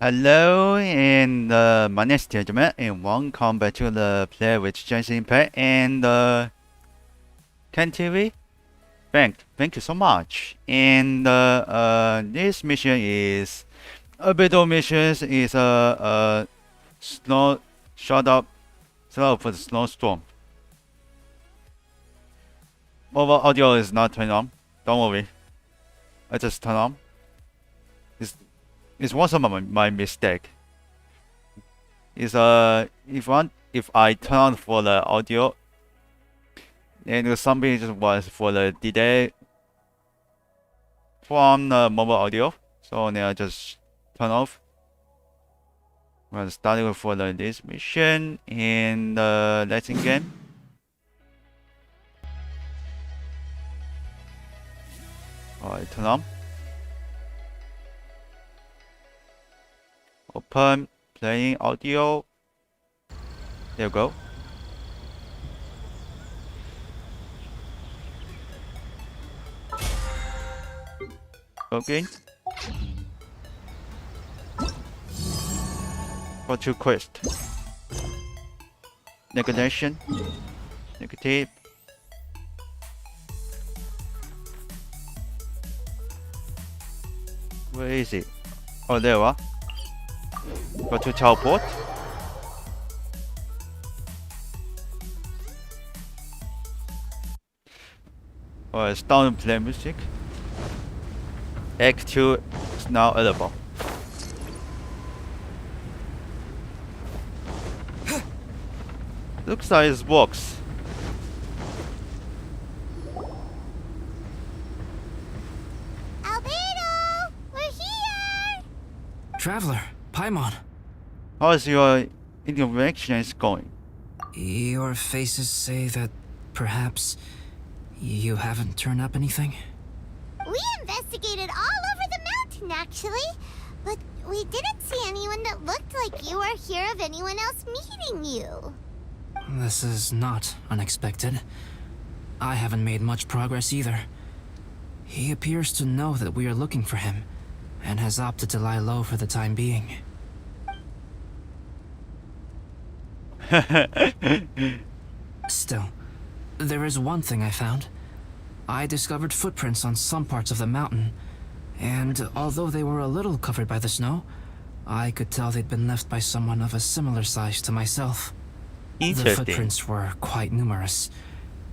Hello, and my name is Terengineer, and welcome back to the play with Genshin and Ken TV. Thank you so much. And this mission is Albedo missions is a snow shut up for the snowstorm. Mobile audio is not turned on. Don't worry, I just turn on. It's one of my mistake. Is if I turn on for the audio, and something just was for the delay from the mobile audio, so now I just turn off. We're starting for this mission in the lesson game. Alright, turn on. Open playing audio. There you go. Okay. Got two quests. Negation. Negative. Where is it? Oh, there you are. Go to teleport. It's down to play music. Act 2 is now available. Looks like it works. Albedo! We're here! Traveler, Paimon. How is your interactions going? Your faces say that perhaps you haven't turned up anything? We investigated all over the mountain, actually. But we didn't see anyone that looked like you or hear of anyone else meeting you. This is not unexpected. I haven't made much progress either. He appears to know that we are looking for him, and has opted to lie low for the time being. Still, there is one thing I found. I discovered footprints on some parts of the mountain, and although they were a little covered by the snow, I could tell they'd been left by someone of a similar size to myself. The footprints were quite numerous,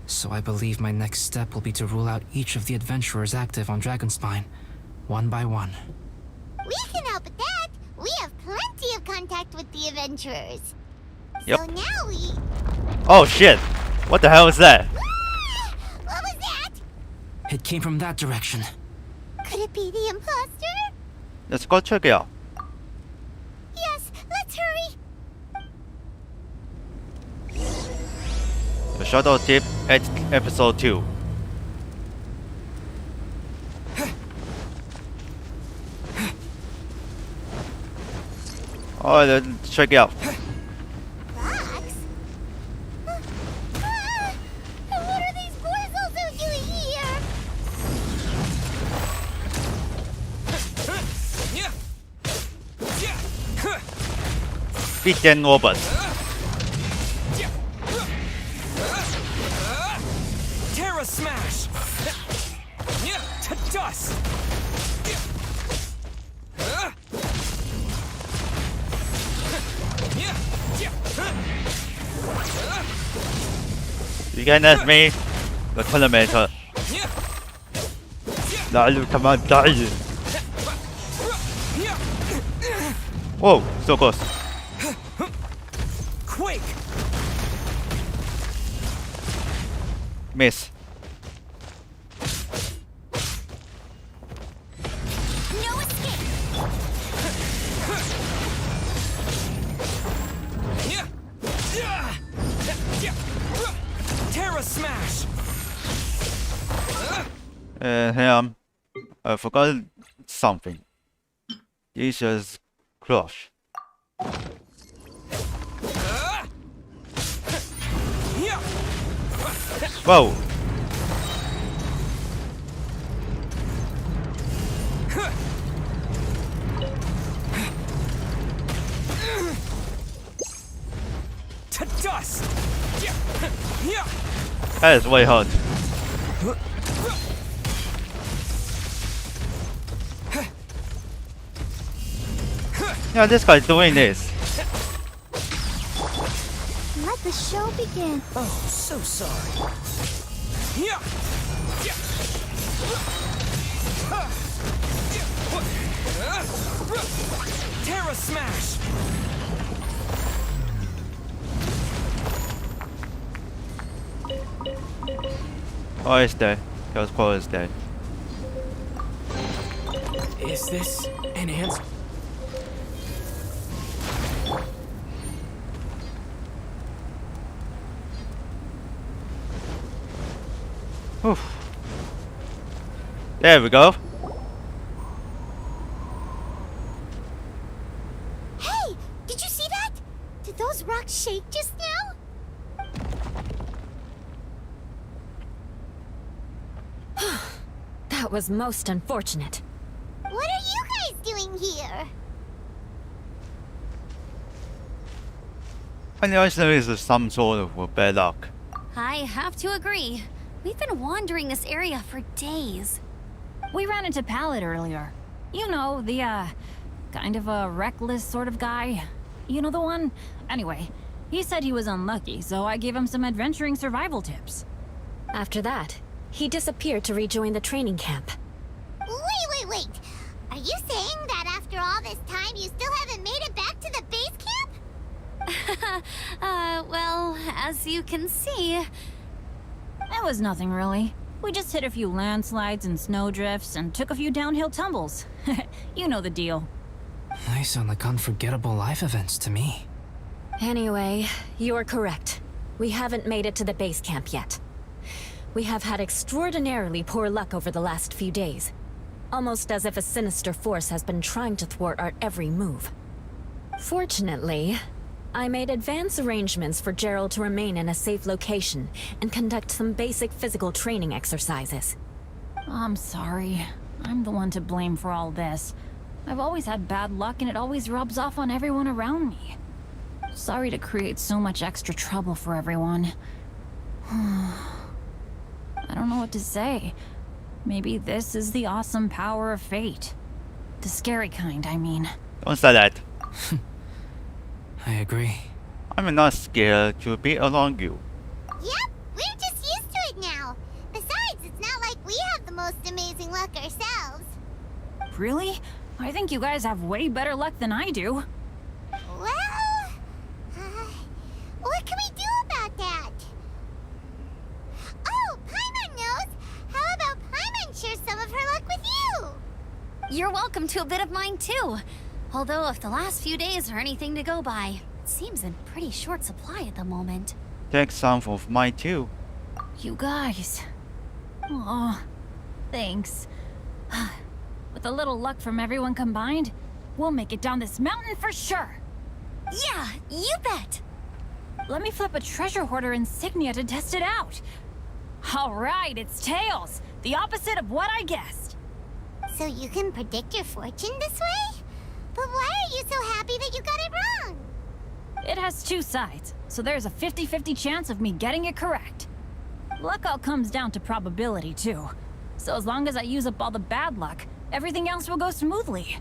so I believe my next step will be to rule out each of the adventurers active on Dragonspine, one by one. We can help with that. We have plenty of contact with the adventurers. Yep. So now we... Oh shit! What the hell is that? What was that? It came from that direction. Could it be the imposter? Let's go check it out. Yes, let's hurry. The Shadow Tip at episode 2. Alright, let's check it out. Box? What are these boys also doing here? Beat them robots. Terra Smash! To dust! You can ask me, the tournament. come on, die. Whoa, so close. Quake! Miss. No escape. Yeah. Hey, I forgot something. This is crush. Whoa! To dust! That is way hard. Yeah, this guy's doing this. Let the show begin. Oh, so sorry. Terra Smash! Oh, it's dead. Chaos Core is dead. Is this an answer? Whew. There we go. Hey, did you see that? Did those rocks shake just now? That was most unfortunate. What are you guys doing here? I know this is some sort of bad luck. I have to agree. We've been wandering this area for days. We ran into Pallet earlier. You know, the, kind of a reckless sort of guy. You know the one? Anyway, he said he was unlucky, so I gave him some adventuring survival tips. After that, he disappeared to rejoin the training camp. Wait. Are you saying that after all this time you still haven't made it back to the base camp? Well, as you can see... It was nothing really. We just hit a few landslides and snowdrifts and took a few downhill tumbles. You know the deal. They sound like unforgettable life events to me. Anyway, you're correct. We haven't made it to the base camp yet. We have had extraordinarily poor luck over the last few days. Almost as if a sinister force has been trying to thwart our every move. Fortunately, I made advance arrangements for Gerald to remain in a safe location and conduct some basic physical training exercises. I'm sorry. I'm the one to blame for all this. I've always had bad luck and it always rubs off on everyone around me. Sorry to create so much extra trouble for everyone. I don't know what to say. Maybe this is the awesome power of fate. The scary kind, I mean. Don't say that. I agree. I'm not scared to be along you. Yep, we're just used to it now. Besides, it's not like we have the most amazing luck ourselves. Really? I think you guys have way better luck than I do. Well, what can we do about that? Oh, Paimon knows. How about Paimon share some of her luck with you? You're welcome to a bit of mine too. Although if the last few days are anything to go by, it seems in pretty short supply at the moment. Take some of mine too. You guys. Oh, thanks. With a little luck from everyone combined, we'll make it down this mountain for sure. Yeah, you bet! Let me flip a treasure hoarder insignia to test it out. All right, it's tails. The opposite of what I guessed. So you can predict your fortune this way? But why are you so happy that you got it wrong? It has two sides, so there's a 50-50 chance of me getting it correct. Luck all comes down to probability, too. So as long as I use up all the bad luck, everything else will go smoothly.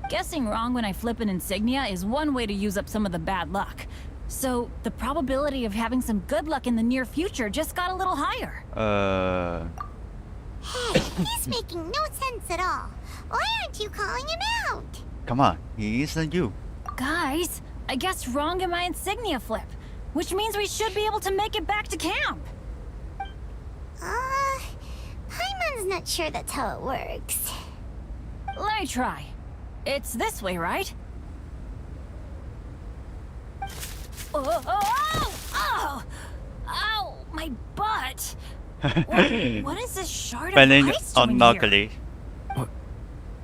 Guessing wrong when I flip an insignia is one way to use up some of the bad luck. So the probability of having some good luck in the near future just got a little higher. Hey, he's making no sense at all. Why aren't you calling him out? Come on, he isn't you. Guys, I guessed wrong in my insignia flip, which means we should be able to make it back to camp. Paimon's not sure that's how it works. Let me try. It's this way, right? Oh! Ow! My butt! What is this shard of Spelling ice doing here? unluckily.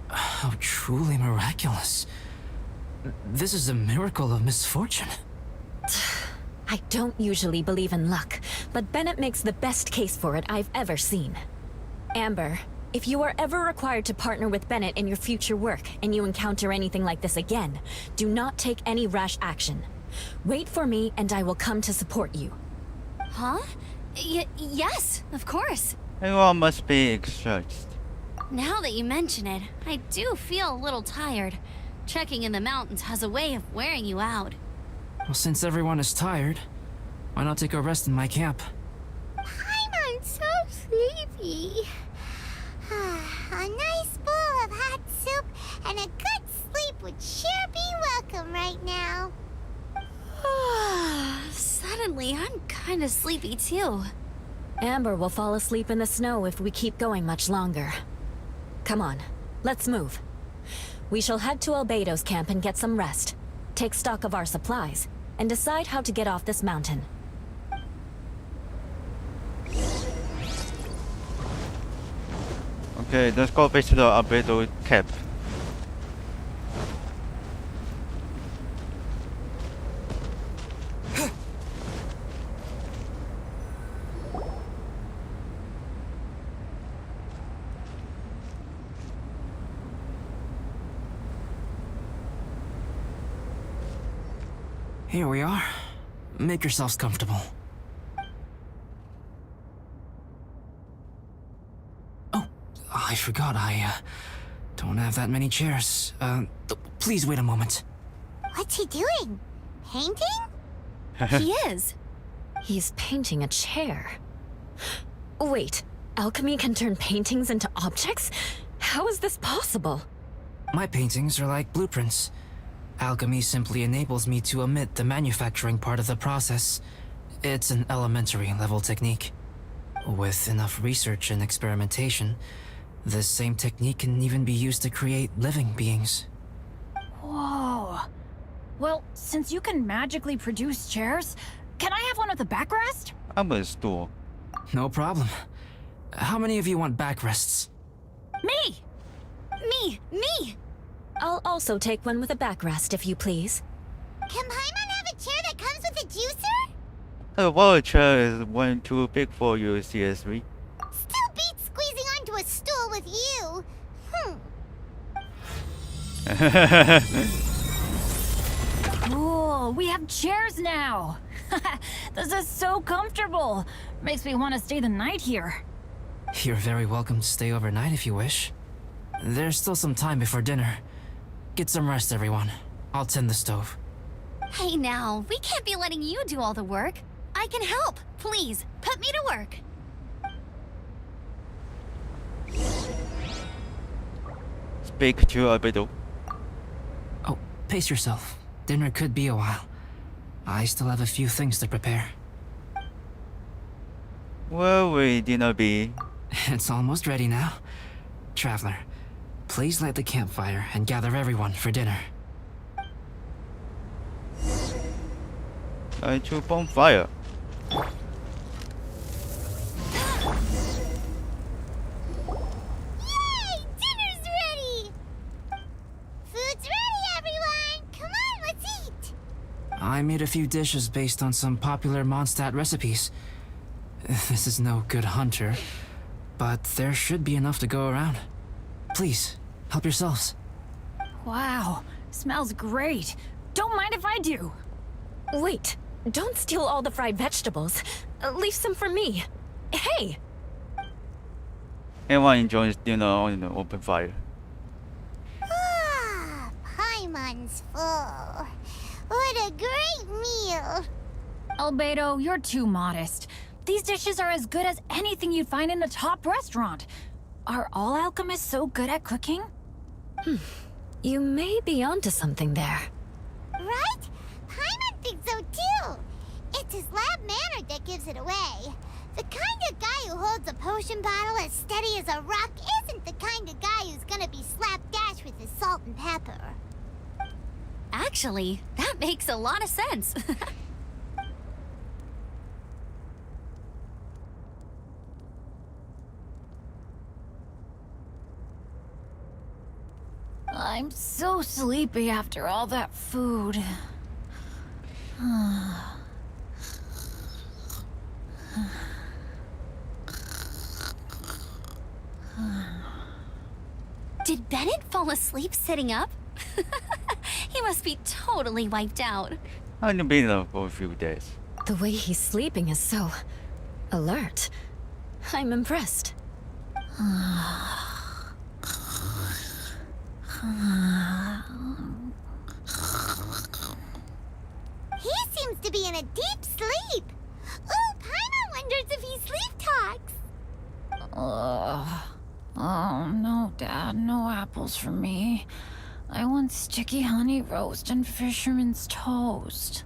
How truly miraculous. This is a miracle of misfortune. I don't usually believe in luck, but Bennett makes the best case for it I've ever seen. Amber, if you are ever required to partner with Bennett in your future work and you encounter anything like this again, do not take any rash action. Wait for me and I will come to support you. Huh? Yes, of course. Everyone must be exhausted. Now that you mention it, I do feel a little tired. Trekking in the mountains has a way of wearing you out. Well, since everyone is tired, why not take a rest in my camp? I'm so sleepy. A nice bowl of hot soup and a good sleep would sure be welcome right now. Suddenly, I'm kinda sleepy too. Amber will fall asleep in the snow if we keep going much longer. Come on, let's move. We shall head to Albedo's camp and get some rest, take stock of our supplies, and decide how to get off this mountain. Okay, let's go back to the Albedo camp. Here we are. Make yourselves comfortable. Oh, I forgot I don't have that many chairs. Please wait a moment. What's he doing? Painting? He is. He's painting a chair. Wait, alchemy can turn paintings into objects? How is this possible? My paintings are like blueprints. Alchemy simply enables me to omit the manufacturing part of the process. It's an elementary level technique. With enough research and experimentation, this same technique can even be used to create living beings. Whoa. Well, since you can magically produce chairs, can I have one with a backrest? Amidst. No problem. How many of you want backrests? Me! Me! I'll also take one with a backrest, if you please. Can Paimon have a chair that comes with a juicer? The wall chair is one too big for you, CSV. Still beats squeezing onto a stool with you. Cool, we have chairs now! This is so comfortable! Makes me want to stay the night here. You're very welcome to stay overnight if you wish. There's still some time before dinner. Get some rest, everyone. I'll tend the stove. Hey now, we can't be letting you do all the work. I can help. Please, put me to work. Speak to Albedo. Oh, pace yourself. Dinner could be a while. I still have a few things to prepare. Where will dinner be? It's almost ready now. Traveler, please light the campfire and gather everyone for dinner. I choose bonfire. Yay! Dinner's ready! Food's ready, everyone! Come on, let's eat! I made a few dishes based on some popular Mondstadt recipes. This is no good hunter, but there should be enough to go around. Please, help yourselves. Wow, smells great. Don't mind if I do. Wait, don't steal all the fried vegetables. Leave some for me. Hey! Everyone enjoys dinner on the open fire. Ah, Paimon's full. What a great meal! Albedo, you're too modest. These dishes are as good as anything you'd find in a top restaurant. Are all alchemists so good at cooking? You may be onto something there. Right? Paimon thinks so too. It's his lab manner that gives it away. The kind of guy who holds a potion bottle as steady as a rock isn't the kind of guy who's gonna be slapdash with his salt and pepper. Actually, that makes a lot of sense. I'm so sleepy after all that food. Did Bennett fall asleep sitting up? He must be totally wiped out. I've only been there for a few days. The way he's sleeping is so alert. I'm impressed. He seems to be in a deep sleep. Ooh, Paimon wonders if he sleep talks. Oh, no, Dad, no apples for me. I want sticky honey roast and fisherman's toast.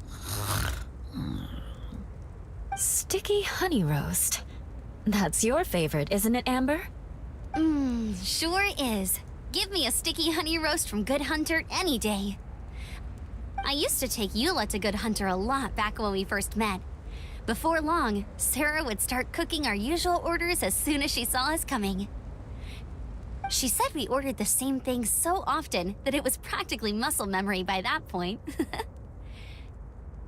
Sticky honey roast. That's your favorite, isn't it, Amber? Sure is. Give me a sticky honey roast from Good Hunter any day. I used to take Eula to Good Hunter a lot back when we first met. Before long, Sarah would start cooking our usual orders as soon as she saw us coming. She said we ordered the same thing so often that it was practically muscle memory by that point.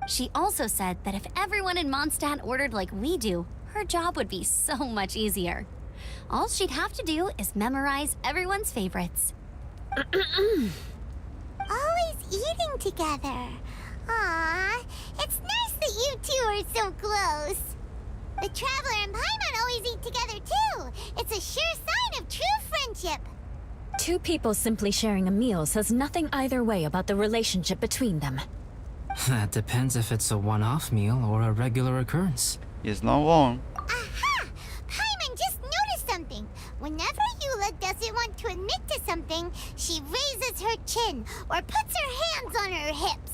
She also said that if everyone in Mondstadt ordered like we do, her job would be so much easier. All she'd have to do is memorize everyone's favorites. Always eating together. Aww, it's nice that you two are so close. The Traveler and Paimon always eat together too. It's a sure sign of true friendship. Two people simply sharing a meal says nothing either way about the relationship between them. That depends if it's a one-off meal or a regular occurrence. It's not wrong. Aha! Paimon just noticed something. Whenever Eula doesn't want to admit to something, she raises her chin or puts her hands on her hips.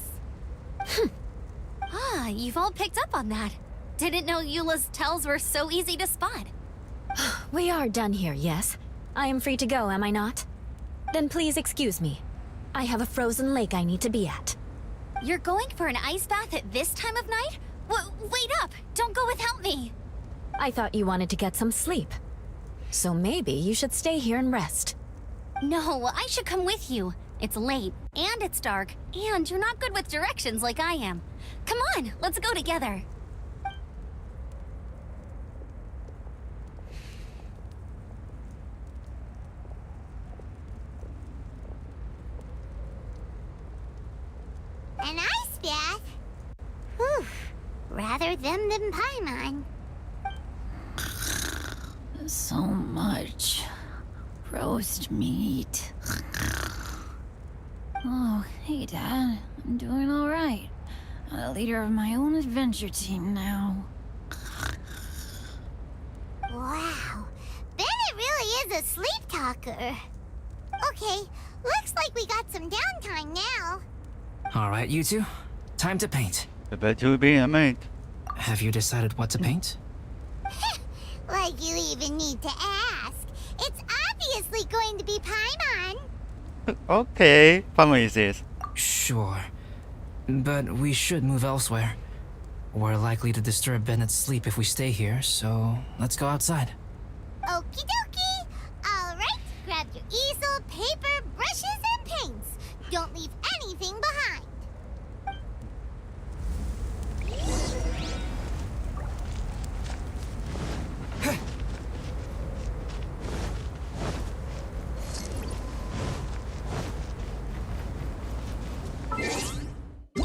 Ah, you've all picked up on that. Didn't know Eula's tells were so easy to spot. We are done here, yes? I am free to go, am I not? Then please excuse me. I have a frozen lake I need to be at. You're going for an ice bath at this time of night? Wait up! Don't go without me! I thought you wanted to get some sleep. So maybe you should stay here and rest. No, I should come with you. It's late, and it's dark, and you're not good with directions like I am. Come on, let's go together. An ice bath? Whew. Rather them than Paimon. So much roast meat. Oh, hey, Dad. I'm doing all right. I'm the leader of my own adventure team now. Wow. Bennett really is a sleep talker. Okay, looks like we got some downtime now. All right, you two. Time to paint. The better will be a mate. Have you decided what to paint? Like you even need to ask. It's obviously going to be Paimon. Okay, Paimon is this. Sure. But we should move elsewhere. We're likely to disturb Bennett's sleep if we stay here, so let's go outside. Okie dokie. All right, grab your easel, paper, brushes, and paints. Don't leave anything behind.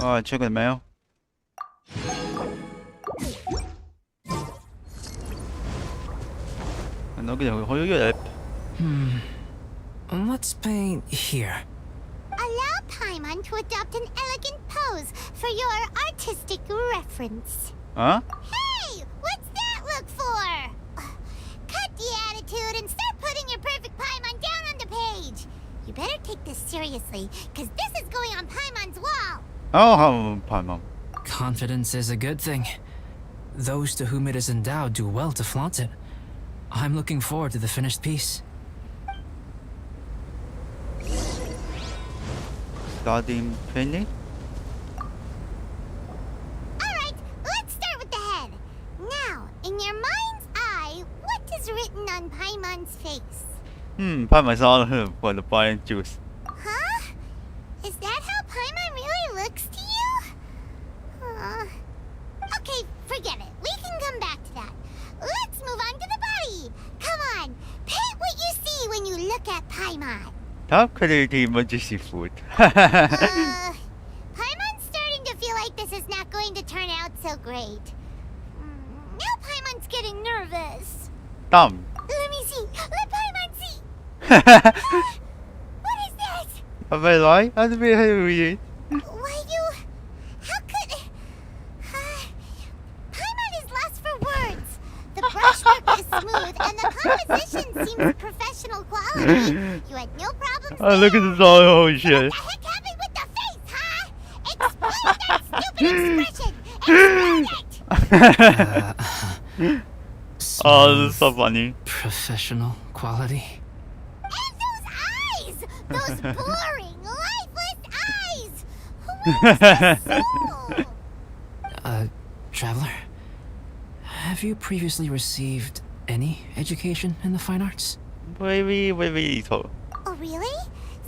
Alright, check the mail. 여기 허유엽. Let's paint here. Allow Paimon to adopt an elegant pose for your artistic reference. Huh? Hey, what's that look for? Cut the attitude and start putting your perfect Paimon down on the page. You better take this seriously, because this is going on Paimon's wall. Oh, Paimon. Confidence is a good thing. Those to whom it is endowed do well to flaunt it. I'm looking forward to the finished piece. Starting painting? Alright, let's start with the head. Now, in your mind's eye, what is written on Paimon's face? Paimon's all for the buying juice. Huh? look at Paimon. Top quality emergency food. Paimon's starting to feel like this is not going to turn out so great. Now Paimon's getting nervous. Dumb. Let me see. Let Paimon see. What is that? Am I right? How do we read it? Why you... How could... Paimon is lost for words. The brushwork is smooth and the composition seems professional quality. You had no problems Oh, look at there. this all What shit. the heck happened with the face, huh? Explain that stupid expression! Explain it! Oh, this is so funny. Professional quality. And those eyes! Those boring, lifeless eyes! Who is the soul? Traveler, have you previously received any education in the fine arts? Very little. Oh, really?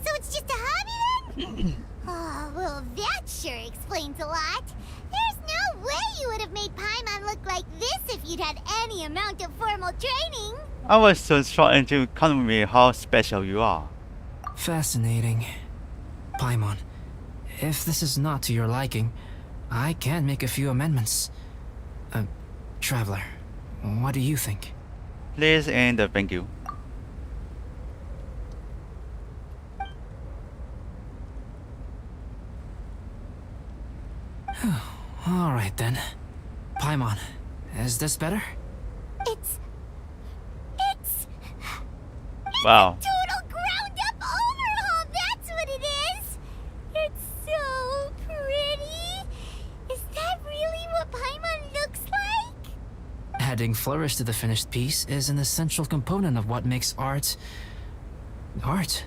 So it's just a hobby then? Oh, well, that sure explains a lot. There's no way you would have made Paimon look like this if you'd had any amount of formal training. I was just trying to convey how special you are. Fascinating. Paimon, if this is not to your liking, I can make a few amendments. Traveler, what do you think? Please and thank you. Alright then. Paimon, is this better? It's Wow. total ground-up overhaul, that's what it is! It's so pretty! Is that really what Paimon looks like? Adding flourish to the finished piece is an essential component of what makes art... art.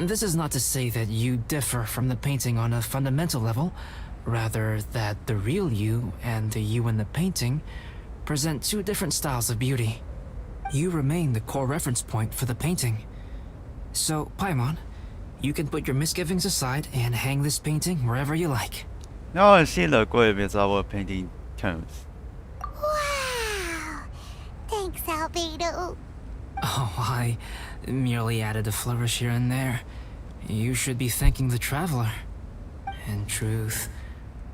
This is not to say that you differ from the painting on a fundamental level, rather that the real you and the you in the painting present two different styles of beauty. You remain the core reference point for the painting. So, Paimon, you can put your misgivings aside and hang this painting wherever you like. Now I see the good with our painting terms. Wow! Thanks, Albedo. Oh, I merely added a flourish here and there. You should be thanking the traveler. In truth,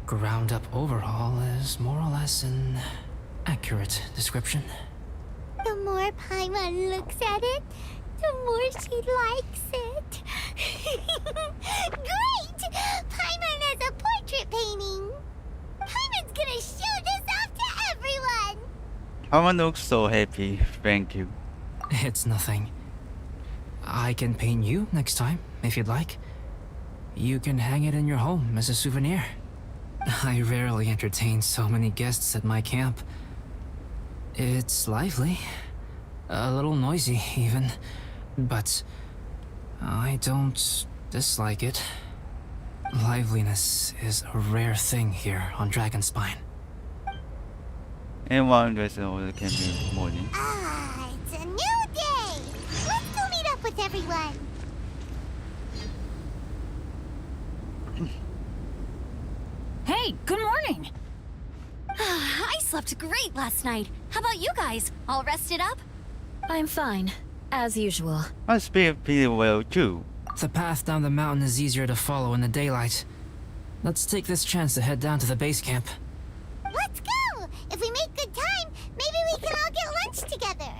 ground-up overhaul is more or less an accurate description. The more Paimon looks at it, the more she likes it. Great! Paimon has a portrait painting. Paimon's gonna show this off to everyone. Someone looks so happy. Thank you. It's nothing. I can paint you next time, if you'd like. You can hang it in your home as a souvenir. I rarely entertain so many guests at my camp. It's lively. A little noisy, even. But I don't dislike it. Liveliness is a rare thing here on Dragonspine. And one dress over can be morning. Ah, it's a new day. Let's go meet up with everyone. Hey, good morning! I slept great last night. How about you guys? All rested up? I'm fine, as usual. I speak pretty well too. The path down the mountain is easier to follow in the daylight. Let's take this chance to head down to the base camp. Let's go. If we make good time, maybe we can all get lunch together.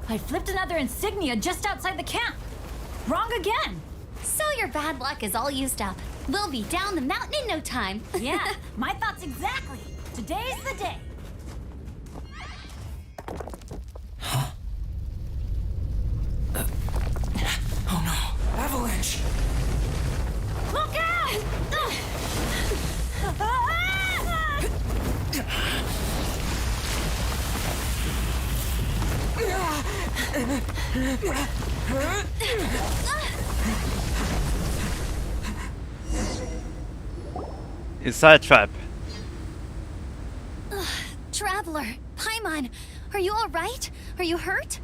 I flipped another insignia just outside the camp. Wrong again. So your bad luck is all used up. We'll be down the mountain in no time. Yeah, my thoughts exactly. Today's the day. Oh no! Avalanche! Look out! It's a trap. Traveler, Paimon, are you all right? Are you hurt?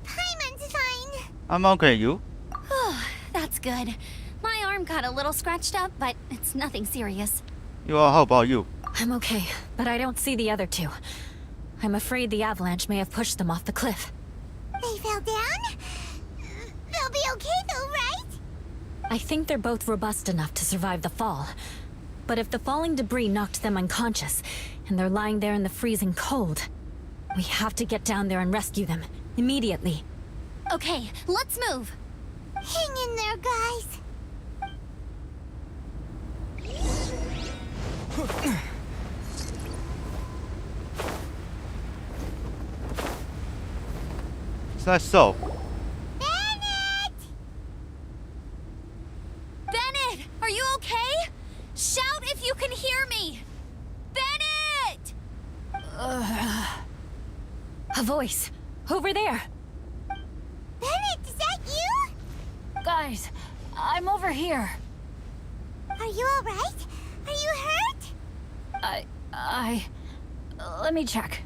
Paimon's fine. I'm okay, you? That's good. My arm got a little scratched up, but it's nothing serious. You are, how about you? I'm okay. but I don't see the other two. I'm afraid the avalanche may have pushed them off the cliff. They fell down? They'll be okay though, right? I think they're both robust enough to survive the fall. But if the falling debris knocked them unconscious, and they're lying there in the freezing cold, we have to get down there and rescue them, immediately. Okay, let's move. Hang in there, guys. Is that so? Bennett! Bennett, are you okay? Shout if you can hear me. Bennett! A voice! Over there! Bennett, is that you? Guys, I'm over here. Are you alright? Are you hurt? Let me check.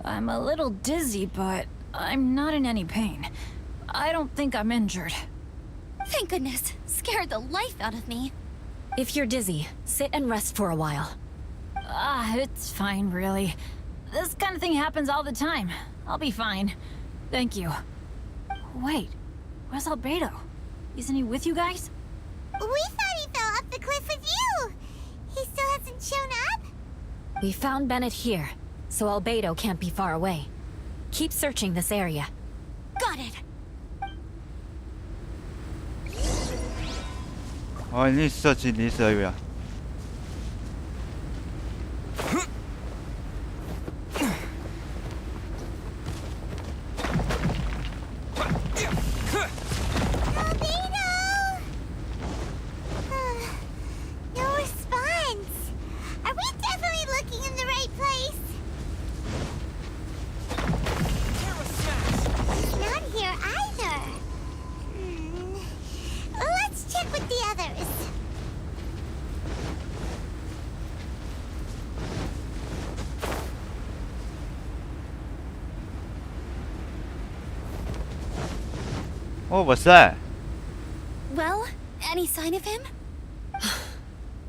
I'm a little dizzy, but I'm not in any pain. I don't think I'm injured. Thank goodness. Scared the life out of me. If you're dizzy, sit and rest for a while. It's fine, really. This kind of thing happens all the time. I'll be fine. Thank you. Wait, where's Albedo? Isn't he with you guys? We thought he fell off the cliff with you. He still hasn't shown up? We found Bennett here, so Albedo can't be far away. Keep searching this area. Got it. Oh, I need to search in this area. Albedo! No response. Are we definitely looking in the right place? Camera smash! He's not here either. Let's check with the others. What was that? Well, any sign of him?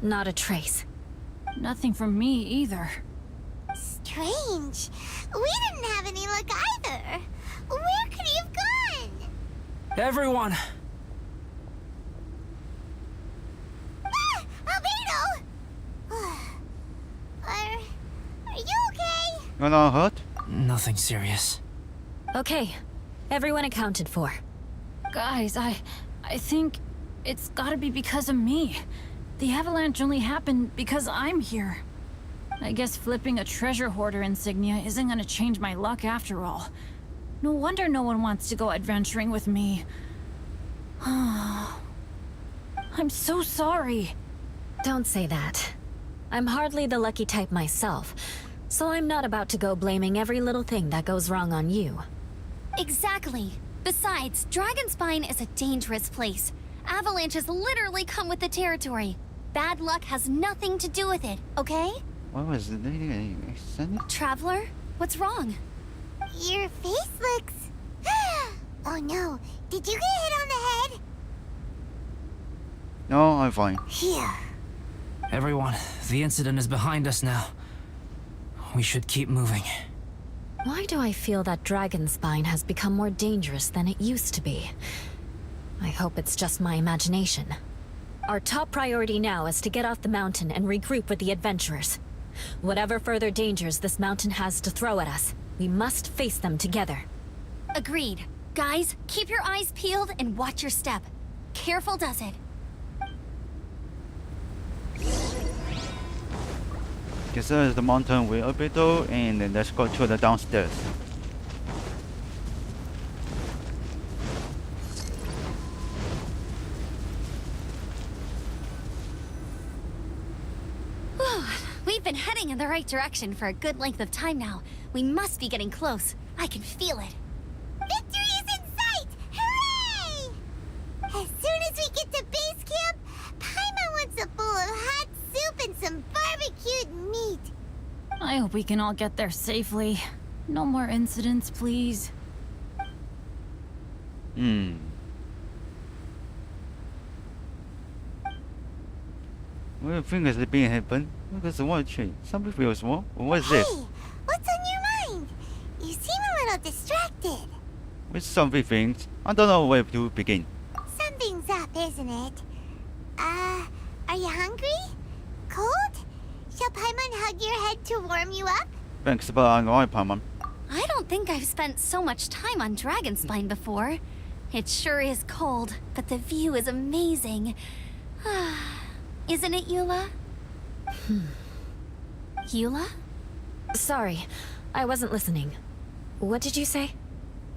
Not a trace. Nothing from me either. Strange. We didn't have any luck either. Where could he have gone? Everyone! Albedo! Are you okay? You're not hurt? Nothing serious. Okay, everyone accounted for. Guys, I think it's gotta be because of me. The avalanche only happened because I'm here. I guess flipping a treasure hoarder insignia isn't gonna change my luck after all. No wonder no one wants to go adventuring with me. I'm so sorry. Don't say that. I'm hardly the lucky type myself, so I'm not about to go blaming every little thing that goes wrong on you. Exactly. Besides, Dragonspine is a dangerous place. Avalanches literally come with the territory. Bad luck has nothing to do with it, okay? What was it? Traveler, what's wrong? Your face looks... Oh no, did you get hit on the head? No, I'm fine. Here. Everyone, the incident is behind us now. We should keep moving. Why do I feel that Dragonspine has become more dangerous than it used to be? I hope it's just my imagination. Our top priority now is to get off the mountain and regroup with the adventurers. Whatever further dangers this mountain has to throw at us, we must face them together. Agreed. Guys, keep your eyes peeled and watch your step. Careful does it. Guess there's the mountain with Albedo, and then let's go to the downstairs. We've been heading in the right direction for a good length of time now. We must be getting close. I can feel it. Victory is in sight! Hooray! As soon as we get to base camp, Paimon wants a bowl of hot soup and some barbecued meat. I hope we can all get there safely. No more incidents, please. Hmm. What do you think is being happened? Because I want to change. Something feels wrong. What is Hey, this? what's on your mind? You seem a little distracted. With something things. I don't know where to begin. Something's up, isn't it? Are you hungry? Cold? Shall Paimon hug your head to warm you up? Thanks for alright, Paimon. I don't think I've spent so much time on Dragonspine before. It sure is cold, but the view is amazing. Isn't it, Eula? Eula? Sorry, I wasn't listening. What did you say?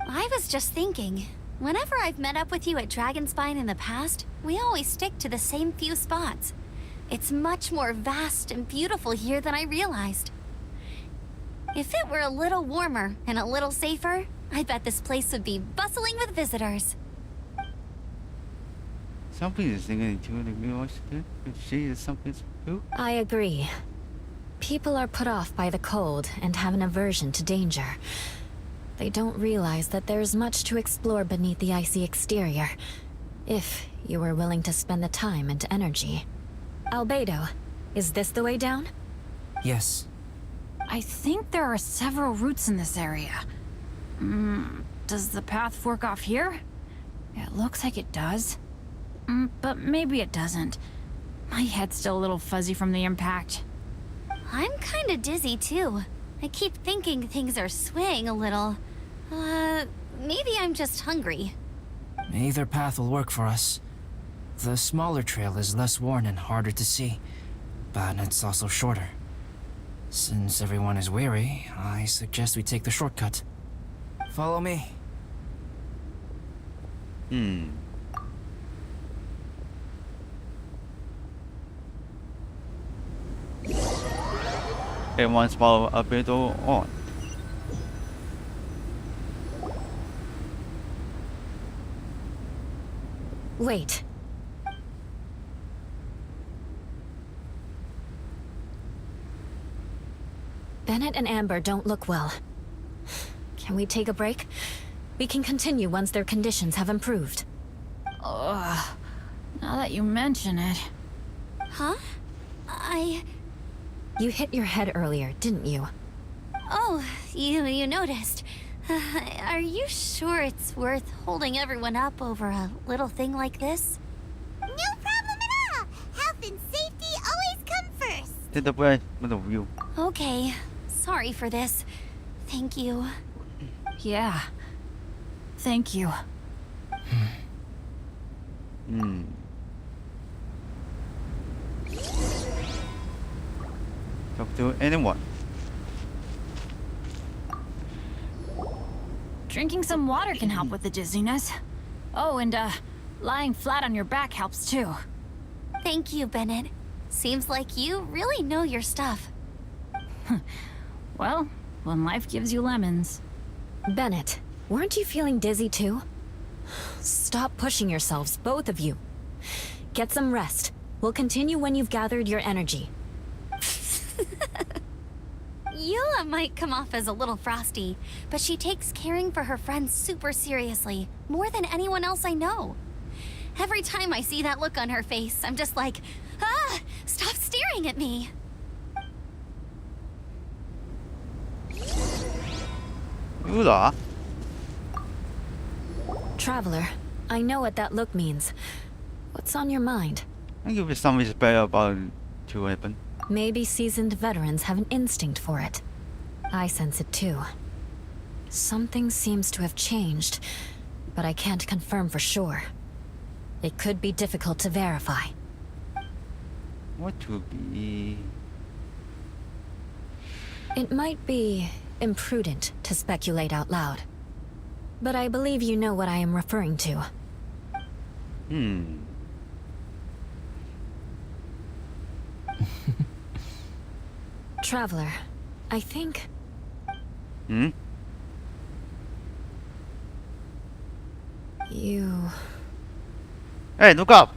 I was just thinking. Whenever I've met up with you at Dragonspine in the past, we always stick to the same few spots. It's much more vast and beautiful here than I realized. If it were a little warmer and a little safer, I bet this place would be bustling with visitors. Something is singing into the music. She is something too. I agree. People are put off by the cold and have an aversion to danger. They don't realize that there's much to explore beneath the icy exterior, if you were willing to spend the time and energy. Albedo, is this the way down? Yes. I think there are several routes in this area. Does the path fork off here? It looks like it does. But maybe it doesn't. My head's still a little fuzzy from the impact. I'm kinda dizzy too. I keep thinking things are swaying a little. Maybe I'm just hungry. Either path will work for us. The smaller trail is less worn and harder to see, but it's also shorter. Since everyone is weary, I suggest we take the shortcut. Follow me. Everyone's follow Albedo on. Wait. Bennett and Amber don't look well. Can we take a break? We can continue once their conditions have improved. Ugh. Now that you mention it. Huh? You hit your head earlier, didn't you? Oh, you noticed. Are you sure it's worth holding everyone up over a little thing like this? No problem at all. Health and safety always come first. Take the breath with a view. Okay. Sorry for this. Thank you. Yeah. Thank you. Talk to anyone. Drinking some water can help with the dizziness. Oh, and lying flat on your back helps too. Thank you, Bennett. Seems like you really know your stuff. Well, when life gives you lemons. Bennett, weren't you feeling dizzy too? Stop pushing yourselves, both of you. Get some rest. We'll continue when you've gathered your energy. Eula might come off as a little frosty, but she takes caring for her friends super seriously, more than anyone else I know. Every time I see that look on her face, I'm just like, stop staring at me. Ula. Traveler, I know what that look means. What's on your mind? I give you some respect about to happen. Maybe seasoned veterans have an instinct for it. I sense it too. Something seems to have changed, but I can't confirm for sure. It could be difficult to verify. What to be? It might be imprudent to speculate out loud. But I believe you know what I am referring to. Traveler, I think... You... Hey, look up!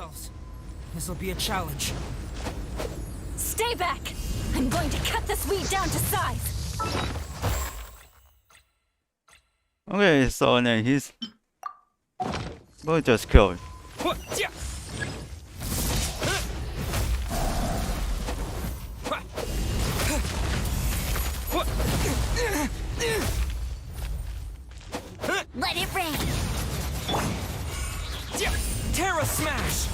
ourselves. This'll be a challenge. Stay back! I'm going to cut this weed down to size! Okay, so then he's... We'll just kill him. Let it rain. Terra Smash!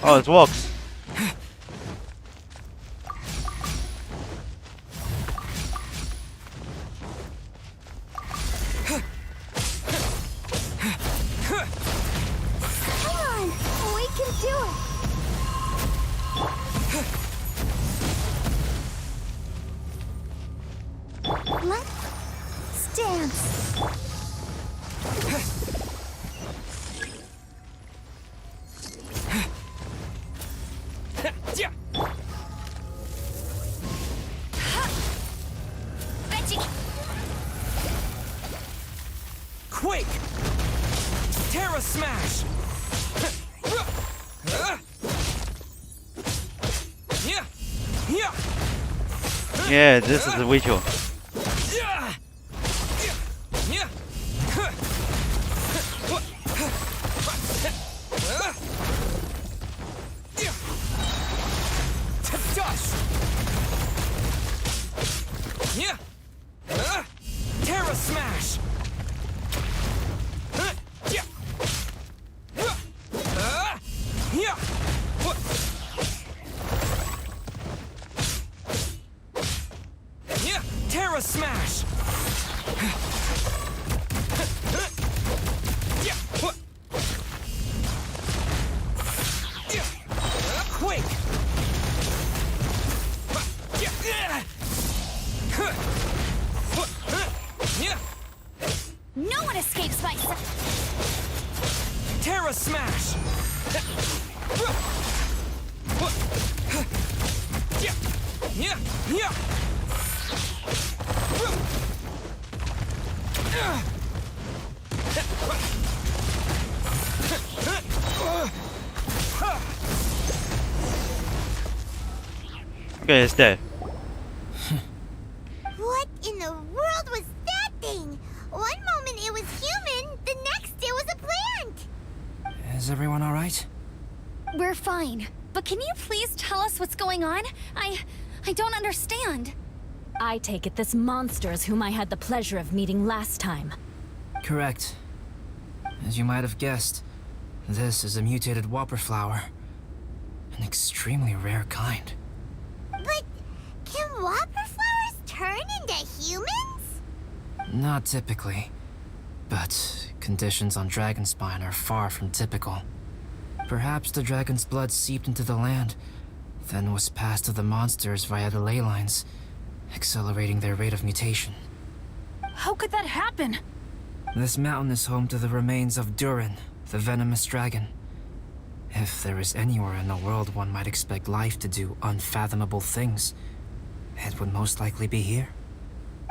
Oh, it works. Come on, we can do it. Let's dance. Quake! Terra Smash! Yeah, this is the ritual. To dust! Terra Smash! Terra Smash! Quake! No one escapes my sight. Terra Smash! Okay, it's dead. What in the world was that thing? One moment it was human, the next it was a plant. Is everyone alright? We're fine. But can you please tell us what's going on? I don't understand. I take it this monster is whom I had the pleasure of meeting last time. Correct. As you might have guessed, this is a mutated whopper flower. An extremely rare kind. But can whopper flowers turn into humans? Not typically, but conditions on Dragonspine are far from typical. Perhaps the dragon's blood seeped into the land, then was passed to the monsters via the ley lines, accelerating their rate of mutation. How could that happen? This mountain is home to the remains of Durin, the venomous dragon. If there is anywhere in the world one might expect life to do unfathomable things, it would most likely be here.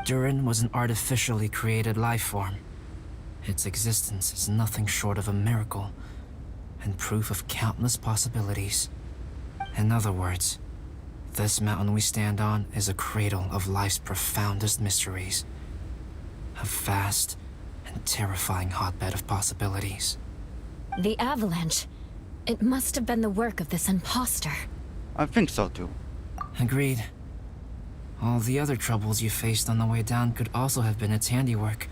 Durin was an artificially created life form. Its existence is nothing short of a miracle, and proof of countless possibilities. In other words, this mountain we stand on is a cradle of life's profoundest mysteries. A vast and terrifying hotbed of possibilities. The avalanche. It must have been the work of this imposter. I think so too. Agreed. All the other troubles you faced on the way down could also have been its handiwork.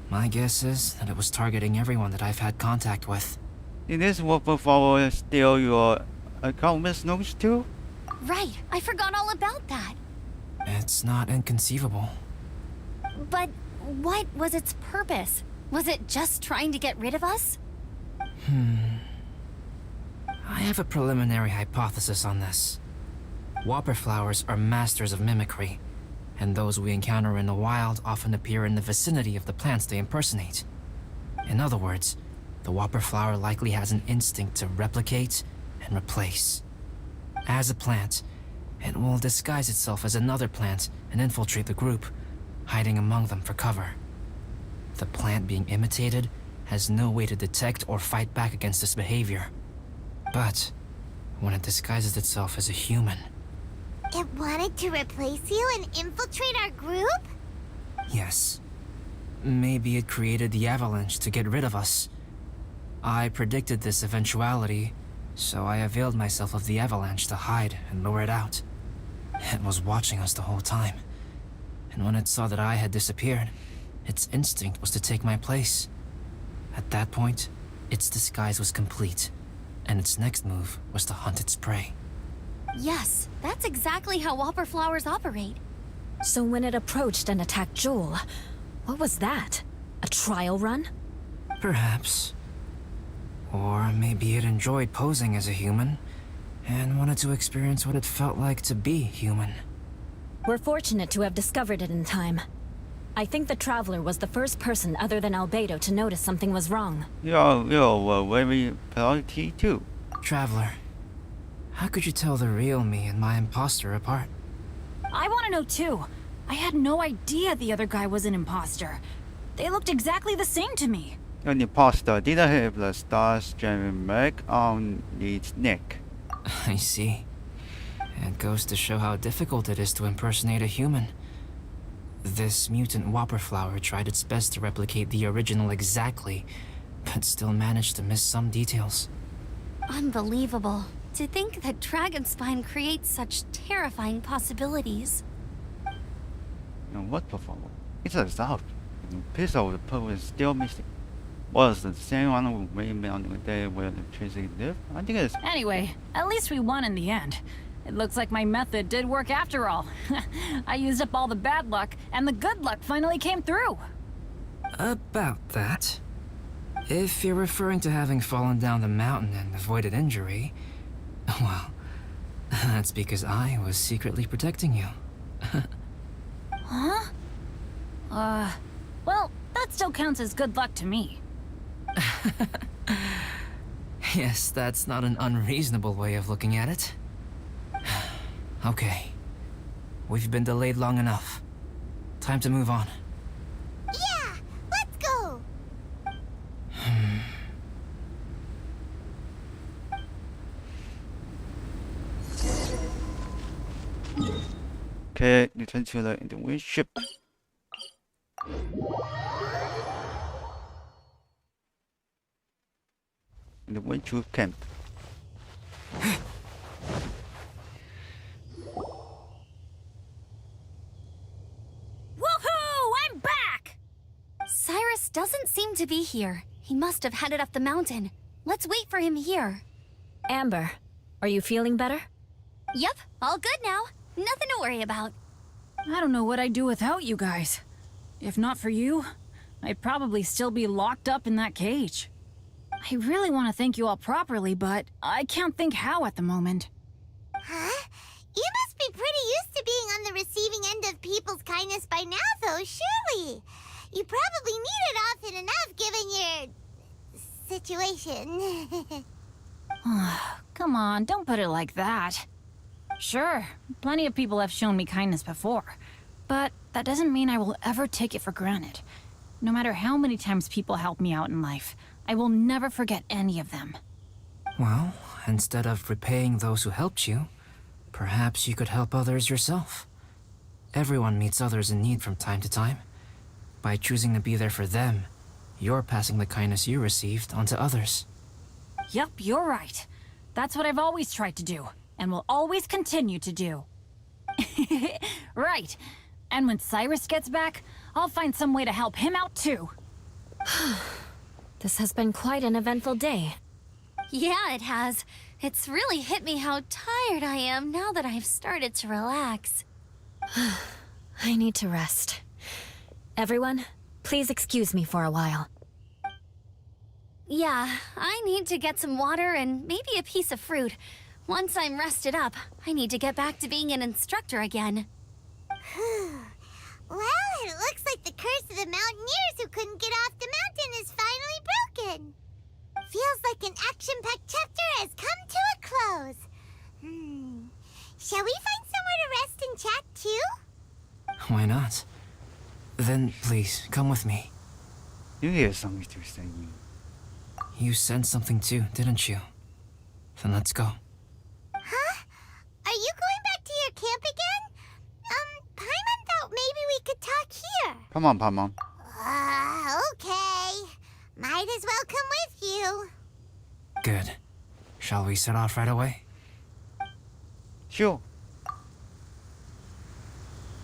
My guess is that it was targeting everyone that I've had contact with. Did this whopper flower steal your account with Snows too? Right, I forgot all about that. It's not inconceivable. But what was its purpose? Was it just trying to get rid of us? I have a preliminary hypothesis on this. Whopper flowers are masters of mimicry, and those we encounter in the wild often appear in the vicinity of the plants they impersonate. In other words, the whopper flower likely has an instinct to replicate and replace. As a plant, it will disguise itself as another plant and infiltrate the group, hiding among them for cover. The plant being imitated has no way to detect or fight back against this behavior. But when it disguises itself as a human... It wanted to replace you and infiltrate our group? Yes. Maybe it created the avalanche to get rid of us. I predicted this eventuality, so I availed myself of the avalanche to hide and lure it out. It was watching us the whole time. And when it saw that I had disappeared, its instinct was to take my place. At that point, its disguise was complete, and its next move was to hunt its prey. Yes, that's exactly how whopper flowers operate. So when it approached and attacked Joel, what was that? A trial run? Perhaps. Or maybe it enjoyed posing as a human, and wanted to experience what it felt like to be human. We're fortunate to have discovered it in time. I think the Traveler was the first person other than Albedo to notice something was wrong. You're very priority too. Traveler, how could you tell the real me and my imposter apart? I want to know too. I had no idea the other guy was an imposter. They looked exactly the same to me. An imposter didn't have the star's Xigmatek on its neck. I see. It goes to show how difficult it is to impersonate a human. This mutant whopper flower tried its best to replicate the original exactly, but still managed to miss some details. Unbelievable. To think that Dragonspine creates such terrifying possibilities. What performance? It's a result. The piece of the puzzle is still missing. Was the same one who made me on the day where the Tracy lived? I think it's... Anyway, at least we won in the end. It looks like my method did work after all. I used up all the bad luck, and the good luck finally came through. About that. If you're referring to having fallen down the mountain and avoided injury, well, that's because I was secretly protecting you. Huh? Well, that still counts as good luck to me. Yes, that's not an unreasonable way of looking at it. Okay. We've been delayed long enough. Time to move on. Yeah, let's go! Okay, return to the wind ship. The wind troop camp. Woohoo! I'm back! Cyrus doesn't seem to be here. He must have headed up the mountain. Let's wait for him here. Amber, are you feeling better? Yep, all good now. Nothing to worry about. I don't know what I'd do without you guys. If not for you, I'd probably still be locked up in that cage. I really want to thank you all properly, but I can't think how at the moment. Huh? You must be pretty used to being on the receiving end of people's kindness by now, though, surely. You probably need it often enough, given your... situation. Come on, don't put it like that. Sure, plenty of people have shown me kindness before, but that doesn't mean I will ever take it for granted. No matter how many times people help me out in life, I will never forget any of them. Well, instead of repaying those who helped you, perhaps you could help others yourself. Everyone meets others in need from time to time. By choosing to be there for them, you're passing the kindness you received onto others. Yep, you're right. That's what I've always tried to do, and will always continue to do. Right. And when Cyrus gets back, I'll find some way to help him out too. This has been quite an eventful day. Yeah, it has. It's really hit me how tired I am now that I've started to relax. I need to rest. Everyone, please excuse me for a while. Yeah, I need to get some water and maybe a piece of fruit. Once I'm rested up, I need to get back to being an instructor again. Well, it looks like the curse of the mountaineers who couldn't get off the mountain is finally broken. Feels like an action-packed chapter has come to a close. Shall we find somewhere to rest and chat too? Why not? Then please, come with me. You hear something to saying. You sensed something too, didn't you? Then let's go. Huh? Are you going back to your camp again? Paimon thought maybe we could talk here. Paimon. Okay. Might as well come with you. Good. Shall we set off right away? Sure.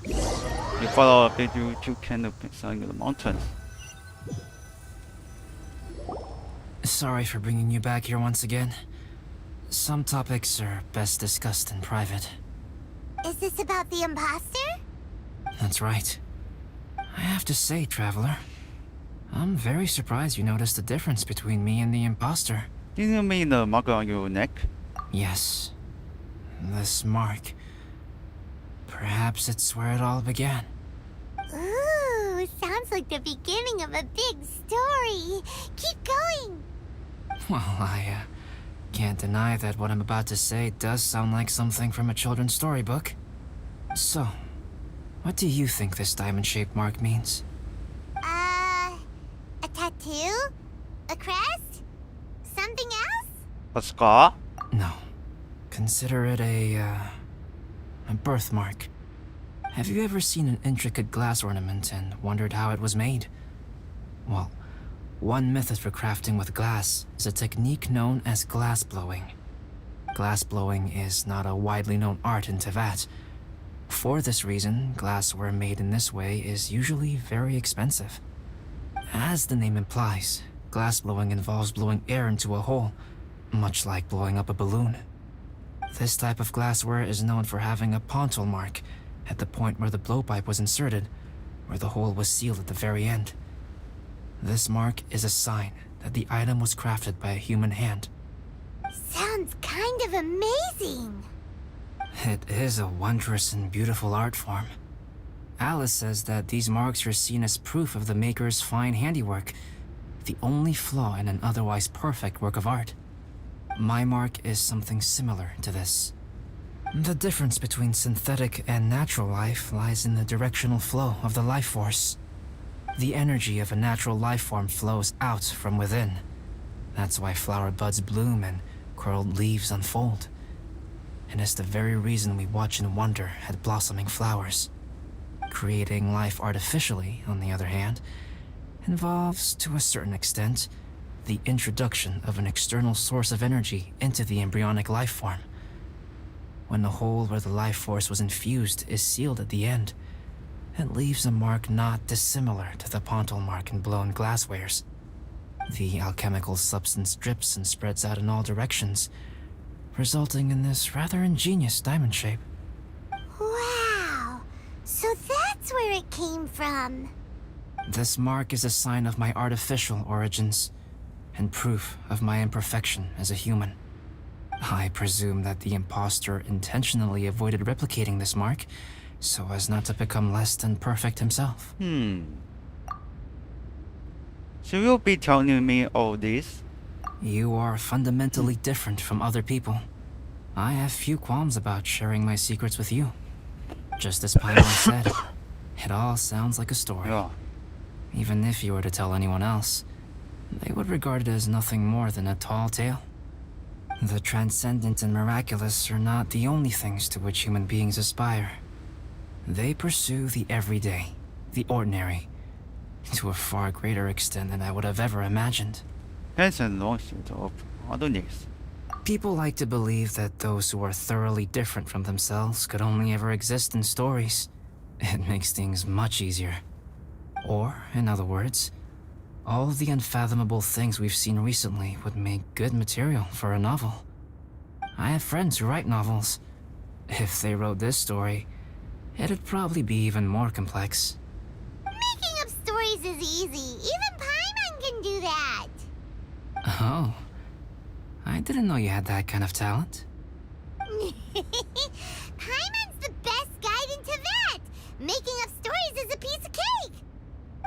You follow Albedo to canopy in the mountains. Sorry for bringing you back here once again. Some topics are best discussed in private. Is this about the imposter? That's right. I have to say, Traveler, I'm very surprised you noticed the difference between me and the imposter. Didn't you mean the mark on your neck? Yes. This mark. Perhaps it's where it all began. Ooh, sounds like the beginning of a big story. Keep going. Well, I can't deny that what I'm about to say does sound like something from a children's storybook. So, what do you think this diamond-shaped mark means? A tattoo? A crest? Something else? A scar? No. Consider it a birthmark. Have you ever seen an intricate glass ornament and wondered how it was made? Well, one method for crafting with glass is a technique known as glass blowing. Glass blowing is not a widely known art in Teyvat. For this reason, glassware made in this way is usually very expensive. As the name implies, glass blowing involves blowing air into a hole, much like blowing up a balloon. This type of glassware is known for having a pontal mark at the point where the blowpipe was inserted, where the hole was sealed at the very end. This mark is a sign that the item was crafted by a human hand. Sounds kind of amazing. It is a wondrous and beautiful art form. Alice says that these marks are seen as proof of the maker's fine handiwork, the only flaw in an otherwise perfect work of art. My mark is something similar to this. The difference between synthetic and natural life lies in the directional flow of the life force. The energy of a natural life form flows out from within. That's why flower buds bloom and curled leaves unfold. And it's the very reason we watch and wonder at blossoming flowers. Creating life artificially, on the other hand, involves, to a certain extent, the introduction of an external source of energy into the embryonic life form. When the hole where the life force was infused is sealed at the end, it leaves a mark not dissimilar to the pontal mark in blown glasswares. The alchemical substance drips and spreads out in all directions, resulting in this rather ingenious diamond shape. Wow. So that's where it came from. This mark is a sign of my artificial origins, and proof of my imperfection as a human. I presume that the imposter intentionally avoided replicating this mark, so as not to become less than perfect himself. Should you be telling me all this? You are fundamentally different from other people. I have few qualms about sharing my secrets with you. Just as Paimon said, it all sounds like a story. Yeah. Even if you were to tell anyone else, they would regard it as nothing more than a tall tale. The transcendent and miraculous are not the only things to which human beings aspire. They pursue the everyday, the ordinary, to a far greater extent than I would have ever imagined. Genshin launched of otherness. People like to believe that those who are thoroughly different from themselves could only ever exist in stories. It makes things much easier. Or, in other words, all of the unfathomable things we've seen recently would make good material for a novel. I have friends who write novels. If they wrote this story, it'd probably be even more complex. Making up stories is easy. Even Paimon can do that. Oh. I didn't know you had that kind of talent. Paimon's the best guide in Teyvat. Making up stories is a piece of cake.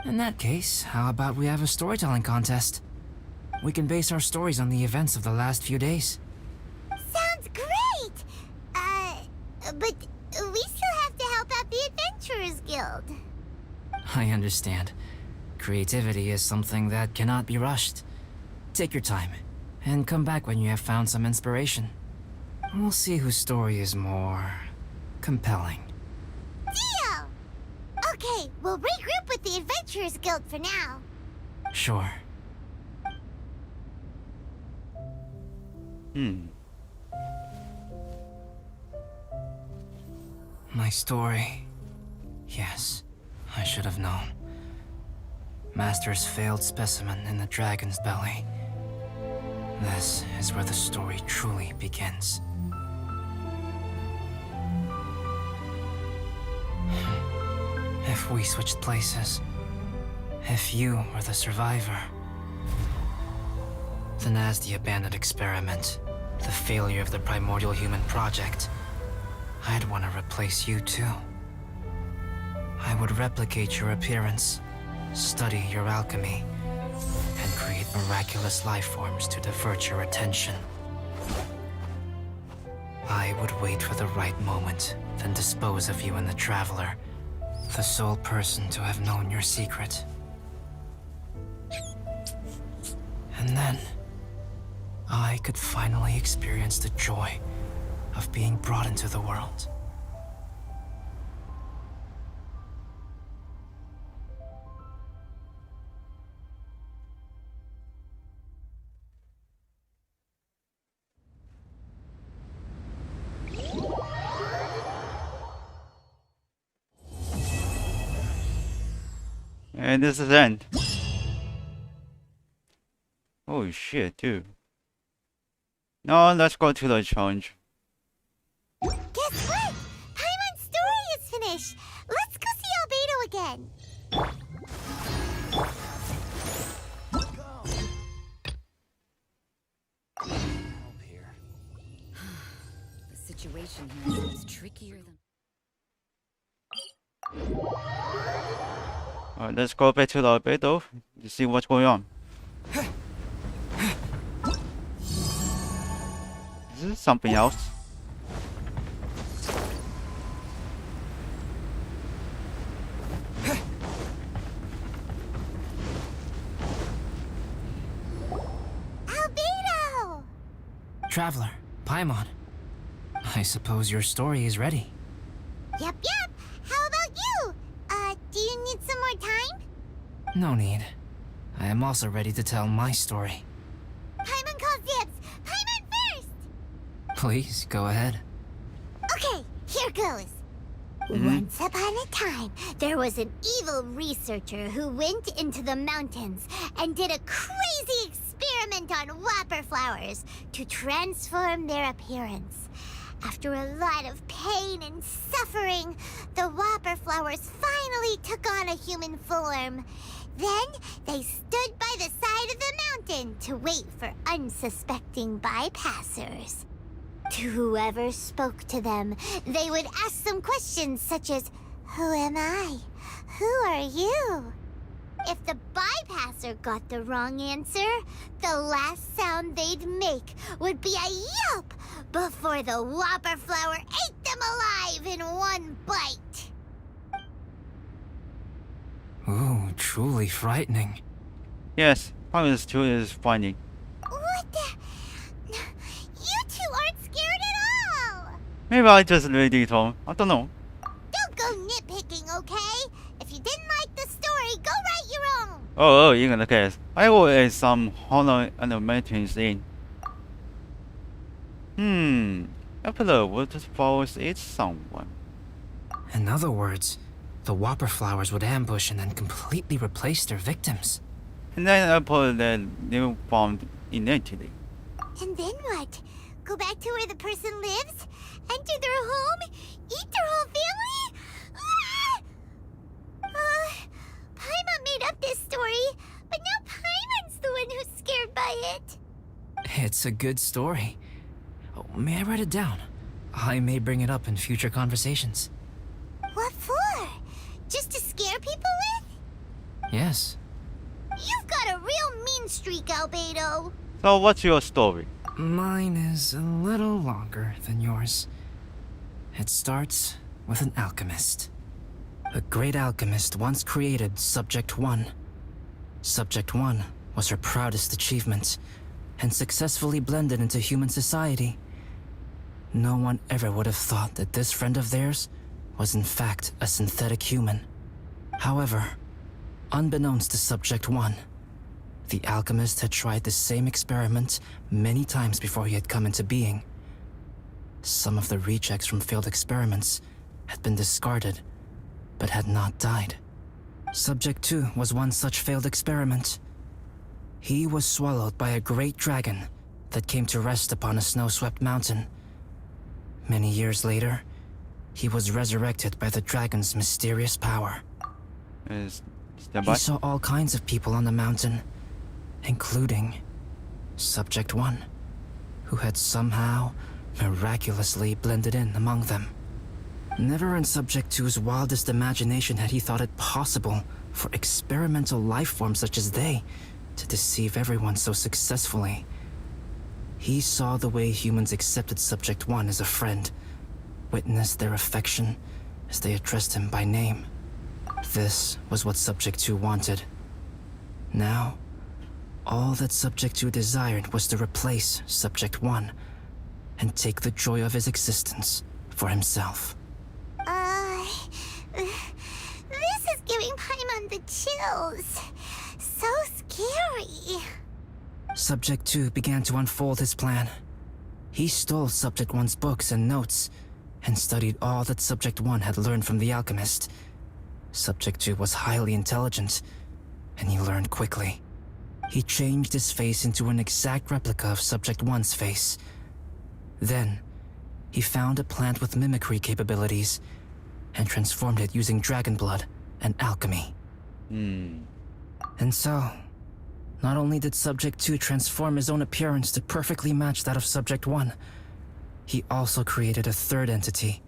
In that case, how about we have a storytelling contest? We can base our stories on the events of the last few days. Sounds great. But we still have to help out the Adventurers Guild. I understand. Creativity is something that cannot be rushed. Take your time, and come back when you have found some inspiration. We'll see whose story is more compelling. Deal! Okay, we'll regroup with the Adventurers Guild for now. Sure. My story. Yes, I should have known. Master's failed specimen in the dragon's belly. This is where the story truly begins. If we switched places, if you were the survivor, then as the abandoned experiment, the failure of the primordial human project, I'd want to replace you too. I would replicate your appearance, study your alchemy, and create miraculous life forms to divert your attention. I would wait for the right moment, then dispose of you in the Traveler, the sole person to have known your secret. And then, I could finally experience the joy of being brought into the world. And this is the end. Oh shit, dude. No, let's go to the challenge. Guess what? Paimon's story is finished. Let's go see Albedo again. Help here. The situation here seems trickier than... Alright, let's go back to the Albedo to see what's going on. Is this something else? Albedo! Traveler, Paimon. I suppose your story is ready. Yep. How about you? Do you need some more time? No need. I am also ready to tell my story. Paimon calls dibs. Paimon first! Please, go ahead. Okay, here goes. Once upon a time, there was an evil researcher who went into the mountains and did a crazy experiment on whopper flowers to transform their appearance. After a lot of pain and suffering, the whopper flowers finally took on a human form. Then they stood by the side of the mountain to wait for unsuspecting bypassers. To whoever spoke to them, they would ask some questions such as, "Who am I? Who are you?" If the bypasser got the wrong answer, the last sound they'd make would be a yelp before the whopper flower ate them alive in one bite. Ooh, truly frightening. Yes, Paimon's too is funny. What the? You two aren't scared at all! Maybe I just really don't. I don't know. Don't go nitpicking, okay? If you didn't like the story, go write your own! Oh, in the case, I will add some honor animations in. After the waterfalls, it's someone. In other words, the whopper flowers would ambush and then completely replace their victims. And then I put the new found identity. And then what? Go back to where the person lives? Enter their home? Eat their whole family? Paimon made up this story, but now Paimon's the one who's scared by it. It's a good story. Oh, may I write it down? I may bring it up in future conversations. What for? Just to scare people with? Yes. You've got a real mean streak, Albedo. So what's your story? Mine is a little longer than yours. It starts with an alchemist. A great alchemist once created Subject 1, Subject 1 was her proudest achievement, and successfully blended into human society. No one ever would have thought that this friend of theirs was in fact a synthetic human. However, unbeknownst to Subject 1, the alchemist had tried the same experiment many times before he had come into being. Some of the rejects from failed experiments had been discarded, but had not died. Subject 2 was one such failed experiment. He was swallowed by a great dragon that came to rest upon a snow-swept mountain. Many years later, he was resurrected by the dragon's mysterious power. Stand He by. saw all kinds of people on the mountain, including Subject 1, who had somehow miraculously blended in among them. Never in Subject 2's wildest imagination had he thought it possible for experimental life forms such as they to deceive everyone so successfully. He saw the way humans accepted Subject 1 as a friend, witnessed their affection as they addressed him by name. This was what Subject 2 wanted. Now, all that Subject 2 desired was to replace Subject 1 and take the joy of his existence for himself. This is giving Paimon the chills. So scary. Subject 2 began to unfold his plan. He stole Subject 1's books and notes, and studied all that Subject 1 had learned from the alchemist. Subject 2 was highly intelligent, and he learned quickly. He changed his face into an exact replica of Subject 1's face. Then, he found a plant with mimicry capabilities, and transformed it using dragon blood and alchemy. And so, not only did Subject 2 transform his own appearance to perfectly match that of Subject 1, he also created a third entity,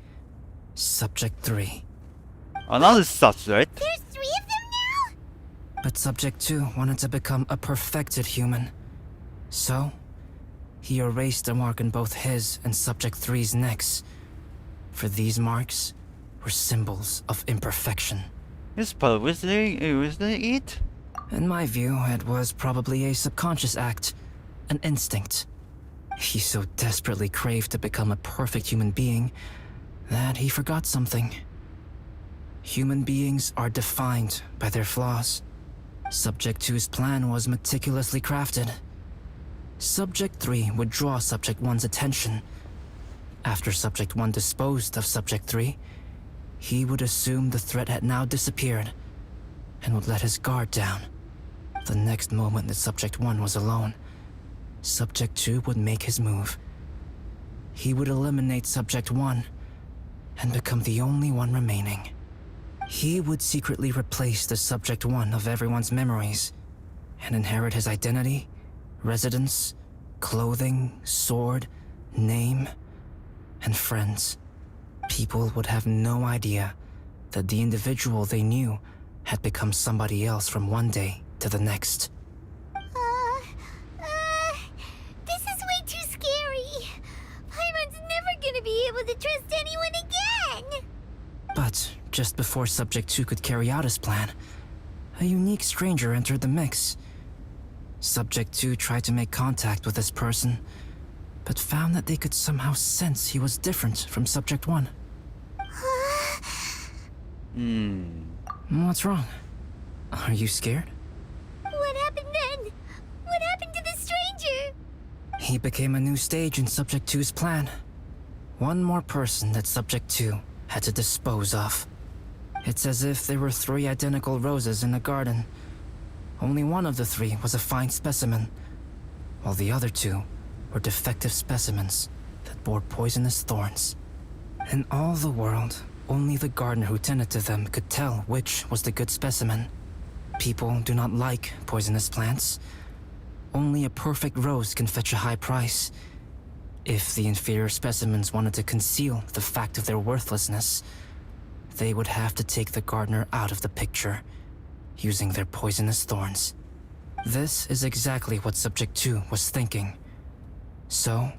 Subject 3. Another subject. There's 3 of them now? But Subject 2 wanted to become a perfected human. So, he erased a mark in both his and Subject 3's necks. For these marks were symbols of imperfection. It's probably it. In my view, it was probably a subconscious act, an instinct. He so desperately craved to become a perfect human being that he forgot something. Human beings are defined by their flaws. Subject 2's plan was meticulously crafted. Subject 3 would draw Subject 1's attention. After Subject 1 disposed of Subject 3, he would assume the threat had now disappeared and would let his guard down. The next moment that Subject 1 was alone, Subject 2 would make his move. He would eliminate Subject 1 and become the only one remaining. He would secretly replace the Subject 1 of everyone's memories and inherit his identity, residence, clothing, sword, name, and friends. People would have no idea that the individual they knew had become somebody else from one day to the next. This is way too scary. Paimon's never gonna be able to trust anyone again. But just before Subject 2 could carry out his plan, a unique stranger entered the mix. Subject 2 tried to make contact with this person, but found that they could somehow sense he was different from Subject 1. What's wrong? Are you scared? What happened then? What happened to the stranger? He became a new stage in Subject 2's plan. One more person that Subject 2 had to dispose of. It's as if there were 3 identical roses in a garden. Only one of the 3 was a fine specimen, while the other 2 were defective specimens that bore poisonous thorns. In all the world, only the gardener who tended to them could tell which was the good specimen. People do not like poisonous plants. Only a perfect rose can fetch a high price. If the inferior specimens wanted to conceal the fact of their worthlessness, they would have to take the gardener out of the picture, using their poisonous thorns. This is exactly what Subject 2 was thinking. So,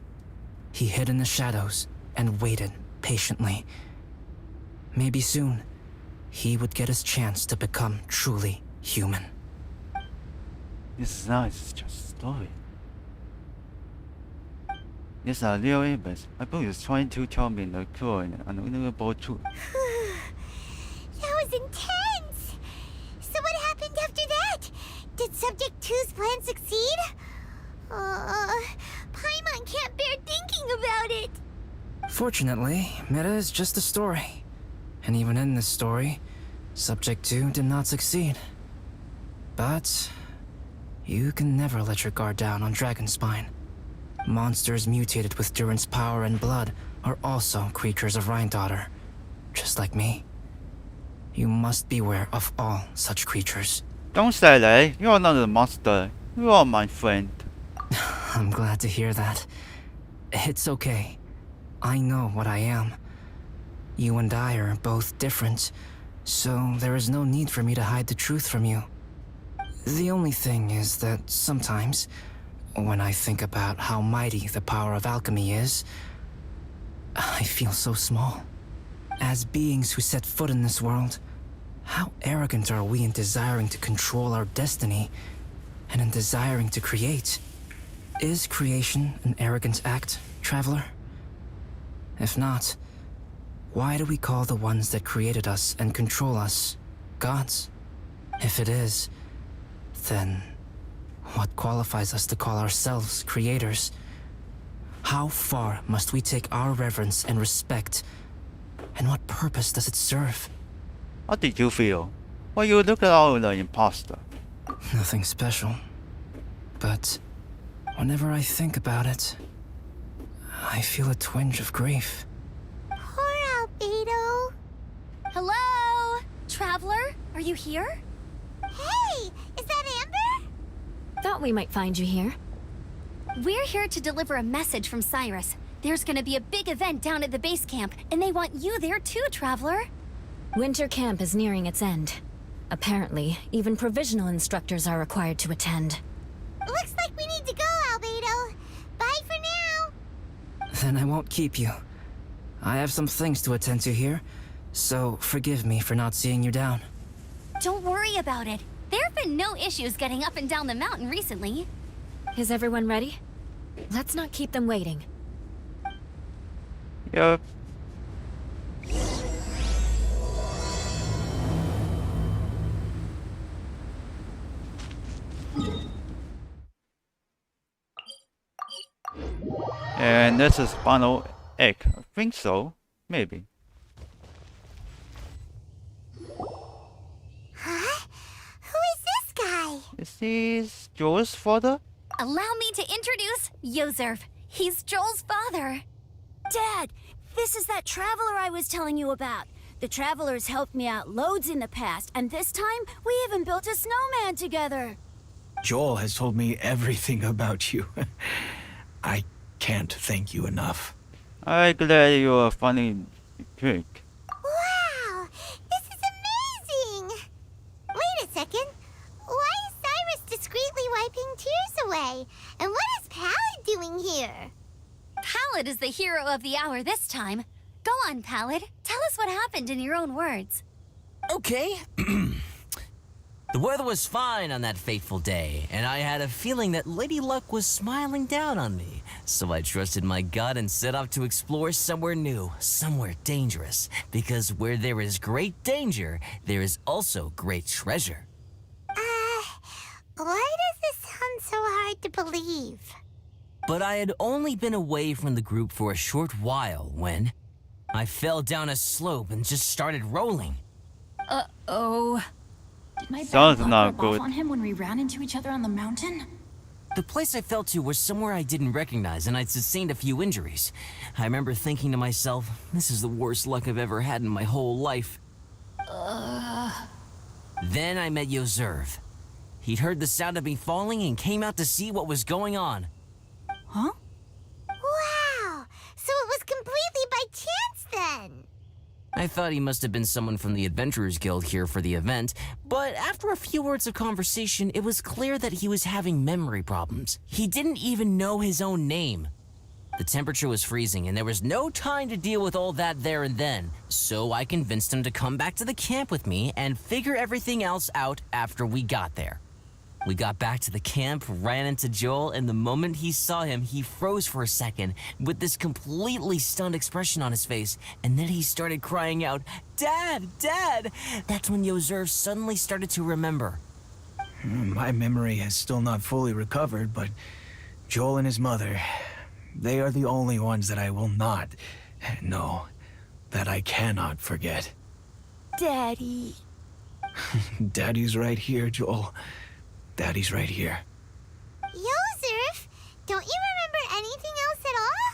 he hid in the shadows and waited patiently. Maybe soon, he would get his chance to become truly human. This is nice. It's just a story. Yes, real events. I believe it's trying to tell me the coin and unbelievable truth. That was intense! So what happened after that? Did Subject 2's plan succeed? Paimon can't bear thinking about it! Fortunately, Meta is just a story. And even in this story, Subject 2 did not succeed. But you can never let your guard down on Dragonspine. Monsters mutated with Durin's power and blood are also creatures of Rhine-Daughter, just like me. You must beware of all such creatures. Don't say that. You're not a monster. You are my friend. I'm glad to hear that. It's okay. I know what I am. You and I are both different, so there is no need for me to hide the truth from you. The only thing is that sometimes, when I think about how mighty the power of alchemy is, I feel so small. As beings who set foot in this world, how arrogant are we in desiring to control our destiny, and in desiring to create? Is creation an arrogant act, Traveler? If not, why do we call the ones that created us and control us gods? If it is, then what qualifies us to call ourselves creators? How far must we take our reverence and respect? And what purpose does it serve? How did you feel when you looked at all the imposter? Nothing special. But whenever I think about it, I feel a twinge of grief. Poor Albedo. Hello? Traveler, are you here? Hey, is that Amber? Thought we might find you here. We're here to deliver a message from Cyrus. There's gonna be a big event down at the base camp, and they want you there too, Traveler. Winter camp is nearing its end. Apparently, even provisional instructors are required to attend. Looks like we need to go, Albedo. Bye for now. Then I won't keep you. I have some things to attend to here, so forgive me for not seeing you down. Don't worry about it. There have been no issues getting up and down the mountain recently. Is everyone ready? Let's not keep them waiting. Yep. And this is final egg. I think so. Maybe. Huh? Who is this guy? Is this Joel's father? Allow me to introduce Yozerv. He's Joel's father. Dad, this is that traveler I was telling you about. The traveler's helped me out loads in the past, and this time we even built a snowman together. Joel has told me everything about you. I can't thank you enough. I'm glad you're a funny pig. Wow, this is amazing. Wait a second. Why is Cyrus discreetly wiping tears away? And what is Pallid doing here? Pallid is the hero of the hour this time. Go on, Pallid. Tell us what happened in your own words. Okay. The weather was fine on that fateful day, and I had a feeling that Lady Luck was smiling down on me. So I trusted my gut and set off to explore somewhere new, somewhere dangerous. Because where there is great danger, there is also great treasure. Why does this sound so hard to believe? But I had only been away from the group for a short while when I fell down a slope and just started rolling. Uh-oh. Did my Sounds bad luck not rub good. off on him when we ran into each other on the mountain? The place I fell to was somewhere I didn't recognize, and I'd sustained a few injuries. I remember thinking to myself, this is the worst luck I've ever had in my whole life. Then I met Yozerv. He'd heard the sound of me falling and came out to see what was going on. Huh? Wow, so it was completely by chance then. I thought he must have been someone from the Adventurers Guild here for the event, but after a few words of conversation, it was clear that he was having memory problems. He didn't even know his own name. The temperature was freezing, and there was no time to deal with all that there and then, so I convinced him to come back to the camp with me and figure everything else out after we got there. We got back to the camp, ran into Joel, and the moment he saw him, he froze for a second with this completely stunned expression on his face, and then he started crying out, "Dad! Dad!" That's when Yozur suddenly started to remember. My memory has still not fully recovered, but Joel and his mother, they are the only ones that I will not, no, that I cannot forget. Daddy. Daddy's right here, Joel. Daddy's right here. Yozurf, don't you remember anything else at all?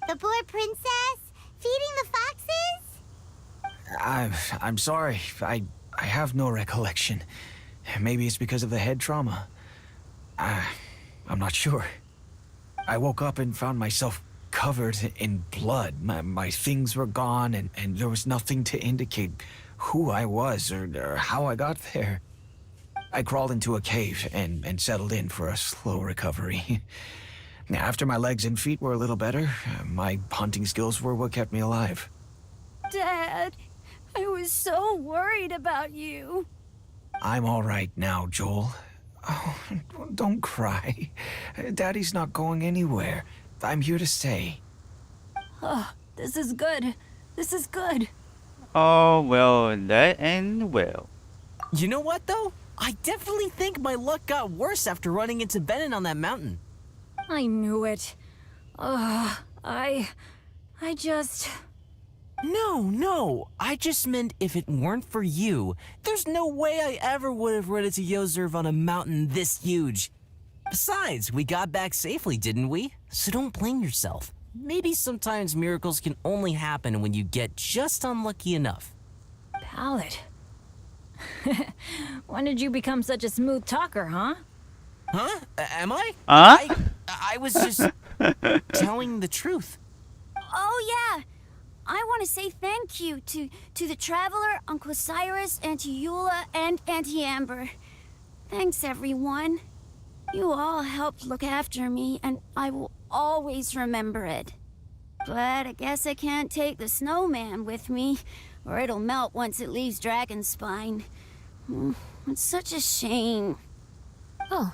The poor princess? Feeding the foxes? I'm sorry. I have no recollection. Maybe it's because of the head trauma. I'm not sure. I woke up and found myself covered in blood. My things were gone, and there was nothing to indicate who I was or how I got there. I crawled into a cave and settled in for a slow recovery. After my legs and feet were a little better, my hunting skills were what kept me alive. Dad, I was so worried about you. I'm all right now, Joel. Oh, don't cry. Daddy's not going anywhere. I'm here to stay. Oh, this is good. This is good. Oh, well, that end well. You know what, though? I definitely think my luck got worse after running into Benin on that mountain. I knew it. I just... No. I just meant if it weren't for you, there's no way I ever would have run into Yozurv on a mountain this huge. Besides, we got back safely, didn't we? So don't blame yourself. Maybe sometimes miracles can only happen when you get just unlucky enough. Palette. When did you become such a smooth talker, huh? Huh? Am I? Huh? I was just telling the truth. Oh, yeah. I want to say thank you to the Traveler, Uncle Cyrus, Auntie Eula, and Auntie Amber. Thanks, everyone. You all helped look after me, and I will always remember it. But I guess I can't take the snowman with me, or it'll melt once it leaves Dragonspine. It's such a shame. Oh,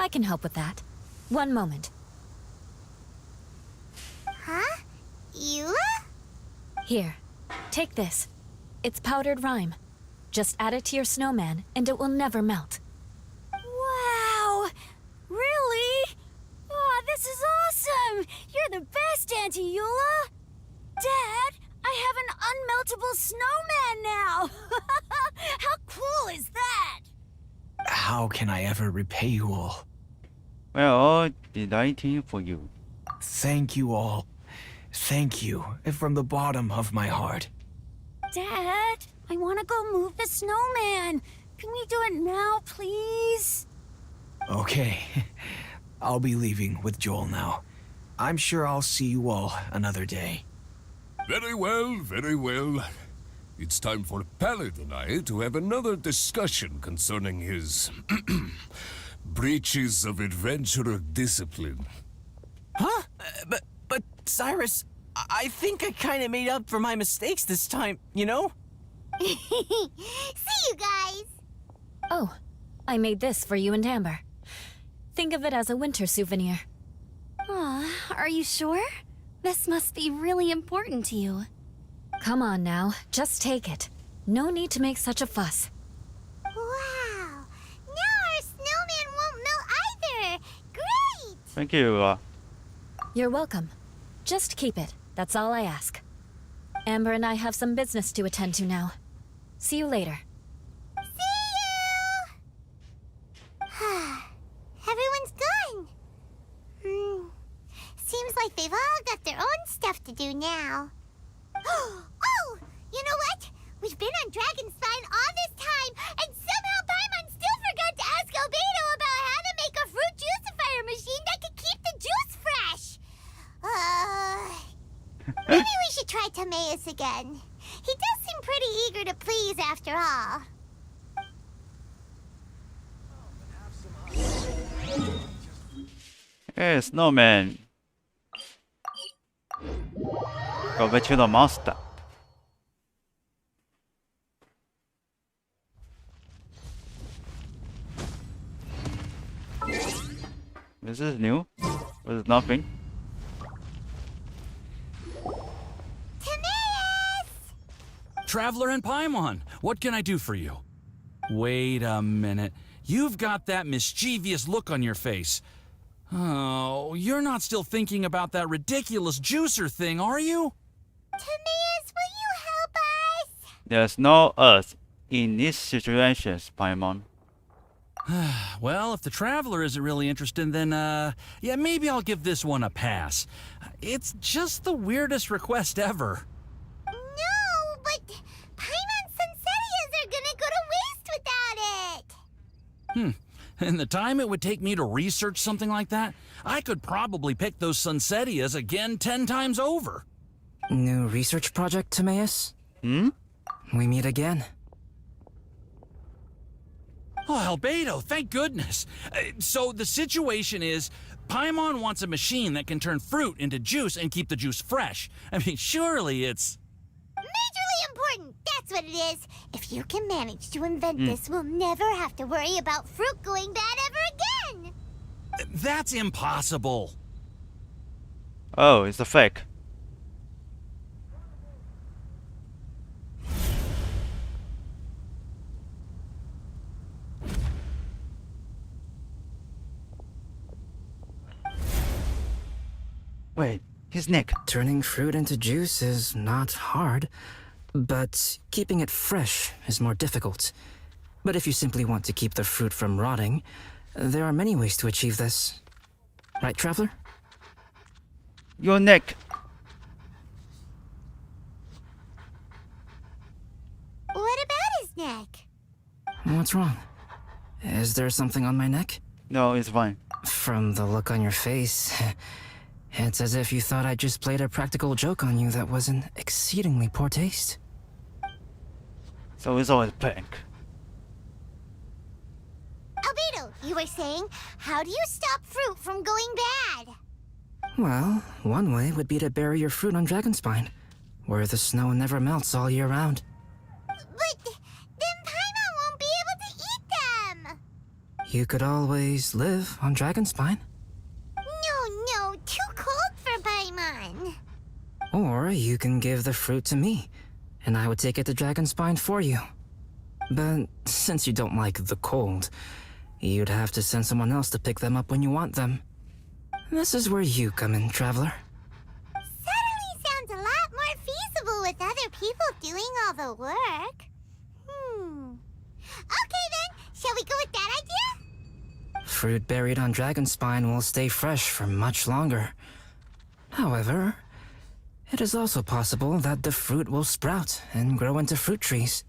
I can help with that. One moment. Huh? Eula? Here, take this. It's powdered rime. Just add it to your snowman, and it will never melt. Wow! Really? Oh, this is awesome! You're the best, Auntie Eula! Dad, I have an unmeltable snowman now! How cool is that? How can I ever repay you all? Well, delighting for you. Thank you all. Thank you from the bottom of my heart. Dad, I want to go move the snowman. Can we do it now, please? Okay. I'll be leaving with Joel now. I'm sure I'll see you all another day. Very well, very well. It's time for Pallet and I to have another discussion concerning his breaches of adventurer discipline. Huh? But Cyrus, I think I kind of made up for my mistakes this time, you know? See you guys! Oh, I made this for you and Amber. Think of it as a winter souvenir. Aw, are you sure? This must be really important to you. Come on now, just take it. No need to make such a fuss. Wow! Now our snowman won't melt either! Great! Thank you. You're welcome. Just keep it. That's all I ask. Amber and I have some business to attend to now. See you later. See you! Everyone's gone. Seems like they've all got their own stuff to do now. Oh! You know what? We've been on Dragonspine all this time, and somehow Paimon still forgot to ask Albedo about how to make a fruit juicifier machine that could keep the juice fresh. Maybe we should try Timaeus again. He does seem pretty eager to please after all. Hey, snowman. Go back to the master. This is new. There's nothing. Traveler and Paimon, what can I do for you? Wait a minute. You've got that mischievous look on your face. Oh, you're not still thinking about that ridiculous juicer thing, are you? Timaeus, will you help us? There's no us in these situations, Paimon. Well, if the Traveler isn't really interested, then, yeah, maybe I'll give this one a pass. It's just the weirdest request ever. No, but Paimon's Sunsetias are gonna go to waste without it. And the time it would take me to research something like that, I could probably pick those Sunsetias again 10 times over. New research project, Timaeus? Hmm? We meet again. Oh, Albedo, thank goodness. So the situation is, Paimon wants a machine that can turn fruit into juice and keep the juice fresh. I mean, surely it's... Majorly important, that's what it is. If you can manage to invent this, we'll never have to worry about fruit going bad ever again. That's impossible. Oh, it's a fake. Wait, his neck. Turning fruit into juice is not hard, but keeping it fresh is more difficult. But if you simply want to keep the fruit from rotting, there are many ways to achieve this. Right, Traveler? Your neck. What about his neck? What's wrong? Is there something on my neck? No, it's fine. From the look on your face, it's as if you thought I just played a practical joke on you that was in exceedingly poor taste. So it's always pink. Albedo, you were saying, how do you stop fruit from going bad? Well, one way would be to bury your fruit on Dragonspine, where the snow never melts all year round. But then Paimon won't be able to eat them. You could always live on Dragonspine. No, too cold for Paimon. Or you can give the fruit to me, and I would take it to Dragonspine for you. But since you don't like the cold, you'd have to send someone else to pick them up when you want them. This is where you come in, Traveler. Suddenly sounds a lot more feasible with other people doing all the work. Okay then, shall we go with that idea? Fruit buried on Dragonspine will stay fresh for much longer. However, it is also possible that the fruit will sprout and grow into fruit trees.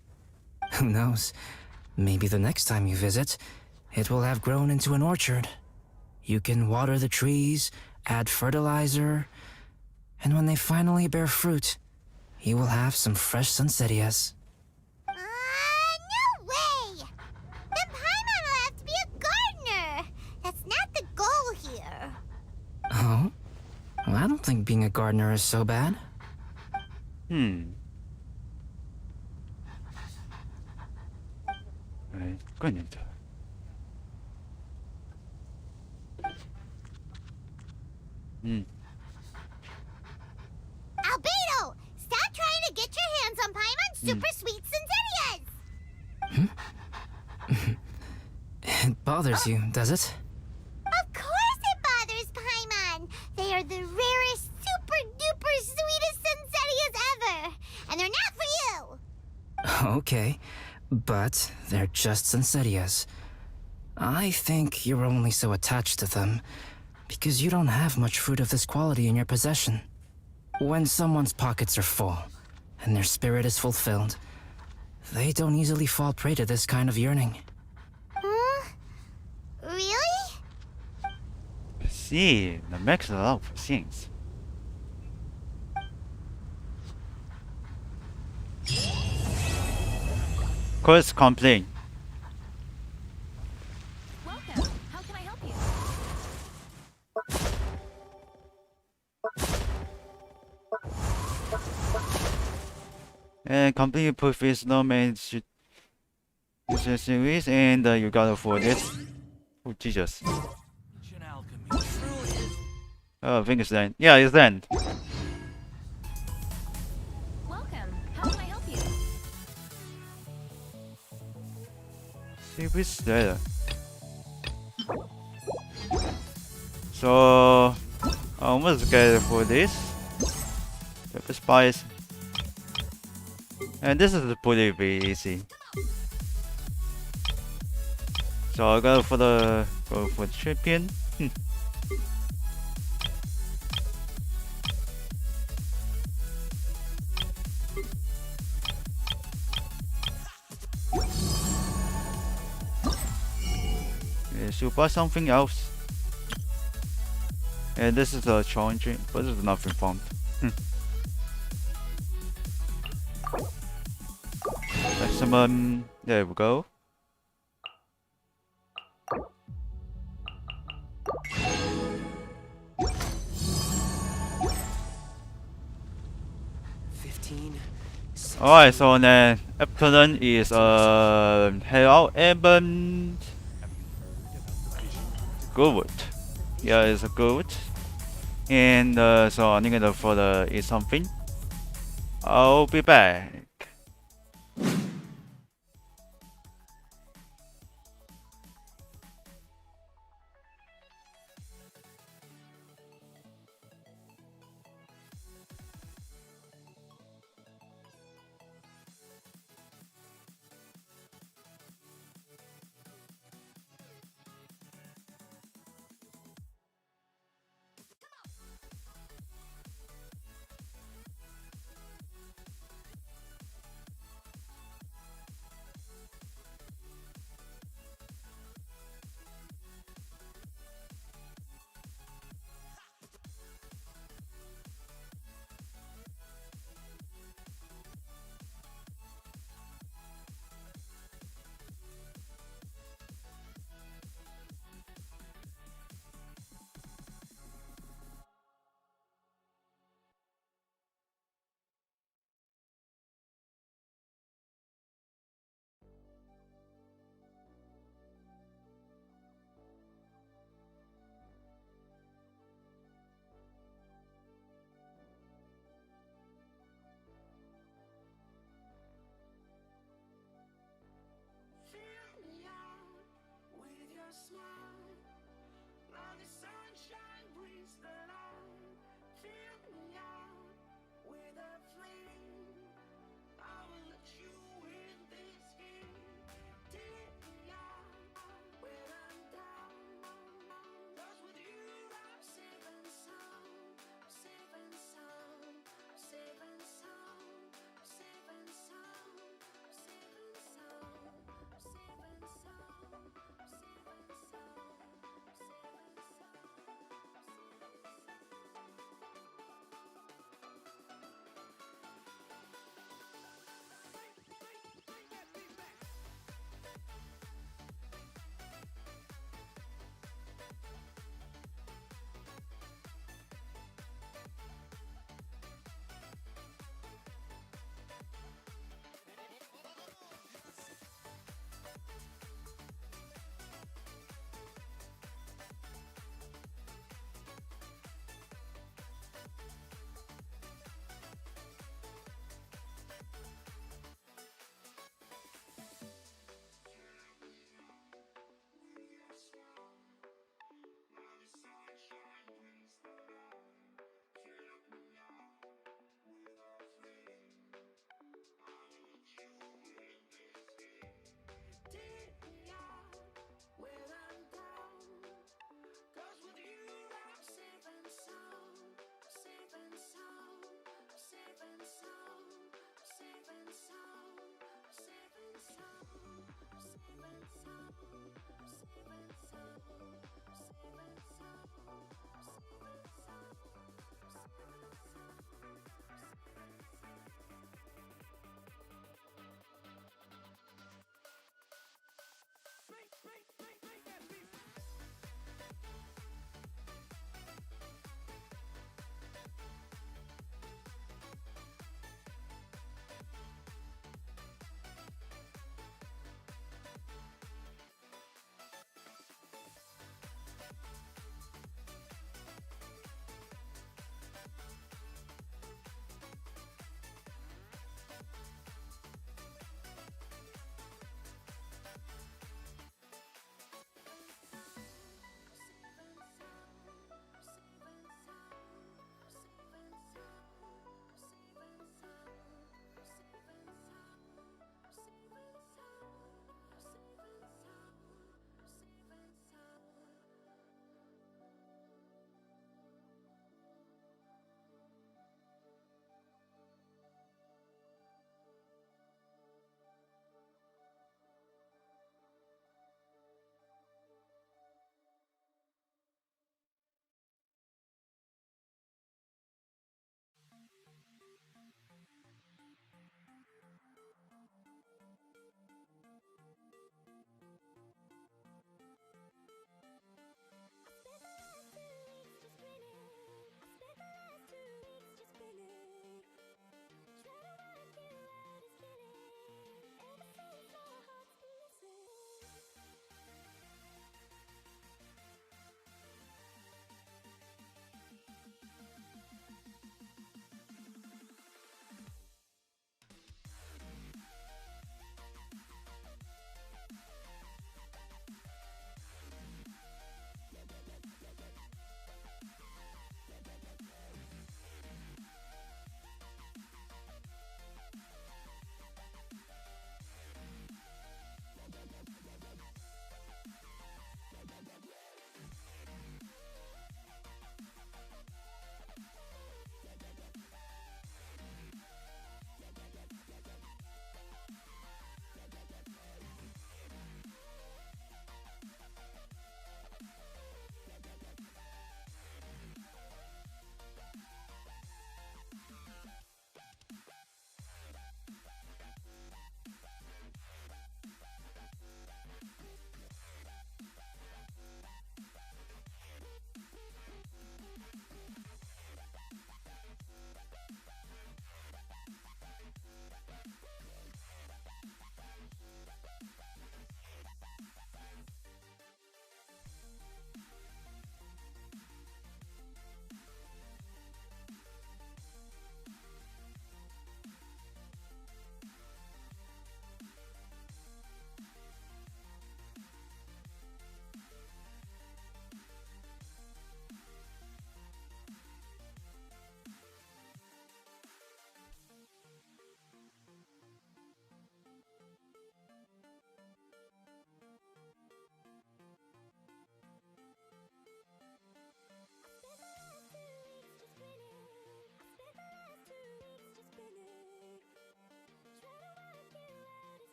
Who knows? Maybe the next time you visit, it will have grown into an orchard. You can water the trees, add fertilizer, and when they finally bear fruit, you will have some fresh Sunsetias. No way! Then Paimon will have to be a gardener. That's not the goal here. Oh? Well, I don't think being a gardener is so bad. Right, good. Albedo! Stop trying to get your hands on Paimon's super sweet Sunsetias! It bothers you, does it? Of course it bothers Paimon! They are the rarest, super duper sweetest Sunsetias ever! And they're not for you! Okay, but they're just Sunsetias. I think you're only so attached to them because you don't have much fruit of this quality in your possession. When someone's pockets are full and their spirit is fulfilled, they don't easily fall prey to this kind of yearning. Really? See, that makes a lot of sense. Course complete. Welcome. How can I help you? And complete professional managed series, and you got for this. Oh Jesus! Oh, I think it's end. Yeah, it's end. Welcome. How can I help you? See which there. So I almost get it for this. Pepper spice. And this is pretty easy. So I go for the champion. Yeah, should buy something else. And this is a challenging, but this is nothing fun. Maximum. There we go. Alright, so then opponent is Hangout and good. Yeah, it's a good. And so I need to for the eat something. I'll be back.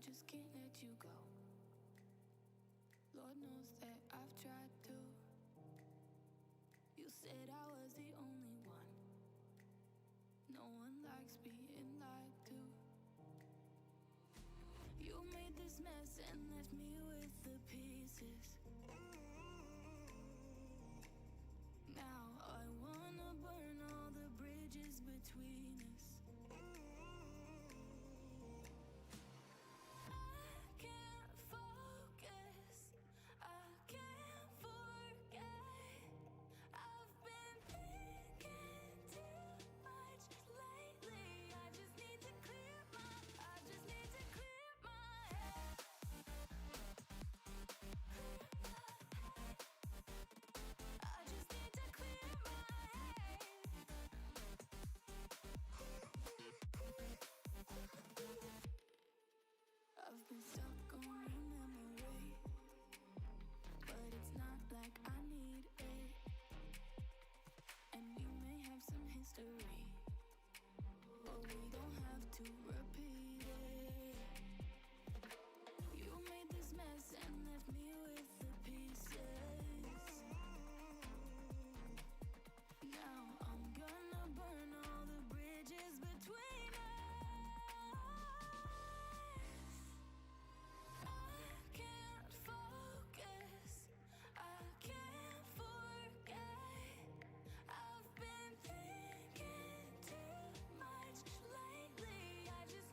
just can't let you go. Lord knows that I've tried to. You said I was the only one. No one likes being lied to. You made this mess and left me with the pieces. Now I wanna burn all the bridges between us. I can't focus, I can't forget. I've been thinking too much lately. I just need to clear my head. I just need to clear my head. I've been stuck on your memory, but it's not like I need it. And we may have some history, but we don't have to repeat it. You made this mess and left me with the pieces. Now I'm gonna burn all the bridges between us. I can't focus, I can't forget. I've been thinking too much lately. I just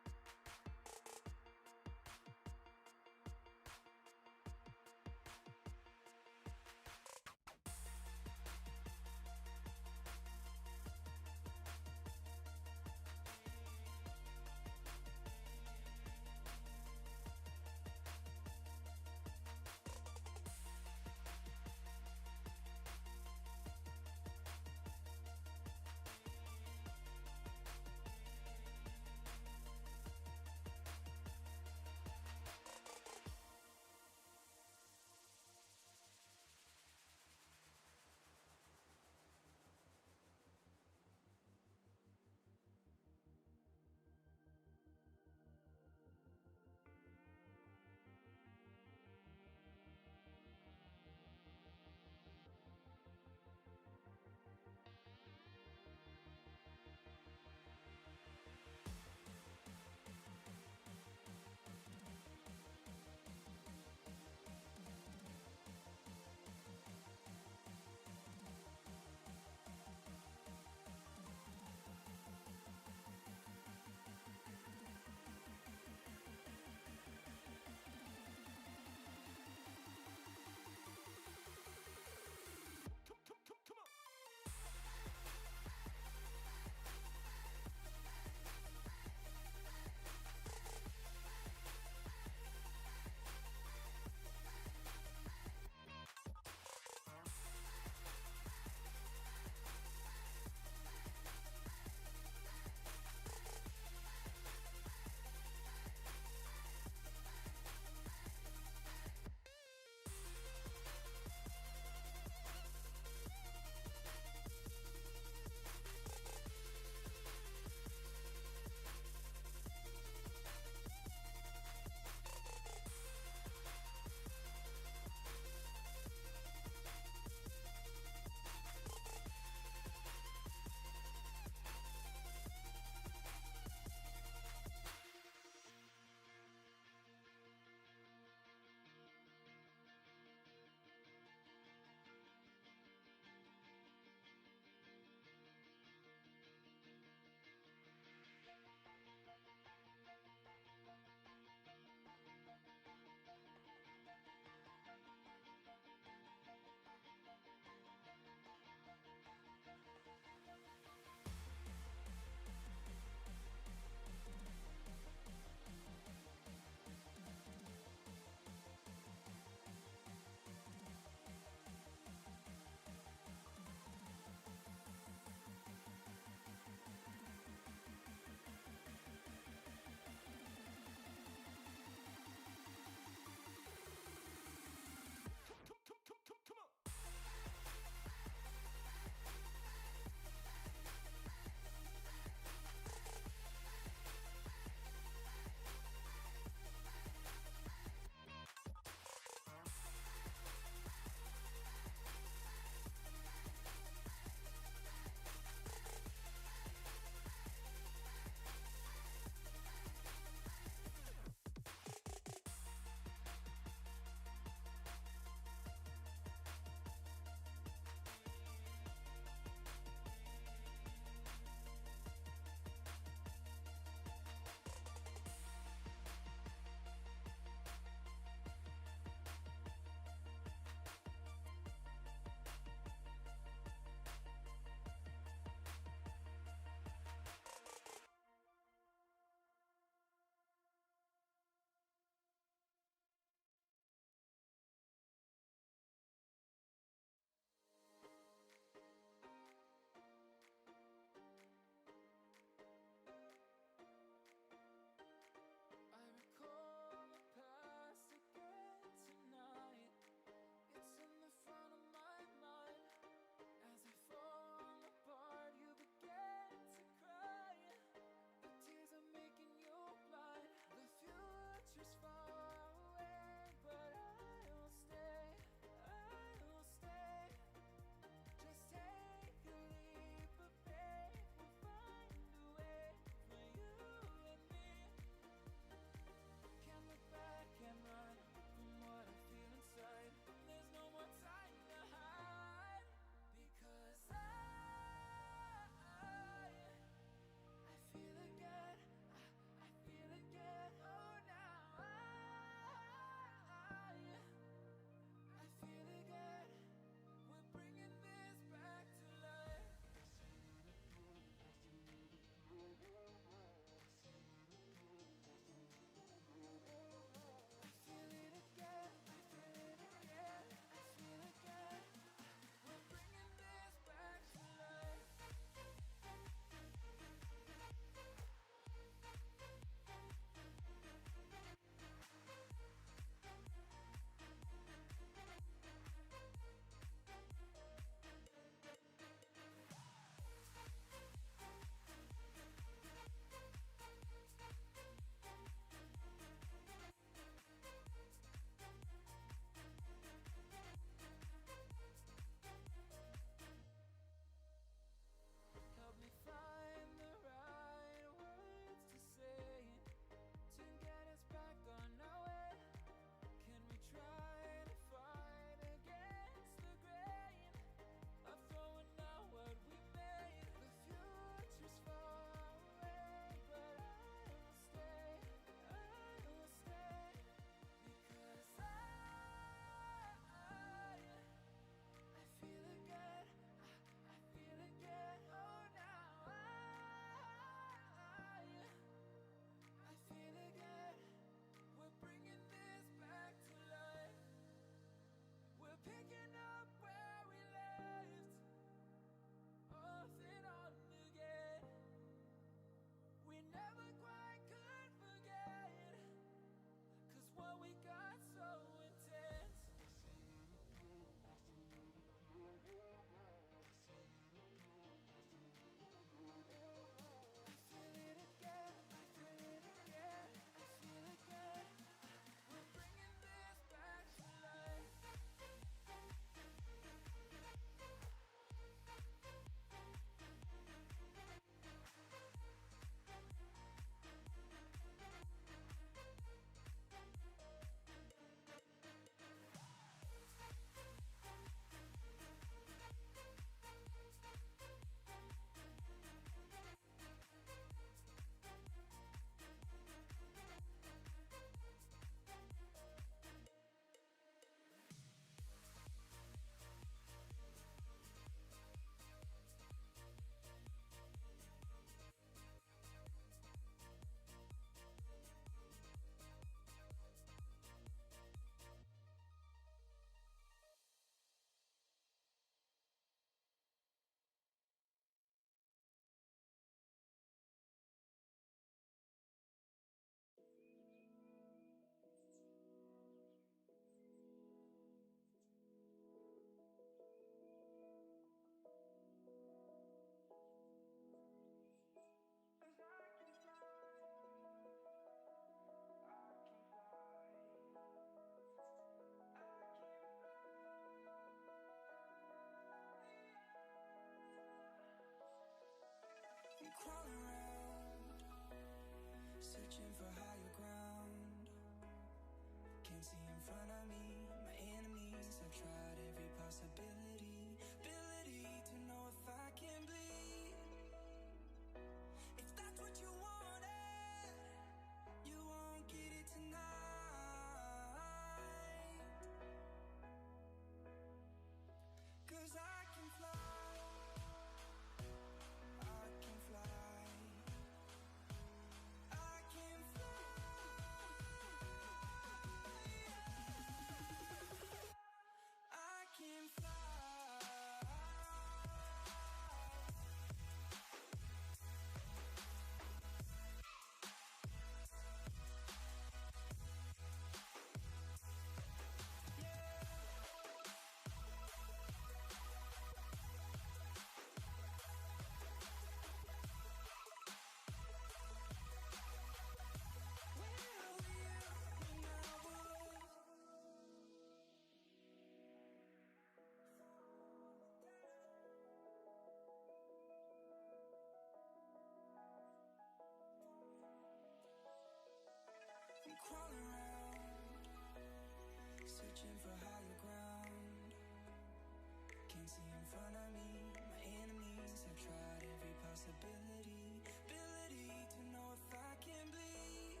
front of me. My enemies have tried every possibility, ability to know if I can bleed.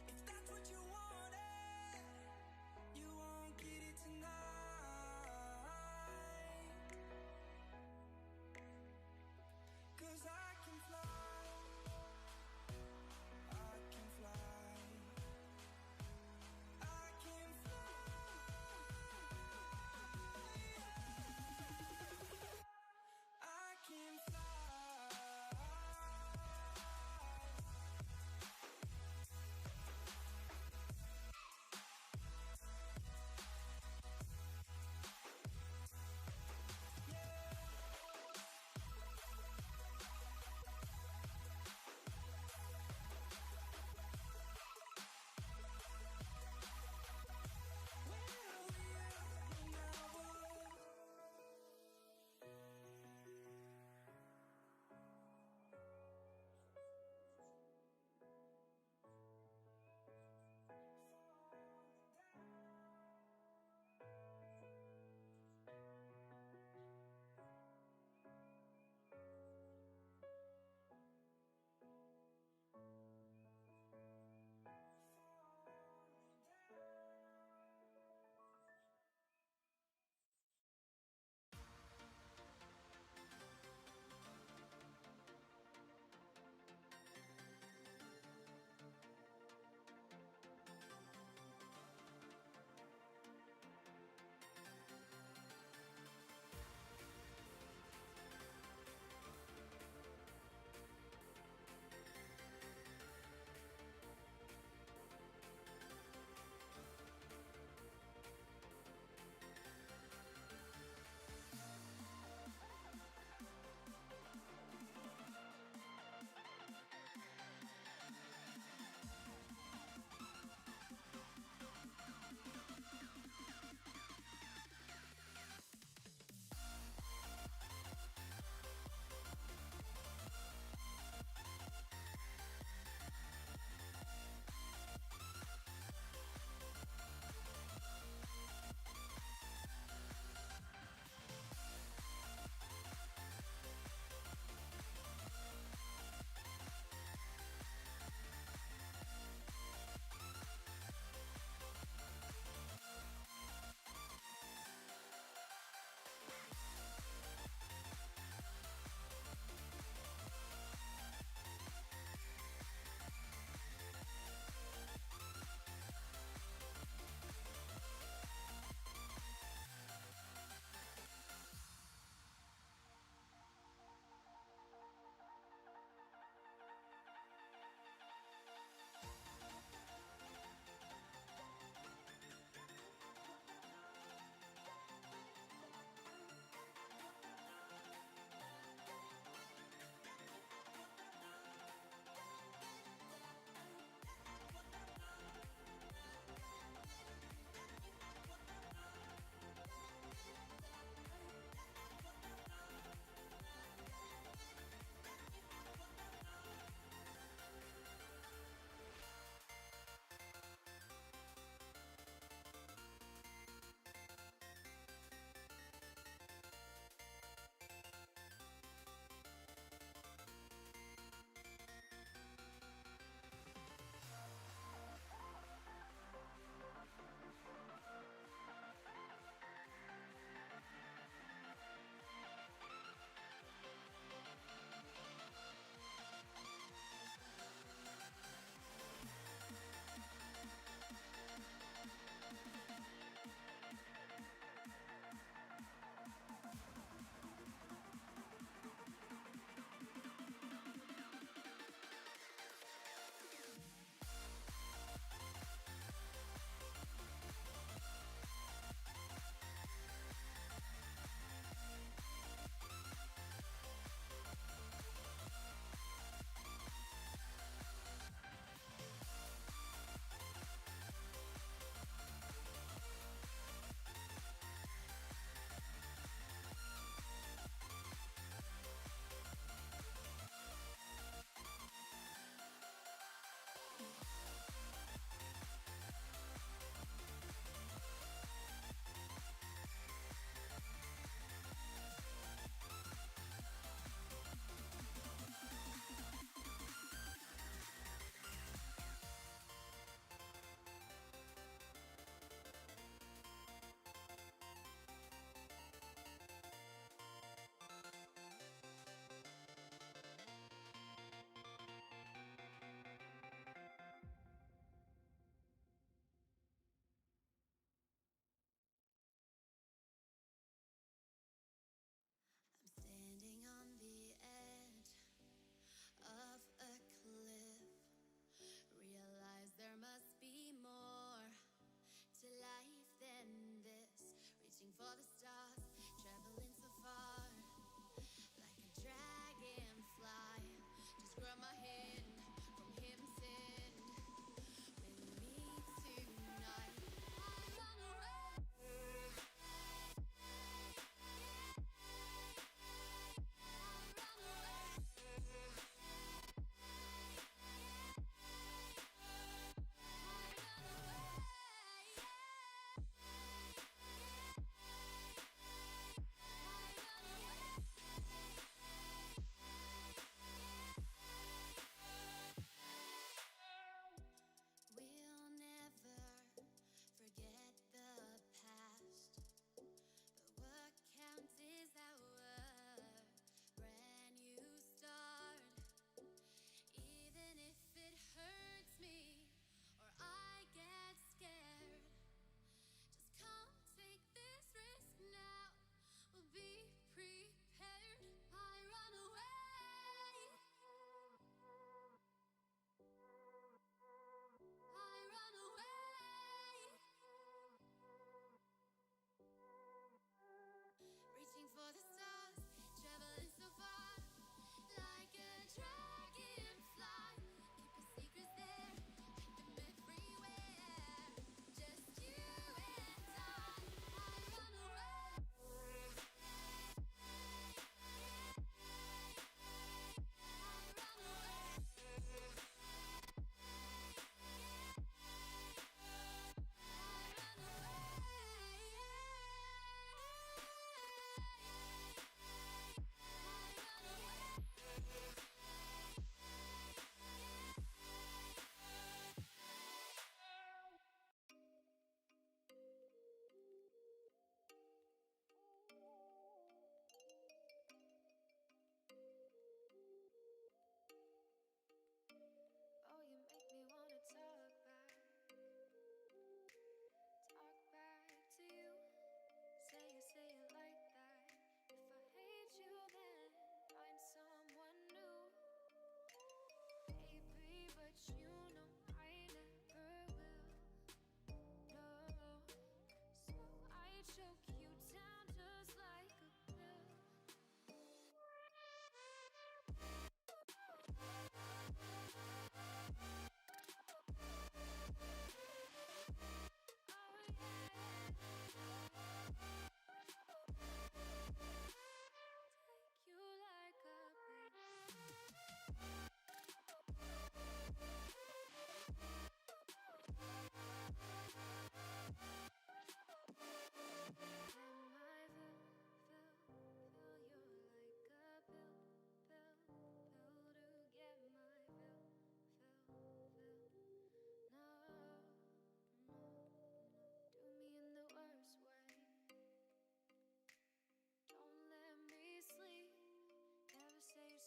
If that's what you wanted, you won't get it tonight. 'Cause I can fly, I can fly, I can fly, I can fly.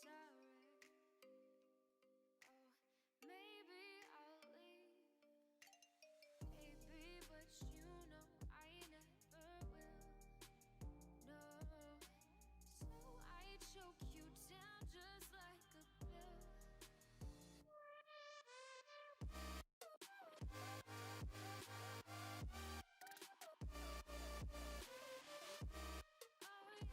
sorry. Oh, maybe I'll leave, baby, but you know I never will. No, so I choke you down just like a pill. Oh yeah.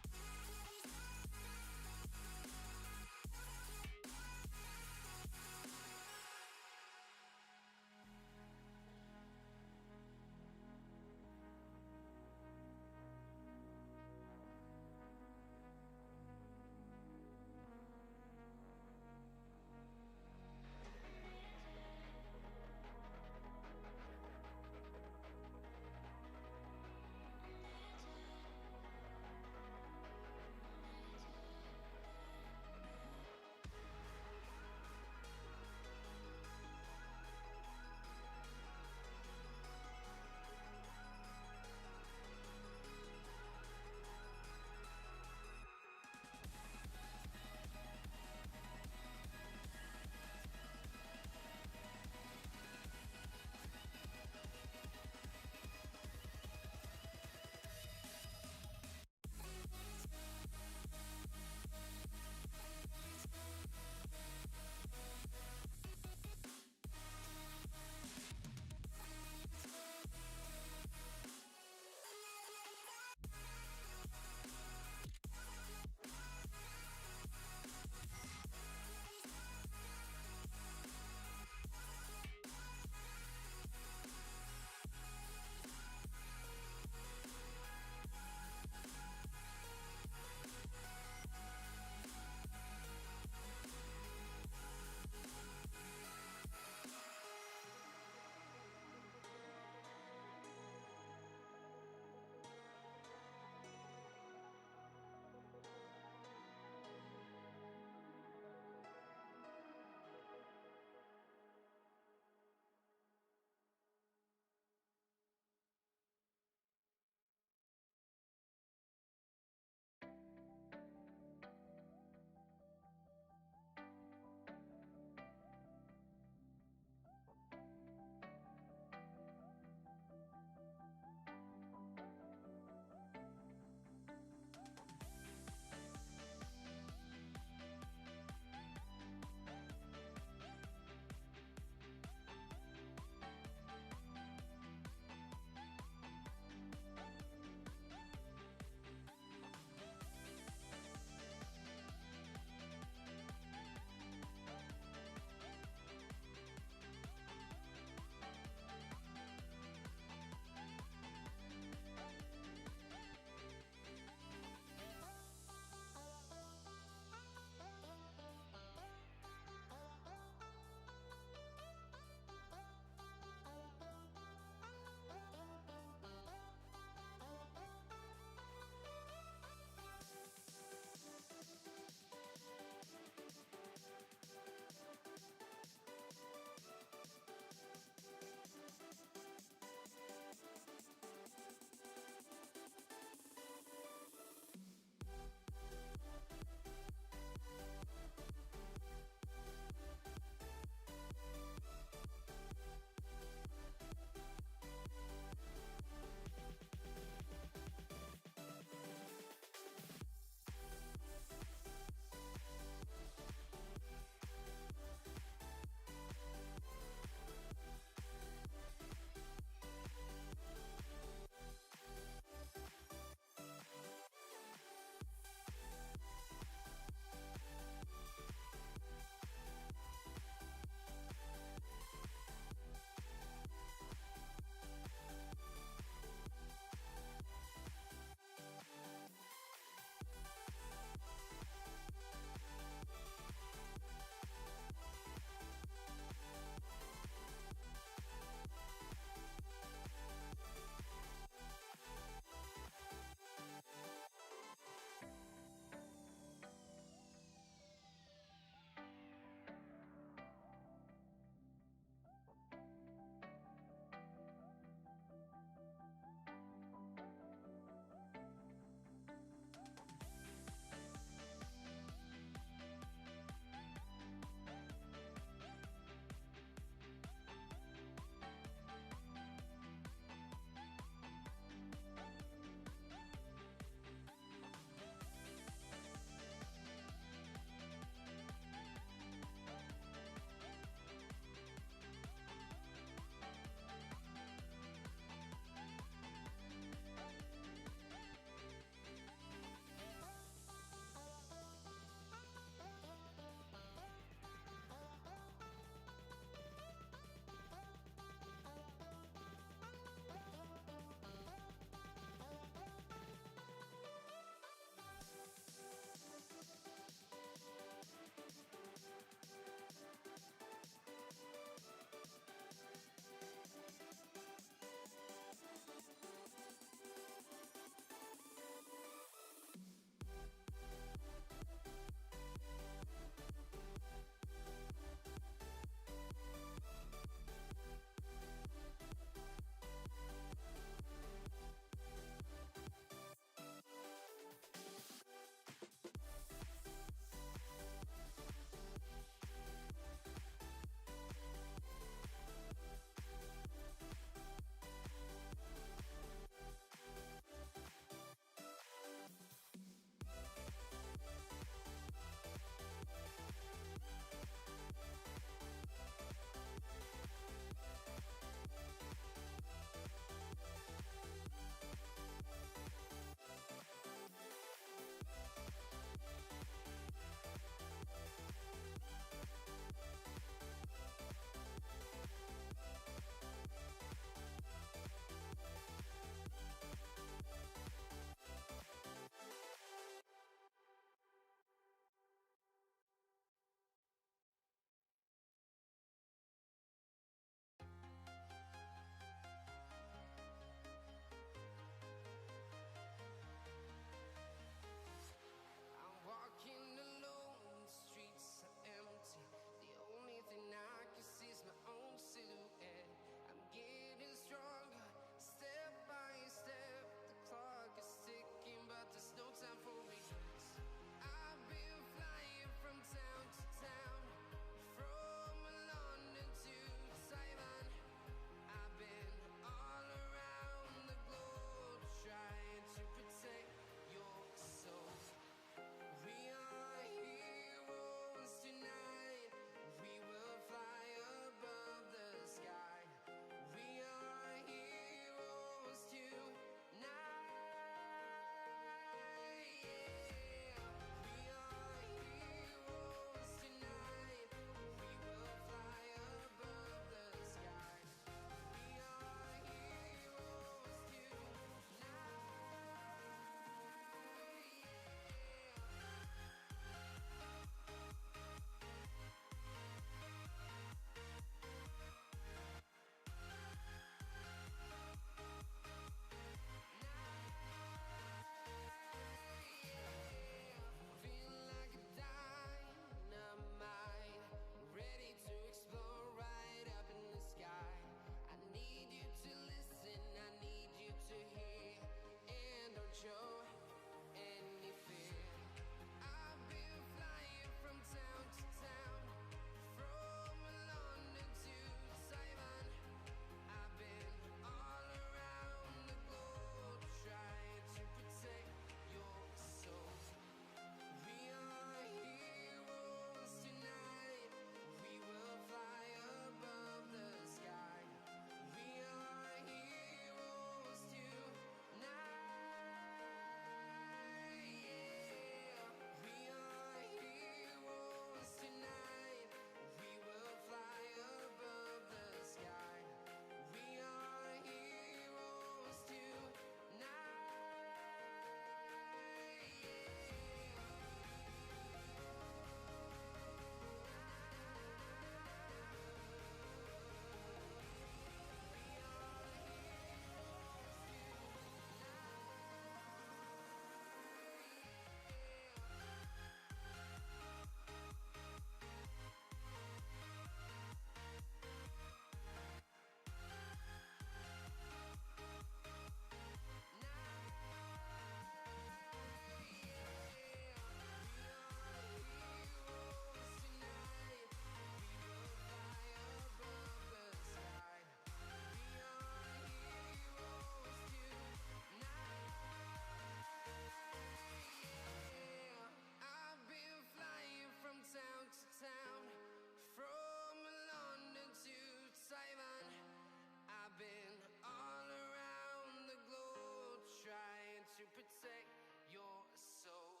protect your soul.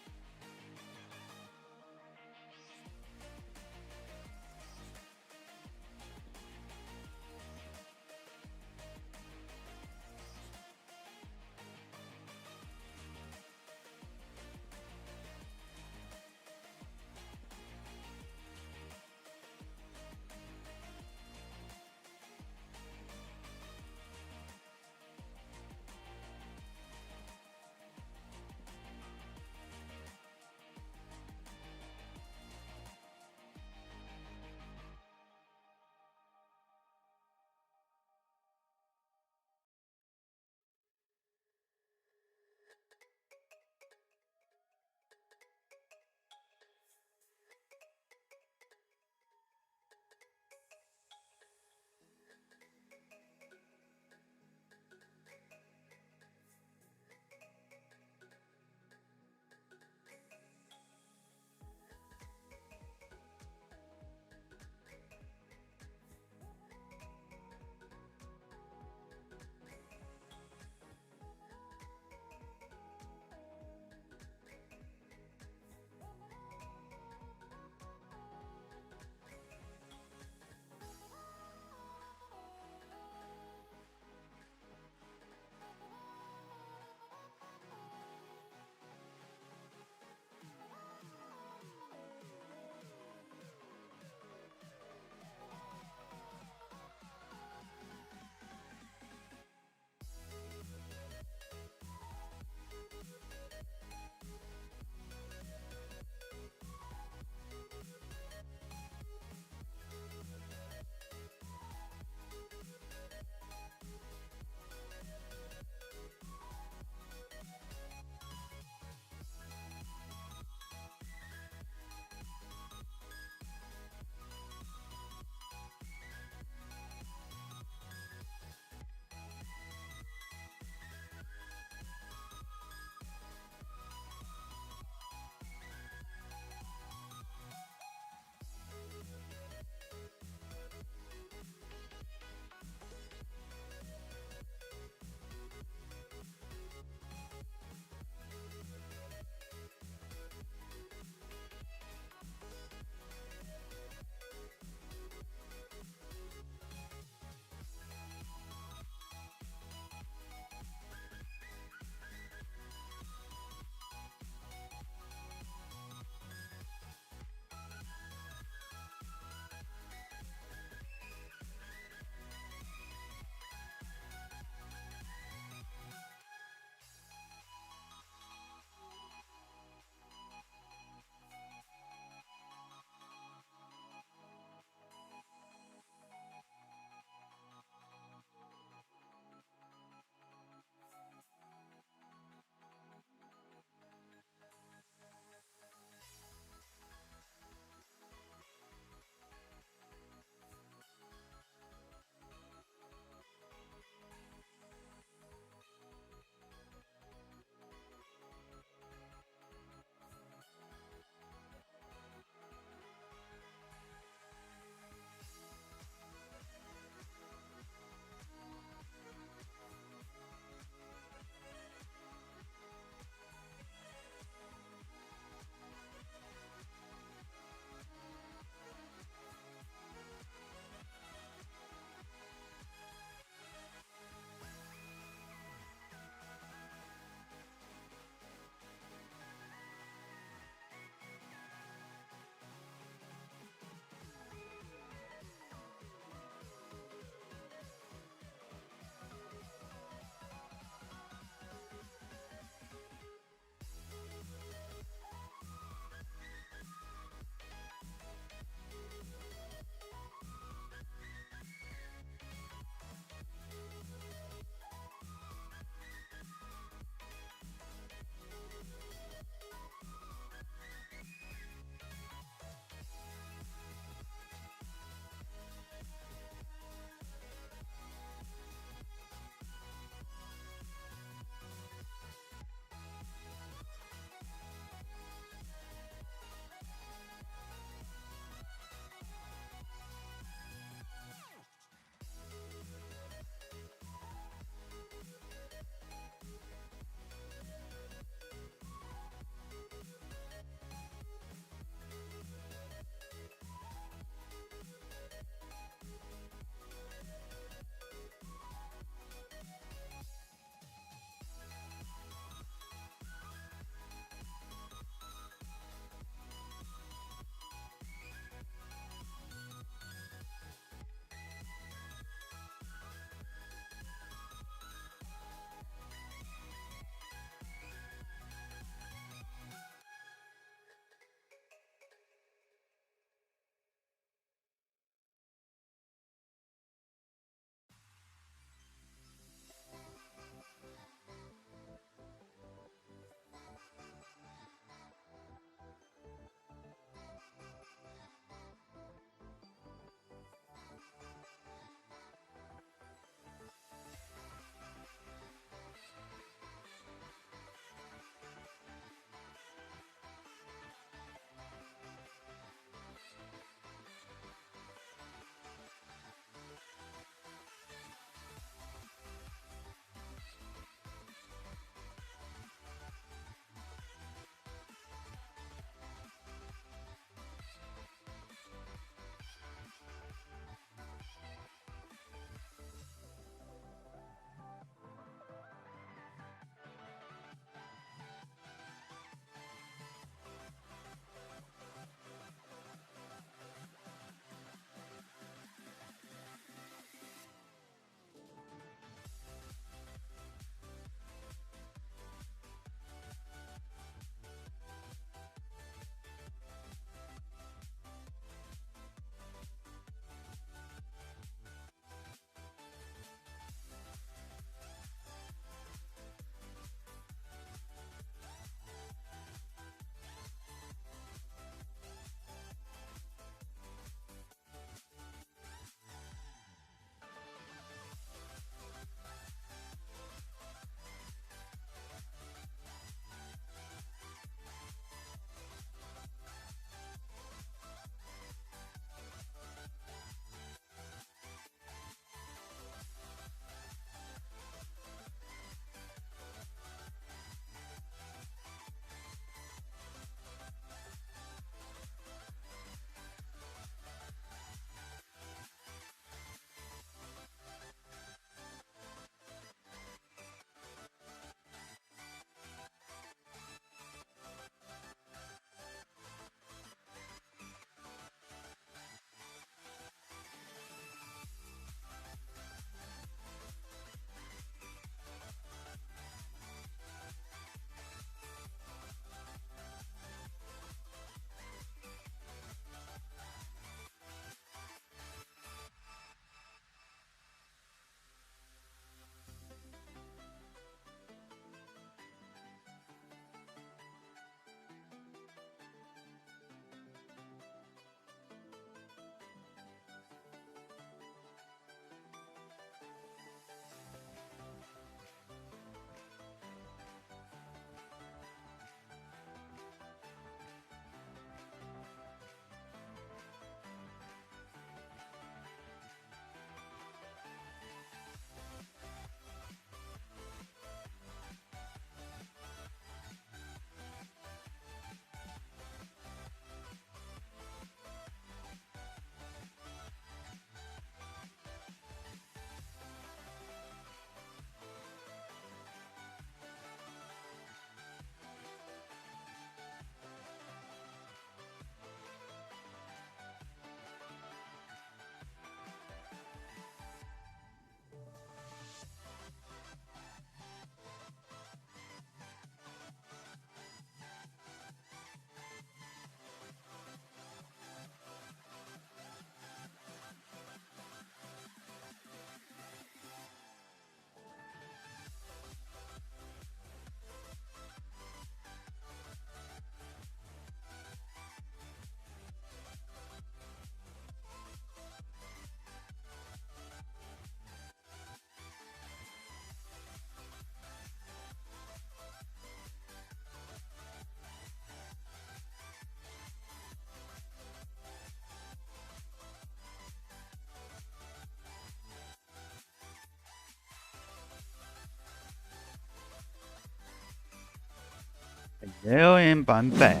There and I'm back.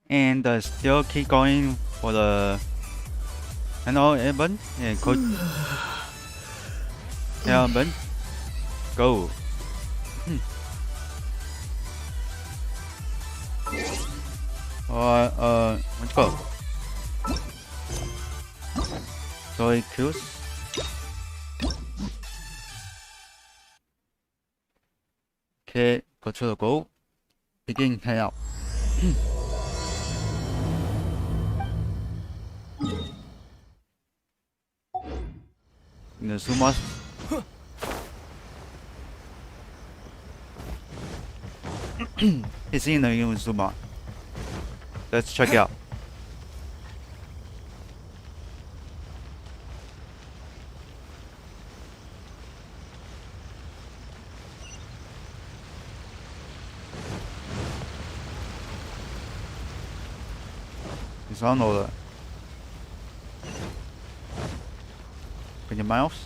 And still keep going for the Hello Evan and coach. Evan. Go. Let's go. Sorry, kills. Okay, go to the goal. Begin hangout. The sumo. He's in the sumo. Let's check it out. It's on order. With your mouse.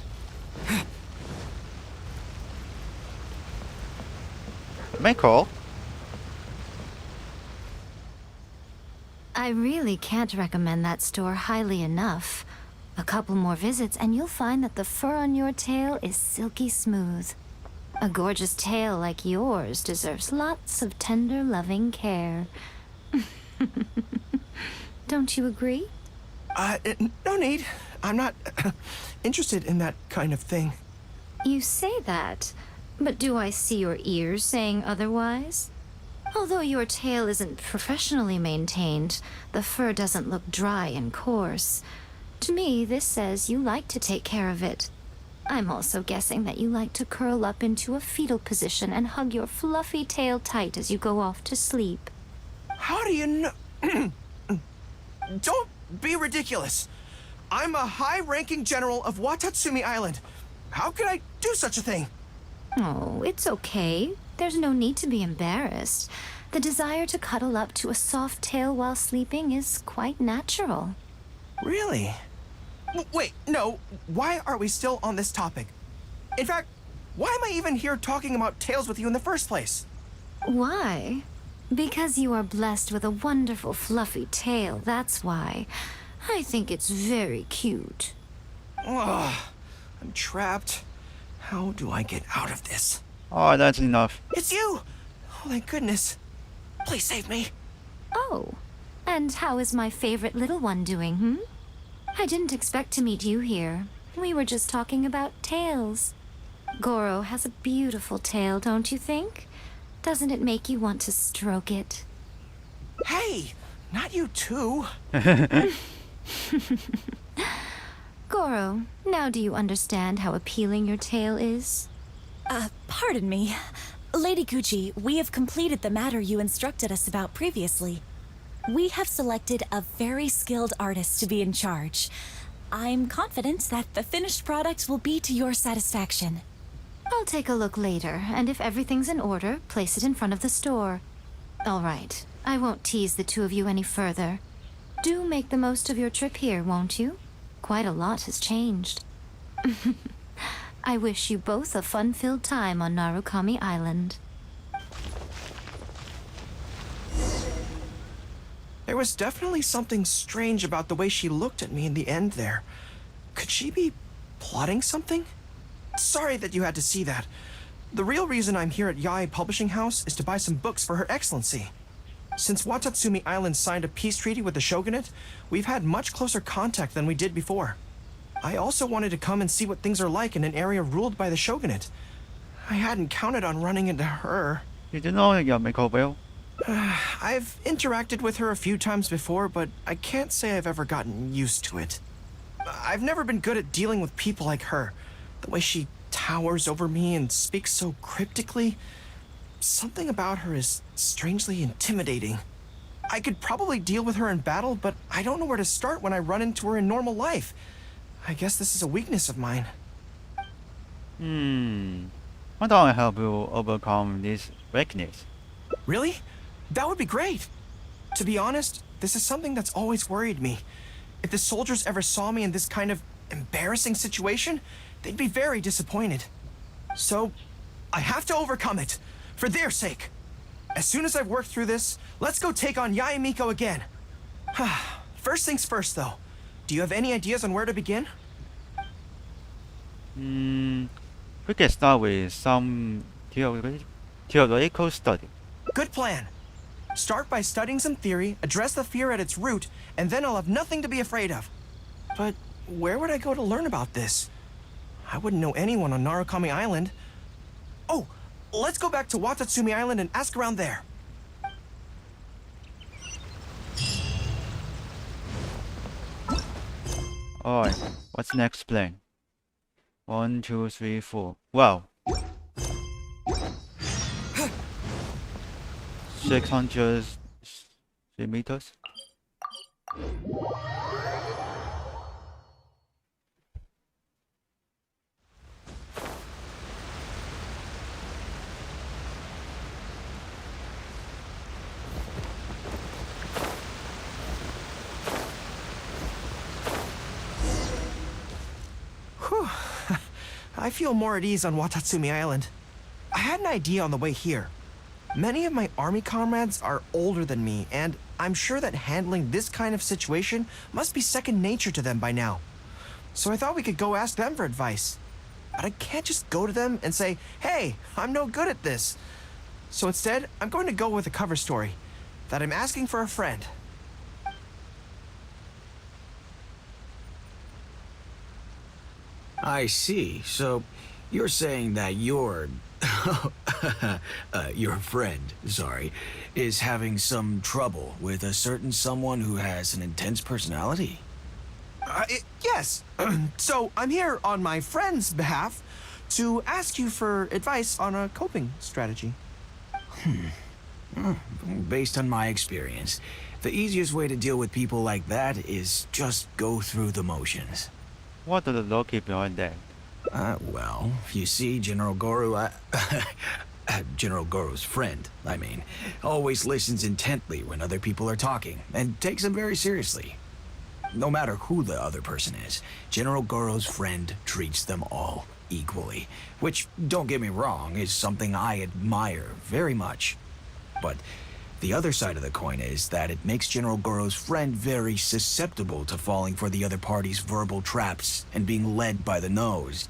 Make call. I really can't recommend that store highly enough. A couple more visits and you'll find that the fur on your tail is silky smooth. A gorgeous tail like yours deserves lots of tender, loving care. Don't you agree? No need. I'm not interested in that kind of thing. You say that, but do I see your ears saying otherwise? Although your tail isn't professionally maintained, the fur doesn't look dry and coarse. To me, this says you like to take care of it. I'm also guessing that you like to curl up into a fetal position and hug your fluffy tail tight as you go off to sleep. How do you know? Don't be ridiculous. I'm a high-ranking general of Watatsumi Island. How could I do such a thing? Oh, it's okay. There's no need to be embarrassed. The desire to cuddle up to a soft tail while sleeping is quite natural. Really? Wait, no. Why are we still on this topic? In fact, why am I even here talking about tails with you in the first place? Why? Because you are blessed with a wonderful fluffy tail, that's why. I think it's very cute. Ugh, I'm trapped. How do I get out of this? Oh, that's enough. It's you! Oh, thank goodness. Please save me. Oh, and how is my favorite little one doing, I didn't expect to meet you here. We were just talking about tails. Gorou has a beautiful tail, don't you think? Doesn't it make you want to stroke it? Hey, not you too. Gorou, now do you understand how appealing your tail is? Pardon me. Lady Gucci, we have completed the matter you instructed us about previously. We have selected a very skilled artist to be in charge. I'm confident that the finished product will be to your satisfaction. I'll take a look later, and if everything's in order, place it in front of the store. All right, I won't tease the two of you any further. Do make the most of your trip here, won't you? Quite a lot has changed. I wish you both a fun-filled time on Narukami Island. There was definitely something strange about the way she looked at me in the end there. Could she be plotting something? Sorry that you had to see that. The real reason I'm here at Yae Publishing House is to buy some books for Her Excellency. Since Watatsumi Island signed a peace treaty with the shogunate, we've had much closer contact than we did before. I also wanted to come and see what things are like in an area ruled by the shogunate. I hadn't counted on running into her. You do know your makeup well? I've interacted with her a few times before, but I can't say I've ever gotten used to it. I've never been good at dealing with people like her. The way she towers over me and speaks so cryptically. Something about her is strangely intimidating. I could probably deal with her in battle, but I don't know where to start when I run into her in normal life. I guess this is a weakness of mine. Why don't I help you overcome this weakness? Really? That would be great. To be honest, this is something that's always worried me. If the soldiers ever saw me in this kind of embarrassing situation, they'd be very disappointed. So, I have to overcome it. For their sake. As soon as I've worked through this, let's go take on Yae Miko again. First things first, though. Do you have any ideas on where to begin? We can start with some theoretical study. Good plan. Start by studying some theory, address the fear at its root, and then I'll have nothing to be afraid of. But where would I go to learn about this? I wouldn't know anyone on Narukami Island. Oh, let's go back to Watatsumi Island and ask around there. Alright, what's next plan? 1, 2, 3, 4. Wow. 600 meters. Whew. I feel more at ease on Watatsumi Island. I had an idea on the way here. Many of my army comrades are older than me, and I'm sure that handling this kind of situation must be second nature to them by now. So I thought we could go ask them for advice. But I can't just go to them and say, hey, I'm no good at this. So instead, I'm going to go with a cover story, that I'm asking for a friend. I see. So you're saying that your friend, sorry, is having some trouble with a certain someone who has an intense personality? Yes. So I'm here on my friend's behalf to ask you for advice on a coping strategy. Based on my experience, the easiest way to deal with people like that is just go through the motions. What are the logic behind that? Well, you see, General Gorou, General Gorou's friend, I mean, always listens intently when other people are talking, and takes them very seriously. No matter who the other person is, General Gorou's friend treats them all equally, which, don't get me wrong, is something I admire very much. But the other side of the coin is that it makes General Gorou's friend very susceptible to falling for the other party's verbal traps and being led by the nose.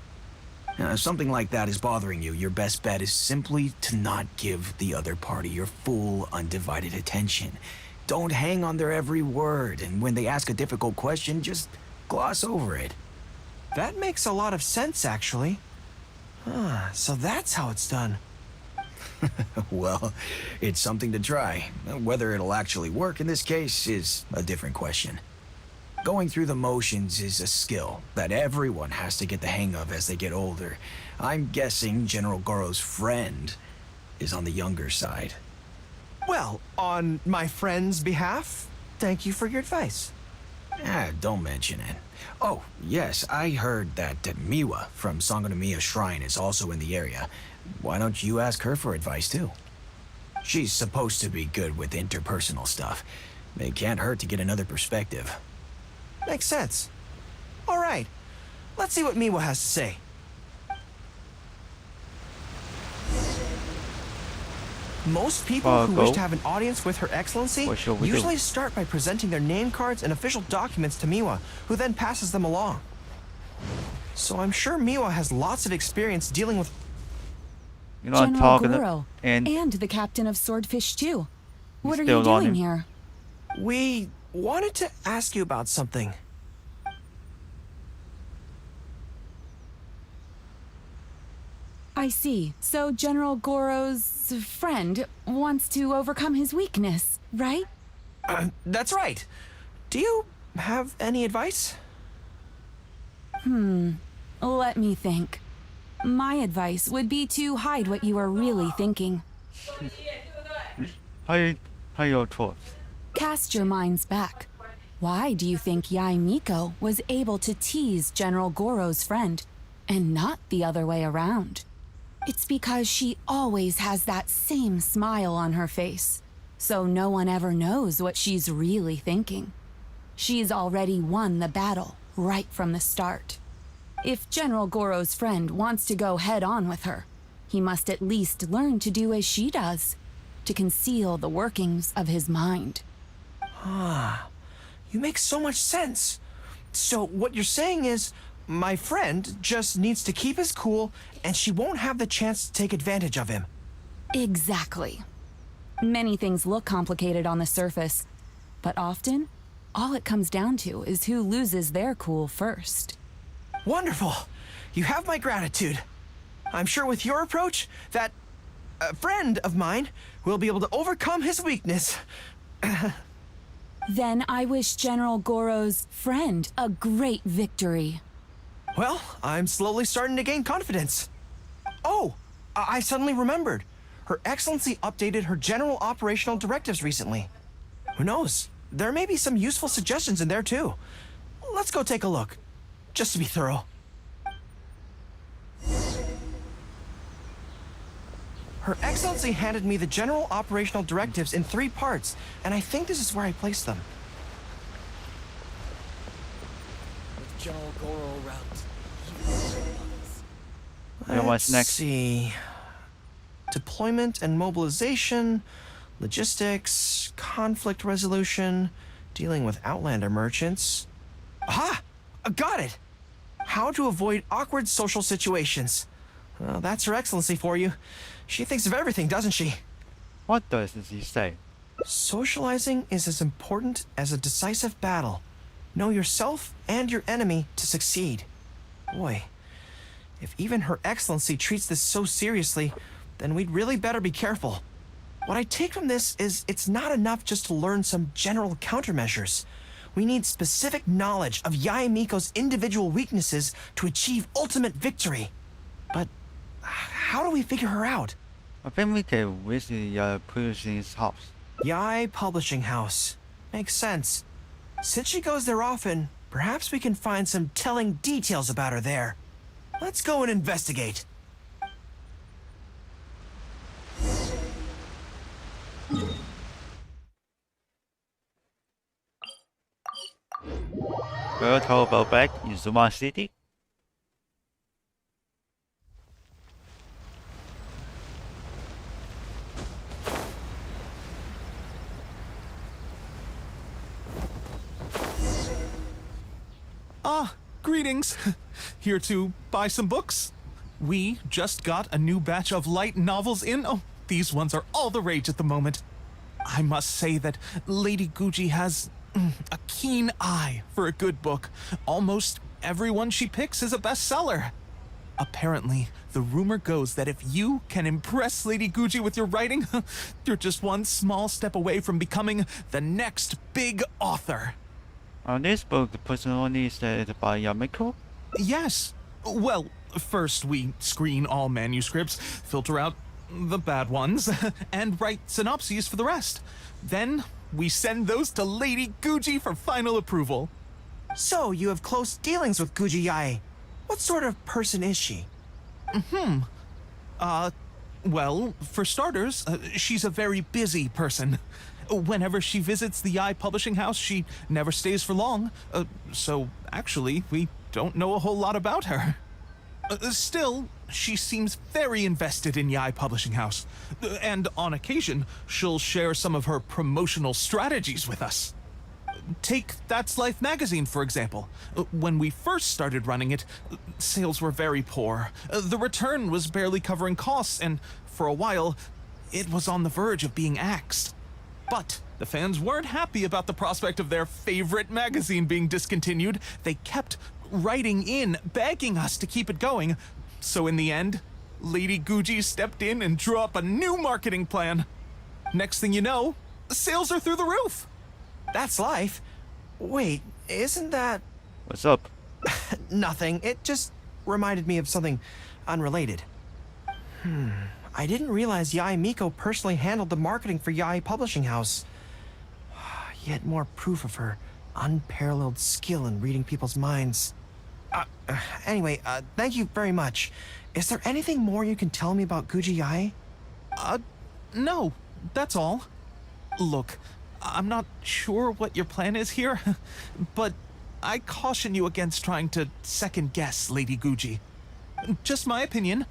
If something like that is bothering you, your best bet is simply to not give the other party your full, undivided attention. Don't hang on their every word, and when they ask a difficult question, just gloss over it. That makes a lot of sense, actually. So that's how it's done. Well, it's something to try. Whether it'll actually work in this case is a different question. Going through the motions is a skill that everyone has to get the hang of as they get older. I'm guessing General Gorou's friend is on the younger side. Well, on my friend's behalf, thank you for your advice. Don't mention it. Oh, yes, I heard that Miwa from Sangonomiya Shrine is also in the area. Why don't you ask her for advice, too? She's supposed to be good with interpersonal stuff. It can't hurt to get another perspective. Makes sense. All right, let's see what Miwa has to say. Most people who wish to have an audience with Her Excellency usually start by presenting their name cards and official documents to Miwa, who then passes them along. So I'm sure Miwa has lots of experience dealing with General Gorou and the captain of Swordfish too. What are you doing here? We wanted to ask you about something. I see. So General Gorou's friend wants to overcome his weakness, right? That's right. Do you have any advice? Let me think. My advice would be to hide what you are really thinking. Hide your thoughts. Cast your minds back. Why do you think Yae Miko was able to tease General Gorou's friend, and not the other way around? It's because she always has that same smile on her face, so no one ever knows what she's really thinking. She's already won the battle right from the start. If General Gorou's friend wants to go head-on with her, he must at least learn to do as she does. to conceal the workings of his mind. Ah, you make so much sense. So what you're saying is, my friend just needs to keep his cool, and she won't have the chance to take advantage of him. Exactly. Many things look complicated on the surface, but often, all it comes down to is who loses their cool first. Wonderful. You have my gratitude. I'm sure with your approach, that friend of mine will be able to overcome his weakness. Then I wish General Gorou's friend a great victory. Well, I'm slowly starting to gain confidence. Oh, I suddenly remembered. Her Excellency updated her general operational directives recently. Who knows? There may be some useful suggestions in there too. Let's go take a look, just to be thorough. Her Excellency handed me the general operational directives in 3 parts, and I think this is where I placed them. With General Gorou around. What's next? Let's see. Deployment and mobilization, logistics, conflict resolution, dealing with Outlander merchants. Aha! Got it! How to avoid awkward social situations. Well, that's Her Excellency for you. She thinks of everything, doesn't she? What does he say? Socializing is as important as a decisive battle. Know yourself and your enemy to succeed. Boy, if even Her Excellency treats this so seriously, then we'd really better be careful. What I take from this is it's not enough just to learn some general countermeasures. We need specific knowledge of Yae Miko's individual weaknesses to achieve ultimate victory. But how do we figure her out? I think we can visit Prodigy's house. Yae Publishing House. Makes sense. Since she goes there often, perhaps we can find some telling details about her there. Let's go and investigate. We'll talk about back in Zuma City. Ah, greetings. Here to buy some books? We just got a new batch of light novels in. Oh, these ones are all the rage at the moment. I must say that Lady Guji has a keen eye for a good book. Almost everyone she picks is a bestseller. Apparently, the rumor goes that if you can impress Lady Guji with your writing, you're just one small step away from becoming the next big author. On this book, the personally said by Yamiko? Yes. Well, first we screen all manuscripts, filter out the bad ones, and write synopses for the rest. Then we send those to Lady Guji for final approval. So, you have close dealings with Guji Yae. What sort of person is she? Well, for starters, she's a very busy person. Whenever she visits the Yae Publishing House, she never stays for long. So, actually, we don't know a whole lot about her. Still, she seems very invested in Yae Publishing House. And on occasion, she'll share some of her promotional strategies with us. Take That's Life magazine, for example. When we first started running it, sales were very poor. The return was barely covering costs, and for a while, it was on the verge of being axed. But the fans weren't happy about the prospect of their favorite magazine being discontinued. They kept writing in, begging us to keep it going. So in the end, Lady Guji stepped in and drew up a new marketing plan. Next thing you know, sales are through the roof. That's Life. Wait, isn't that... What's up? Nothing. It just reminded me of something unrelated. I didn't realize Yae Miko personally handled the marketing for Yae Publishing House. Yet more proof of her unparalleled skill in reading people's minds. Anyway, thank you very much. Is there anything more you can tell me about Guji Yae? No, that's all. Look, I'm not sure what your plan is here, but I caution you against trying to second-guess Lady Guji. Just my opinion,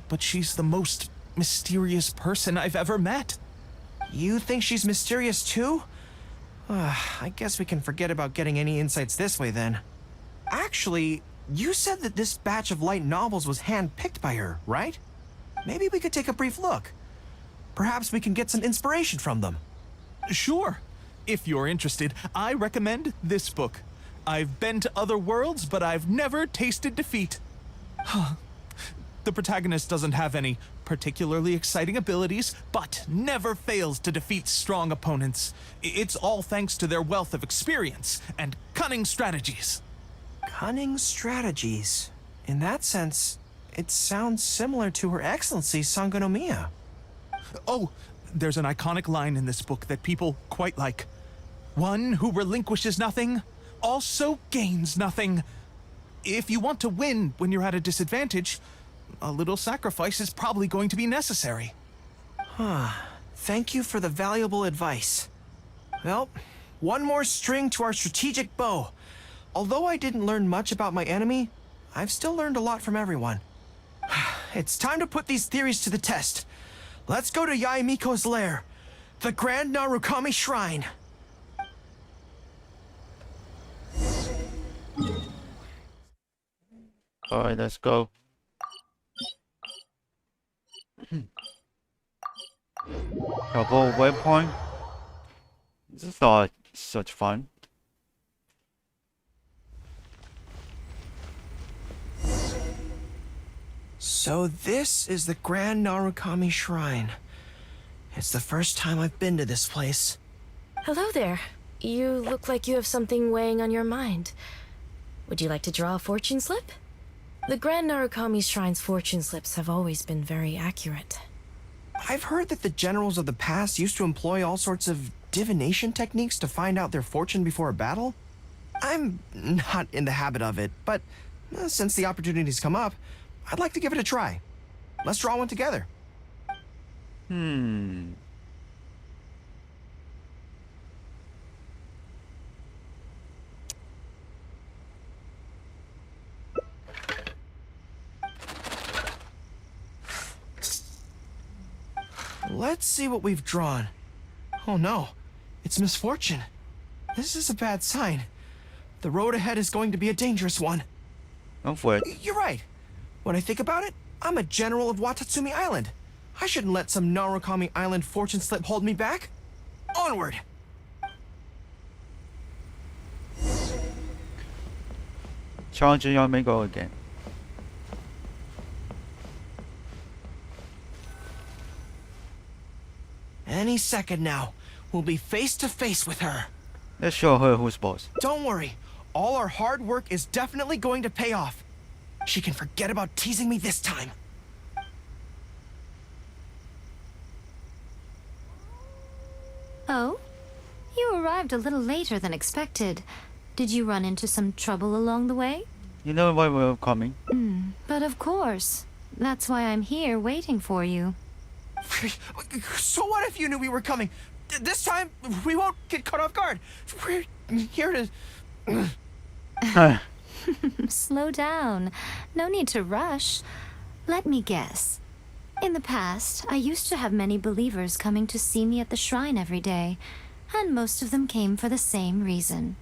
but she's the most mysterious person I've ever met. You think she's mysterious too? I guess we can forget about getting any insights this way then. Actually, you said that this batch of light novels was hand-picked by her, right? Maybe we could take a brief look. Perhaps we can get some inspiration from them. Sure. If you're interested, I recommend this book. I've been to other worlds, but I've never tasted defeat. The protagonist doesn't have any particularly exciting abilities, but never fails to defeat strong opponents. It's all thanks to their wealth of experience and cunning strategies. Cunning strategies? In that sense, it sounds similar to Her Excellency Sangonomiya. Oh, there's an iconic line in this book that people quite like. One who relinquishes nothing also gains nothing. If you want to win when you're at a disadvantage, a little sacrifice is probably going to be necessary. Thank you for the valuable advice. Well, one more string to our strategic bow. Although I didn't learn much about my enemy, I've still learned a lot from everyone. It's time to put these theories to the test. Let's go to Yaemiko's lair, the Grand Narukami Shrine. Alright, let's go. Double waypoint. This is not such fun. So this is the Grand Narukami Shrine. It's the first time I've been to this place. Hello there. You look like you have something weighing on your mind. Would you like to draw a fortune slip? The Grand Narukami Shrine's fortune slips have always been very accurate. I've heard that the generals of the past used to employ all sorts of divination techniques to find out their fortune before a battle. I'm not in the habit of it, but since the opportunity's come up, I'd like to give it a try. Let's draw one together. Let's see what we've drawn. Oh no, it's misfortune. This is a bad sign. The road ahead is going to be a dangerous one. Go for it. You're right. When I think about it, I'm a general of Watatsumi Island. I shouldn't let some Narukami Island fortune slip hold me back. Onward! Charge Yaemiko again. Any second now, we'll be face to face with her. Let's show her who's boss. Don't worry, all our hard work is definitely going to pay off. She can forget about teasing me this time. Oh? You arrived a little later than expected. Did you run into some trouble along the way? You know why we're coming. But of course. That's why I'm here waiting for you. So what if you knew we were coming? This time, we won't get caught off guard. We're here to... Slow down. No need to rush. Let me guess. In the past, I used to have many believers coming to see me at the shrine every day, and most of them came for the same reason.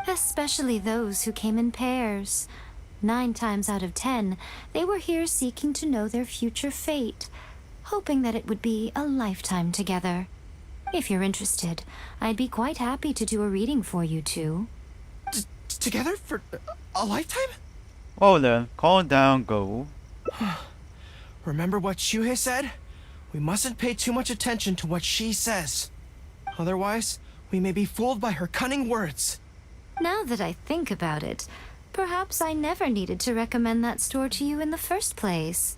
Especially those who came in pairs. 9 times out of 10, they were here seeking to know their future fate, hoping that it would be a lifetime together. If you're interested, I'd be quite happy to do a reading for you two. Together for a lifetime? Oh, then calm down, Gorou. Remember what Shuhei said? We mustn't pay too much attention to what she says. Otherwise, we may be fooled by her cunning words. Now that I think about it, perhaps I never needed to recommend that store to you in the first place.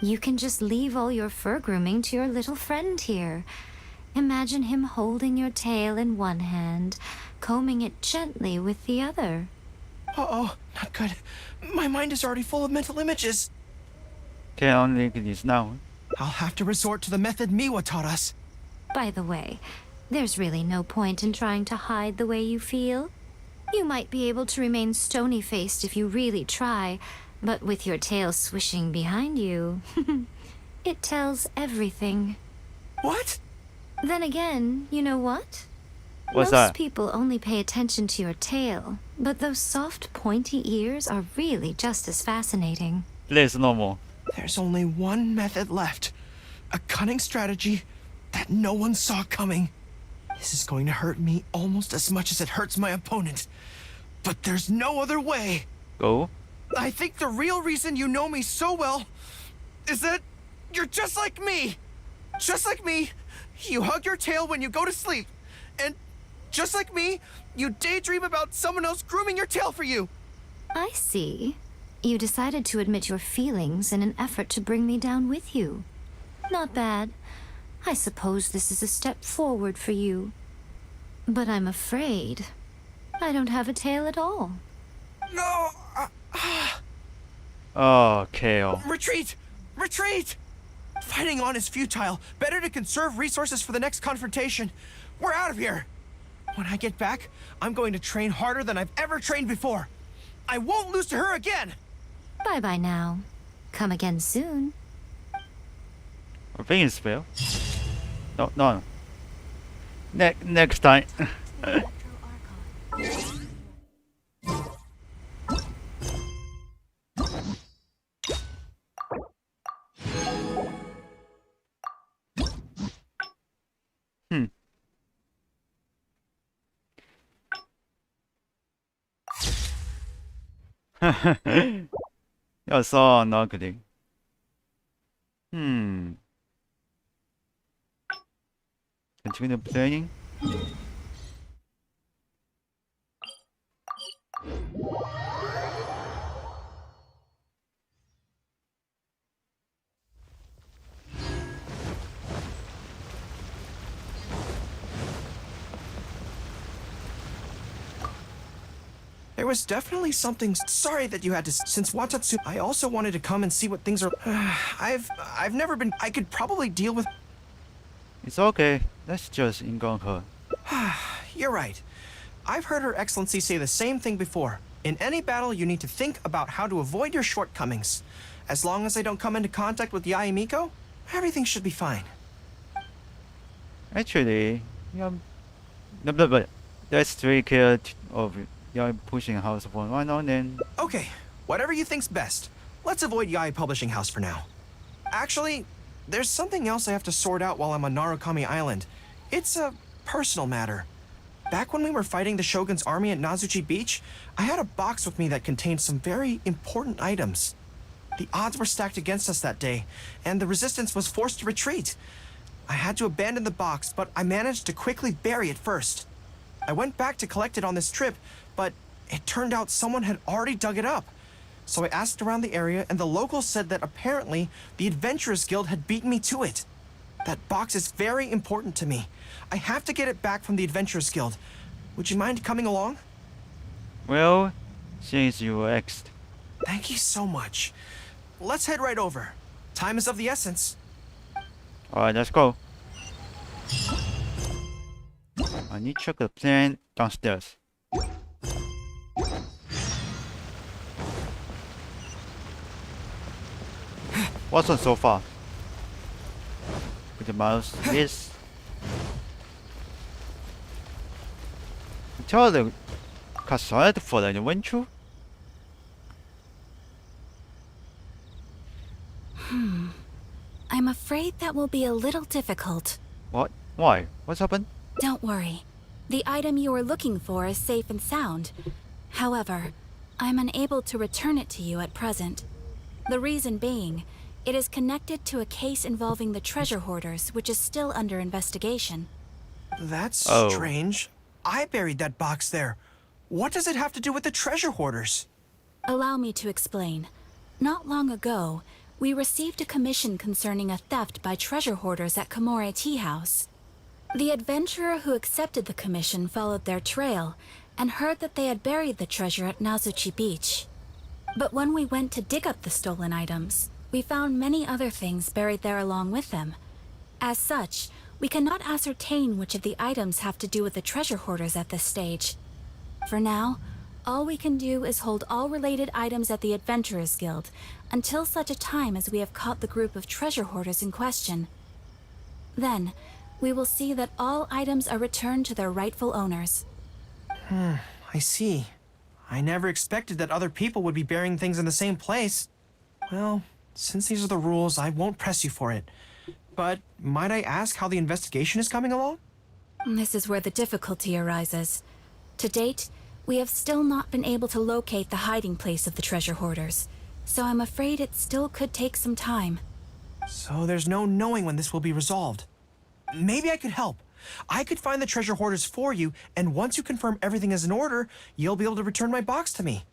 You can just leave all your fur grooming to your little friend here. Imagine him holding your tail in one hand, combing it gently with the other. Uh-oh, not good. My mind is already full of mental images. Can only this now. I'll have to resort to the method Miwa taught us. By the way, there's really no point in trying to hide the way you feel. You might be able to remain stony-faced if you really try, but with your tail swishing behind you, it tells everything. What? Then again, you know what? What's Most that? people only pay attention to your tail, but those soft, pointy ears are really just as fascinating. Please, no more. There's only one method left. A cunning strategy that no one saw coming. This is going to hurt me almost as much as it hurts my opponent. But there's no other way. Go. I think the real reason you know me so well is that you're just like me. Just like me, you hug your tail when you go to sleep. And just like me, you daydream about someone else grooming your tail for you. I see. You decided to admit your feelings in an effort to bring me down with you. Not bad. I suppose this is a step forward for you. But I'm afraid I don't have a tail at all. No! Oh, KO. Retreat! Retreat! Fighting on is futile. Better to conserve resources for the next confrontation. We're out of here! When I get back, I'm going to train harder than I've ever trained before. I won't lose to her again! Bye-bye now. Come again soon. I think it's fail. No, no. Next time. You're so ugly. Continue playing. There was definitely something. Sorry that you had to. Since Watatsu, I also wanted to come and see what things are. I've never been. I could probably deal with. It's okay. Let's just engulf her. You're right. I've heard Her Excellency say the same thing before. In any battle, you need to think about how to avoid your shortcomings. As long as I don't come into contact with Yae Miko, everything should be fine. Actually, yeah, but let's take care of your pushing house for right now then. Okay, whatever you think's best. Let's avoid Yae Publishing House for now. Actually, there's something else I have to sort out while I'm on Narukami Island. It's a personal matter. Back when we were fighting the Shogun's army at Nazuchi Beach, I had a box with me that contained some very important items. The odds were stacked against us that day, and the resistance was forced to retreat. I had to abandon the box, but I managed to quickly bury it first. I went back to collect it on this trip, but it turned out someone had already dug it up. So I asked around the area, and the locals said that apparently the Adventurers Guild had beaten me to it. That box is very important to me. I have to get it back from the Adventurers Guild. Would you mind coming along? Well, since you asked. Thank you so much. Let's head right over. Time is of the essence. Alright, let's go. I need to check the plan downstairs. What's on so far? With the mouse is. Tell the cassette for the adventure. I'm afraid that will be a little difficult. What? Why? What's happened? Don't worry. The item you are looking for is safe and sound. However, I'm unable to return it to you at present. The reason being, it is connected to a case involving the treasure hoarders, which is still under investigation. That's strange. I buried that box there. What does it have to do with the treasure hoarders? Allow me to explain. Not long ago, we received a commission concerning a theft by treasure hoarders at Komore Tea House. The adventurer who accepted the commission followed their trail and heard that they had buried the treasure at Nazuchi Beach. But when we went to dig up the stolen items, we found many other things buried there along with them. As such, we cannot ascertain which of the items have to do with the treasure hoarders at this stage. For now, all we can do is hold all related items at the Adventurers Guild until such a time as we have caught the group of treasure hoarders in question. Then, we will see that all items are returned to their rightful owners. I see. I never expected that other people would be burying things in the same place. Well, since these are the rules, I won't press you for it. But might I ask how the investigation is coming along? This is where the difficulty arises. To date, we have still not been able to locate the hiding place of the treasure hoarders, so I'm afraid it still could take some time. So there's no knowing when this will be resolved. Maybe I could help. I could find the treasure hoarders for you, and once you confirm everything is in order, you'll be able to return my box to me.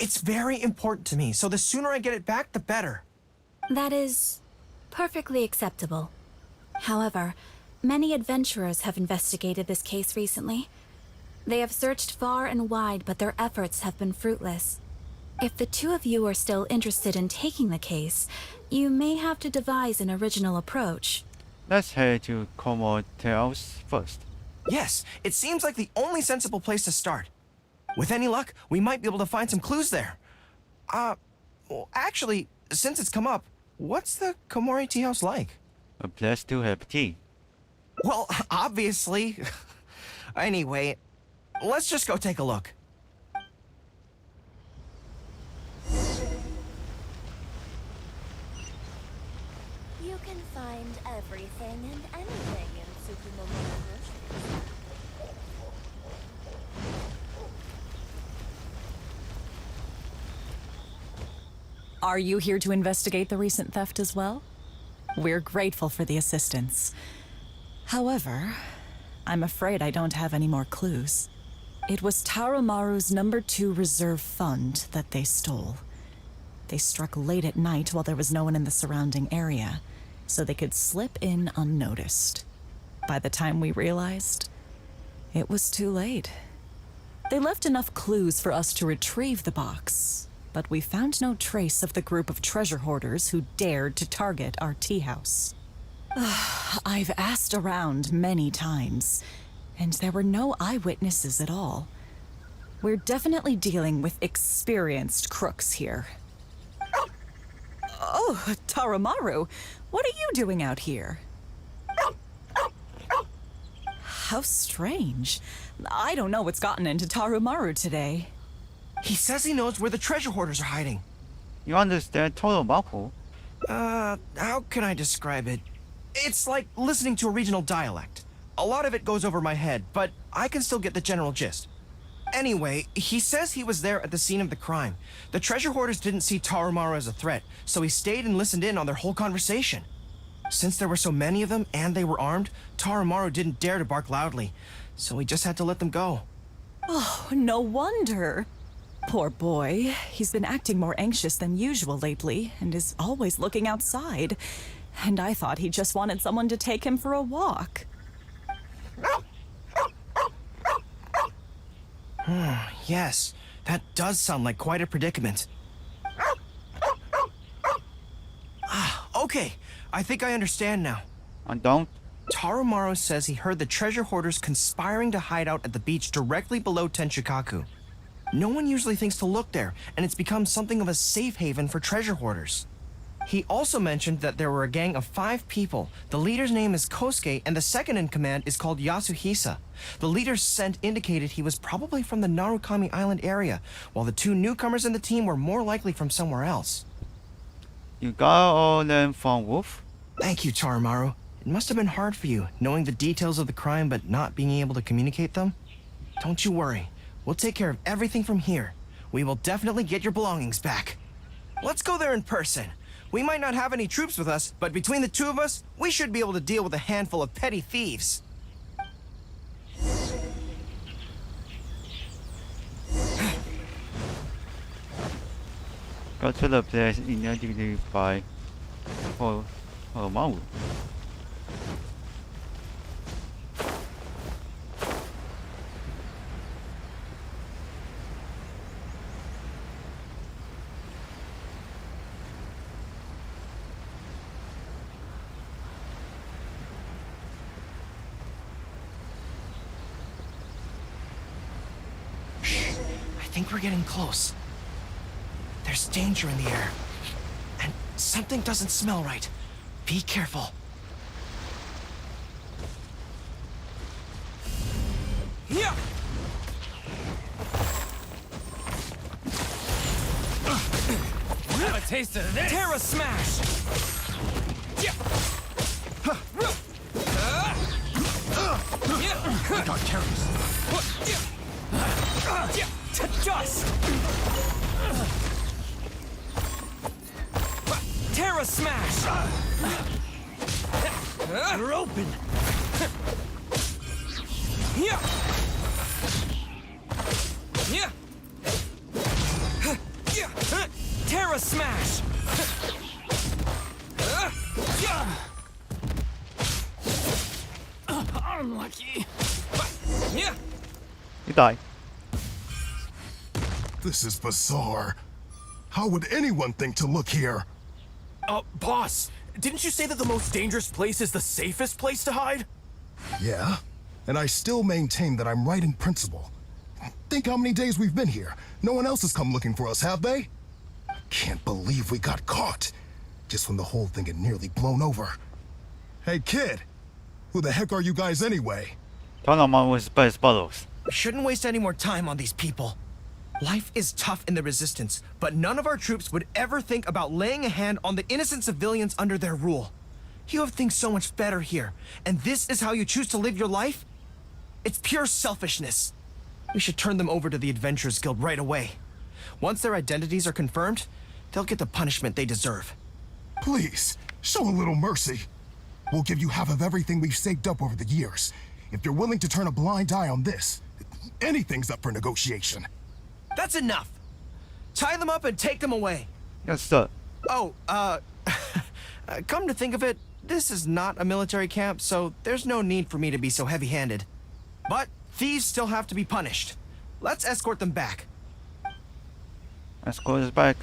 It's very important to me, so the sooner I get it back, the better. That is perfectly acceptable. However, many adventurers have investigated this case recently. They have searched far and wide, but their efforts have been fruitless. If the two of you are still interested in taking the case, you may have to devise an original approach. Let's head to House first. Yes, it seems like the only sensible place to start. With any luck, we might be able to find some clues there. Well, actually, since it's come up, what's the Komori Tea House like? A place to have tea. Well, obviously. Anyway, let's just go take a look. You can find everything and anything in Tsukumomo groceries. Are you here to investigate the recent theft as well? We're grateful for the assistance. However, I'm afraid I don't have any more clues. It was Tarumaru's #2 reserve fund that they stole. They struck late at night while there was no one in the surrounding area, so they could slip in unnoticed. By the time we realized, it was too late. They left enough clues for us to retrieve the box, but we found no trace of the group of treasure hoarders who dared to target our tea house. I've asked around many times, and there were no eyewitnesses at all. We're definitely dealing with experienced crooks here. Oh, Tarumaru, what are you doing out here? How strange. I don't know what's gotten into Tarumaru today. He says he knows where the treasure hoarders are hiding. You understand Tarumaru? How can I describe it? It's like listening to a regional dialect. A lot of it goes over my head, but I can still get the general gist. Anyway, he says he was there at the scene of the crime. The treasure hoarders didn't see Tarumaru as a threat, so he stayed and listened in on their whole conversation. Since there were so many of them and they were armed, Tarumaru didn't dare to bark loudly, so he just had to let them go. Oh, no wonder. Poor boy. He's been acting more anxious than usual lately and is always looking outside. And I thought he just wanted someone to take him for a walk. Yes, that does sound like quite a predicament. Okay, I think I understand now. I don't. Tarumaru says he heard the treasure hoarders conspiring to hide out at the beach directly below Tenshikaku. No one usually thinks to look there, and it's become something of a safe haven for treasure hoarders. He also mentioned that there were a gang of 5 people. The leader's name is Kosuke, and the second in command is called Yasuhisa. The leader's scent indicated he was probably from the Narukami Island area, while the 2 newcomers in the team were more likely from somewhere else. You got all them from Wolf? Thank you, Tarumaru. It must have been hard for you, knowing the details of the crime but not being able to communicate them. Don't you worry. We'll take care of everything from here. We will definitely get your belongings back. Let's go there in person. We might not have any troops with us, but between the 2 of us, we should be able to deal with a handful of petty thieves. Go to the place indicated by Tarumaru. I think we're getting close. There's danger in the air. And something doesn't smell right. Be careful. Have a taste of this. Terra Smash! I got careless. To dust! Terra Smash! You're open. Terra Smash! Unlucky. You die. This is bizarre. How would anyone think to look here? Boss, didn't you say that the most dangerous place is the safest place to hide? Yeah, and I still maintain that I'm right in principle. Think how many days we've been here. No one else has come looking for us, have they? Can't believe we got caught. Just when the whole thing had nearly blown over. Hey, kid. Who the heck are you guys anyway? We shouldn't waste any more time on these people. Life is tough in the Resistance, but none of our troops would ever think about laying a hand on the innocent civilians under their rule. You have things so much better here, and this is how you choose to live your life? It's pure selfishness. We should turn them over to the Adventurers Guild right away. Once their identities are confirmed, they'll get the punishment they deserve. Please, show a little mercy. We'll give you half of everything we've saved up over the years. If you're willing to turn a blind eye on this, anything's up for negotiation. That's enough. Tie them up and take them away. Yes, sir. Oh, come to think of it, this is not a military camp, so there's no need for me to be so heavy-handed. But thieves still have to be punished. Let's escort them back. Escort us back.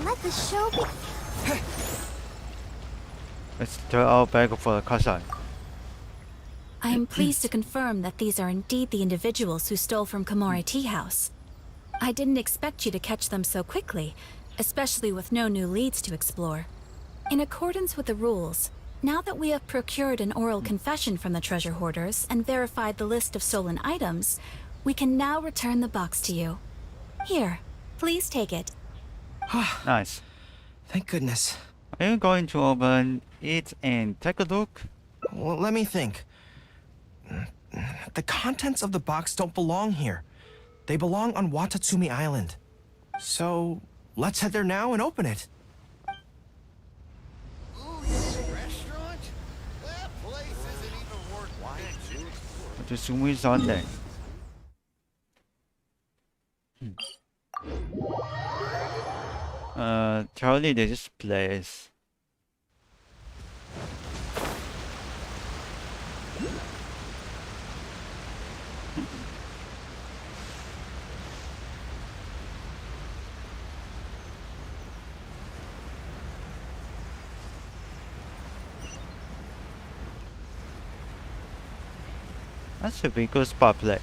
Let the show be. Let's turn our back for the cutscene. I am pleased to confirm that these are indeed the individuals who stole from Komori Tea House. I didn't expect you to catch them so quickly, especially with no new leads to explore. In accordance with the rules, now that we have procured an oral confession from the treasure hoarders and verified the list of stolen items, we can now return the box to you. Here, please take it. Nice. Thank goodness. Are you going to open it and take a look? Well, let me think. The contents of the box don't belong here. They belong on Watatsumi Island. So, let's head there now and open it. Restaurant? That place isn't even worth watching. Watatsumi Sunday. Charlie, this place. That's a big good spot place.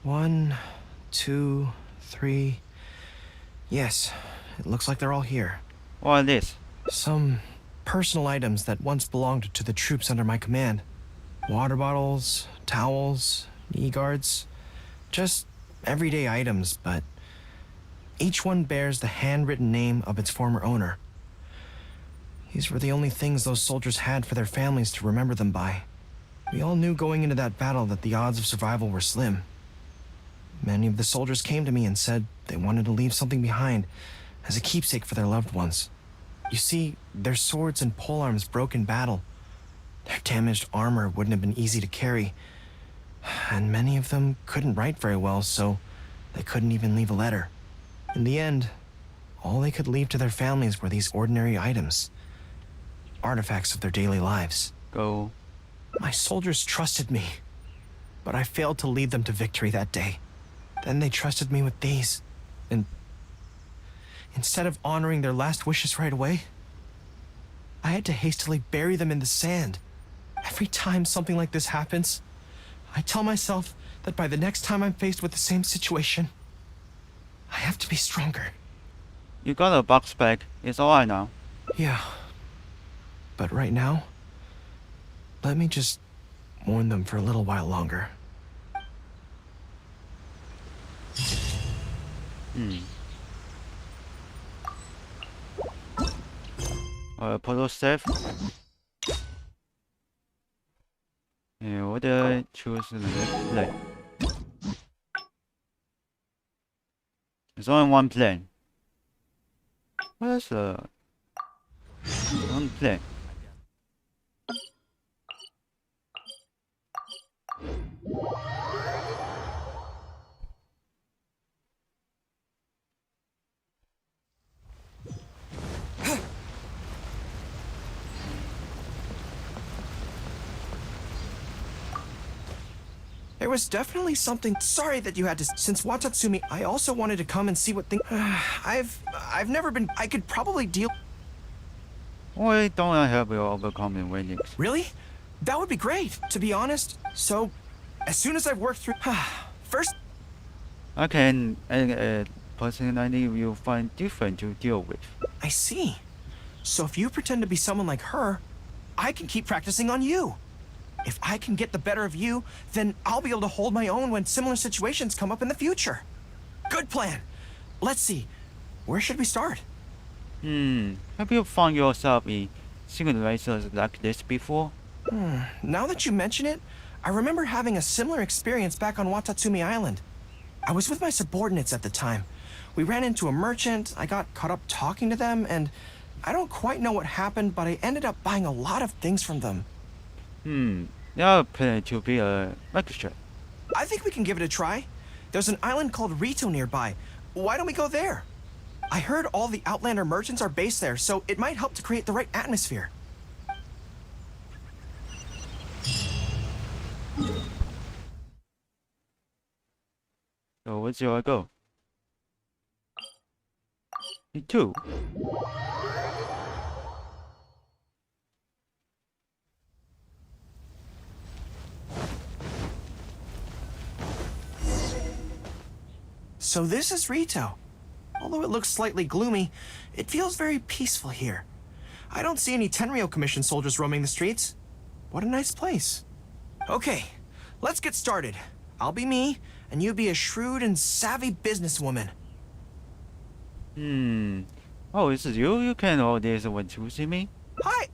One, two, three. Yes, it looks like they're all here. What is this? Some personal items that once belonged to the troops under my command. Water bottles, towels, knee guards. Just everyday items, but each one bears the handwritten name of its former owner. These were the only things those soldiers had for their families to remember them by. We all knew going into that battle that the odds of survival were slim. Many of the soldiers came to me and said they wanted to leave something behind as a keepsake for their loved ones. You see, their swords and polearms broke in battle. Their damaged armor wouldn't have been easy to carry, and many of them couldn't write very well, so they couldn't even leave a letter. In the end, all they could leave to their families were these ordinary items, artifacts of their daily lives. Go. My soldiers trusted me, but I failed to lead them to victory that day. Then they trusted me with these, and instead of honoring their last wishes right away, I had to hastily bury them in the sand. Every time something like this happens, I tell myself that by the next time I'm faced with the same situation, I have to be stronger. You got a box back. It's alright now. Yeah. But right now, let me just mourn them for a little while longer. Photo save. What did I choose in the next plane? There's only one plane. Where's the one plane? There was definitely something. Sorry that you had to. Since Watatsumi, I also wanted to come and see what thing. I've never been. I could probably deal. Why don't I help you overcome the ratings? Really? That would be great, to be honest. So, as soon as I've worked through. First. I can personality you find different to deal with. I see. So if you pretend to be someone like her, I can keep practicing on you. If I can get the better of you, then I'll be able to hold my own when similar situations come up in the future. Good plan. Let's see. Where should we start? Have you found yourself in simulations like this before? Now that you mention it, I remember having a similar experience back on Watatsumi Island. I was with my subordinates at the time. We ran into a merchant, I got caught up talking to them, and I don't quite know what happened, but I ended up buying a lot of things from them. You're planning to be a magistrate. I think we can give it a try. There's an island called Rito nearby. Why don't we go there? I heard all the Outlander merchants are based there, so it might help to create the right atmosphere. So where do I go? Me too. So this is Rito. Although it looks slightly gloomy, it feels very peaceful here. I don't see any Tenryou Commission soldiers roaming the streets. What a nice place. Okay, let's get started. I'll be me, and you be a shrewd and savvy businesswoman. Oh, is it you? You can all this when choosing me? Hi!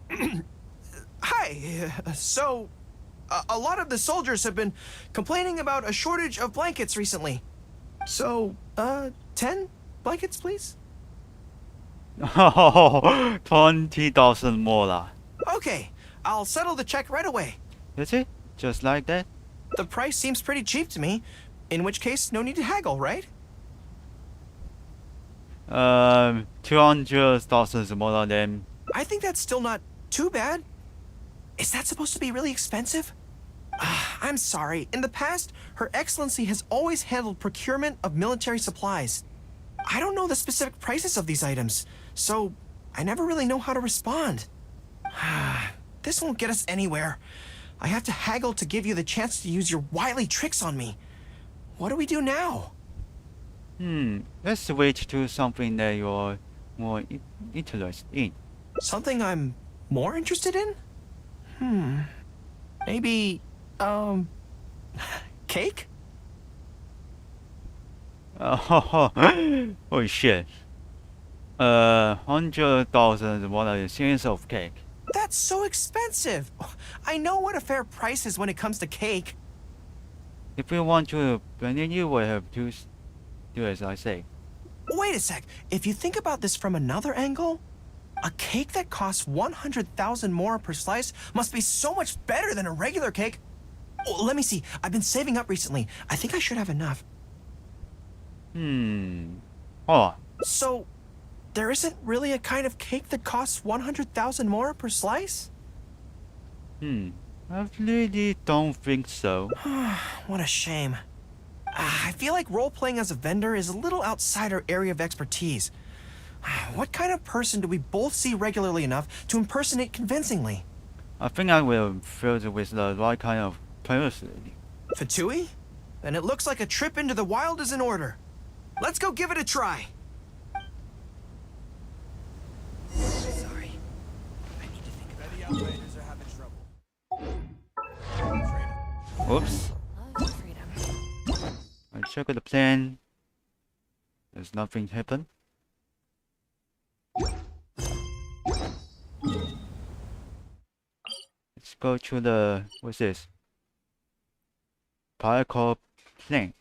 Hi. So, a lot of the soldiers have been complaining about a shortage of blankets recently. So, 10 blankets, please? Oh, 20,000 more lah. Okay, I'll settle the check right away. Is it? Just like that? The price seems pretty cheap to me. In which case, no need to haggle, right? 200,000 more than... I think that's still not too bad. Is that supposed to be really expensive? I'm sorry. In the past, Her Excellency has always handled procurement of military supplies. I don't know the specific prices of these items, so I never really know how to respond. This won't get us anywhere. I have to haggle to give you the chance to use your wily tricks on me. What do we do now? Let's switch to something that you're more interested in. Something I'm more interested in? Maybe, cake? Oh shit. 100,000 more than a series of cake. That's so expensive. I know what a fair price is when it comes to cake. If you want to blend in, you will have to do as I say. Wait a sec. If you think about this from another angle, a cake that costs 100,000 more per slice must be so much better than a regular cake. Oh, let me see. I've been saving up recently. I think I should have enough. Oh. So, there isn't really a kind of cake that costs 100,000 more per slice? I really don't think so. What a shame. I feel like role-playing as a vendor is a little outside our area of expertise. What kind of person do we both see regularly enough to impersonate convincingly? I think I will fill it with the right kind of person. Fatui? Then it looks like a trip into the wild is in order. Let's go give it a try. Sorry. I need to think about the outriders are having trouble. Oops. I check the plan. There's nothing happen. Let's go to the, what's this? Parkour plane.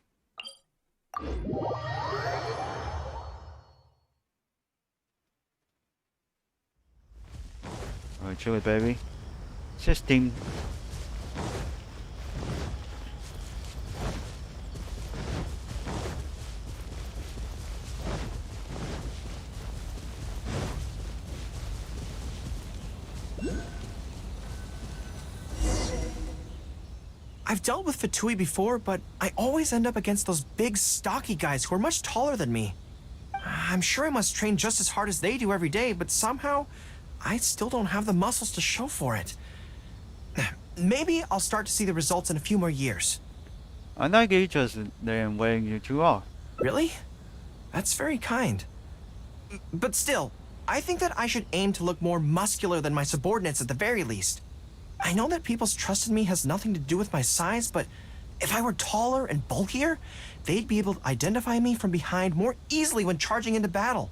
Alright, check it, baby. System. I've dealt with Fatui before, but I always end up against those big, stocky guys who are much taller than me. I'm sure I must train just as hard as they do every day, but somehow, I still don't have the muscles to show for it. Maybe I'll start to see the results in a few more years. I like it just then weighing you two off. Really? That's very kind. But still, I think that I should aim to look more muscular than my subordinates at the very least. I know that people's trust in me has nothing to do with my size, but if I were taller and bulkier, they'd be able to identify me from behind more easily when charging into battle.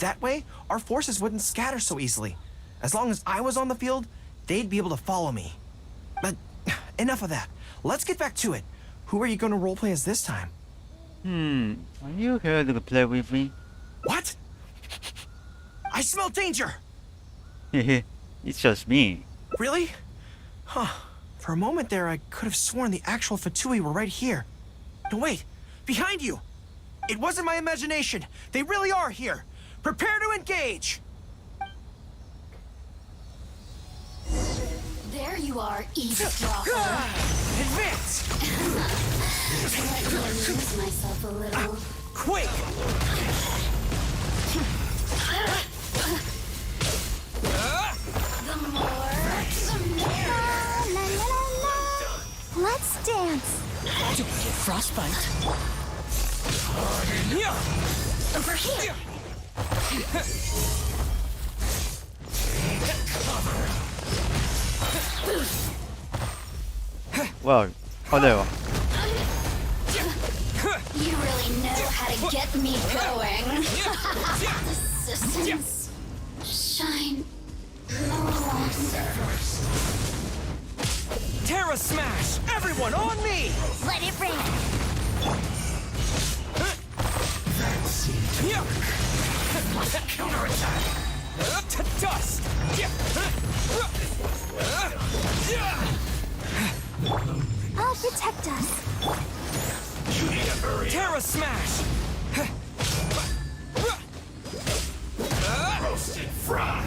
That way, our forces wouldn't scatter so easily. As long as I was on the field, they'd be able to follow me. But enough of that. Let's get back to it. Who are you going to roleplay as this time? Are you here to play with me? What? I smell danger! It's just me. Really? Huh. For a moment there, I could have sworn the actual Fatui were right here. No, wait. Behind you! It wasn't my imagination. They really are here. Prepare to engage! There you are, eavesdropper. Advance! Let me amuse myself a little. Quick! The more, the merrier. La, la, la, la. Let's dance. Don't get frostbite. Over here. Well, whatever. You really know how to get me going. Assistance. Shine no longer. Terra Smash! Everyone on me! Let it rain. Counterattack! To dust! I'll protect us. Terra Smash! Roasted fry!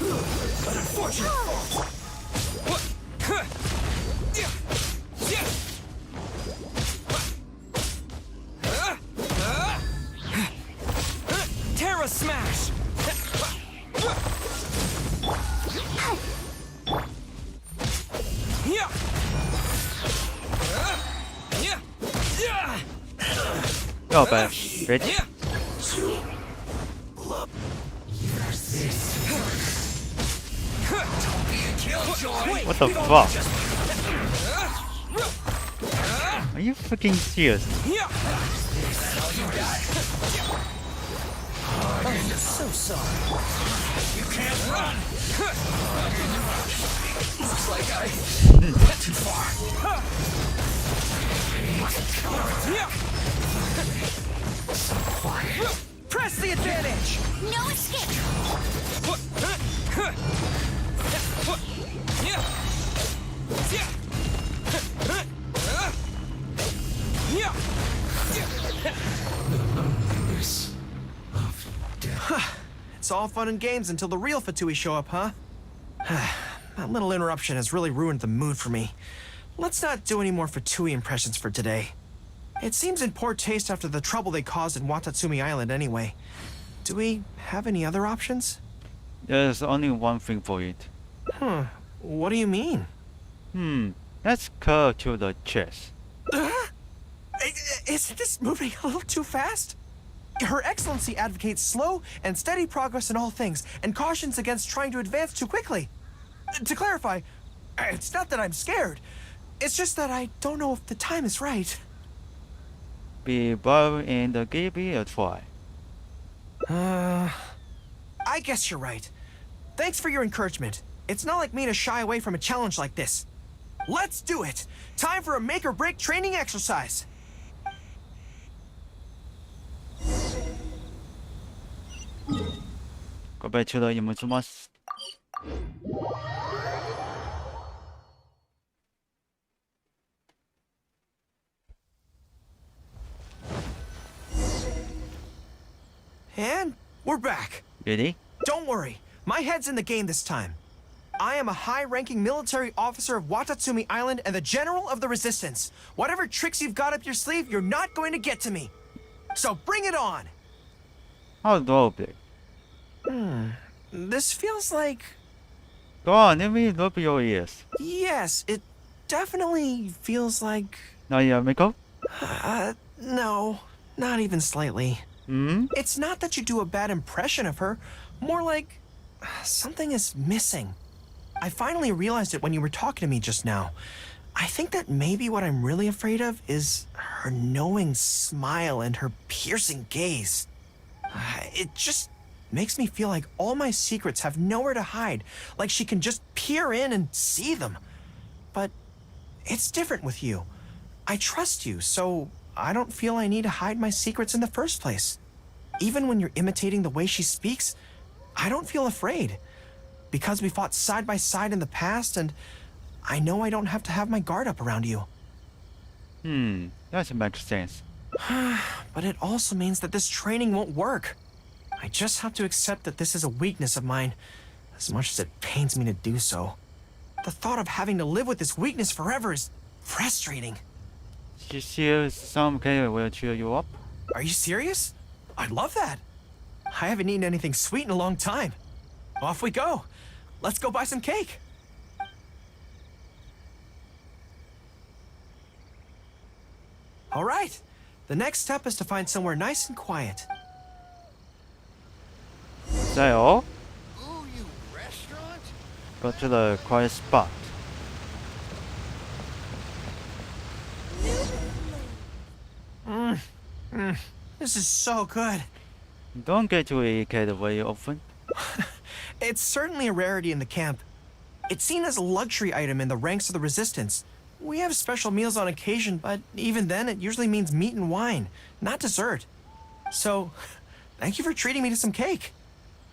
An unfortunate fault! Terra Smash! Go back, bitch. What the fuck? Are you freaking serious? I'm so sorry. You can't run! Looks like I went too far. Press the advantage! No escape! It's all fun and games until the real Fatui show up, huh? That little interruption has really ruined the mood for me. Let's not do any more Fatui impressions for today. It seems in poor taste after the trouble they caused in Watatsumi Island anyway. Do we have any other options? There's only one thing for it. What do you mean? Let's go to the chest. Isn't this moving a little too fast? Her Excellency advocates slow and steady progress in all things and cautions against trying to advance too quickly. To clarify, it's not that I'm scared. It's just that I don't know if the time is right. Be bold and give it a try. I guess you're right. Thanks for your encouragement. It's not like me to shy away from a challenge like this. Let's do it! Time for a make or break training exercise. ごべちょい持ちます。And we're back. Ready? Don't worry, my head's in the game this time. I am a high-ranking military officer of Watatsumi Island and the General of the Resistance. Whatever tricks you've got up your sleeve, you're not going to get to me. So bring it on! How lovely. This feels like... Go on, let me rub your ears. Yes, it definitely feels like... Now you makeup? No, not even slightly. It's not that you do a bad impression of her, more like something is missing. I finally realized it when you were talking to me just now. I think that maybe what I'm really afraid of is her knowing smile and her piercing gaze. It just makes me feel like all my secrets have nowhere to hide, like she can just peer in and see them. But it's different with you. I trust you, so I don't feel I need to hide my secrets in the first place. Even when you're imitating the way she speaks, I don't feel afraid. Because we fought side by side in the past, and I know I don't have to have my guard up around you. That makes sense. But it also means that this training won't work. I just have to accept that this is a weakness of mine, as much as it pains me to do so. The thought of having to live with this weakness forever is frustrating. She sees some kid will cheer you up. Are you serious? I'd love that. I haven't eaten anything sweet in a long time. Off we go. Let's go buy some cake. All right. The next step is to find somewhere nice and quiet. Is that all? Ooh, you restaurant? Go to the quiet spot. This is so good. Don't get to eat cake very often. It's certainly a rarity in the camp. It's seen as a luxury item in the ranks of the Resistance. We have special meals on occasion, but even then it usually means meat and wine, not dessert. So, thank you for treating me to some cake.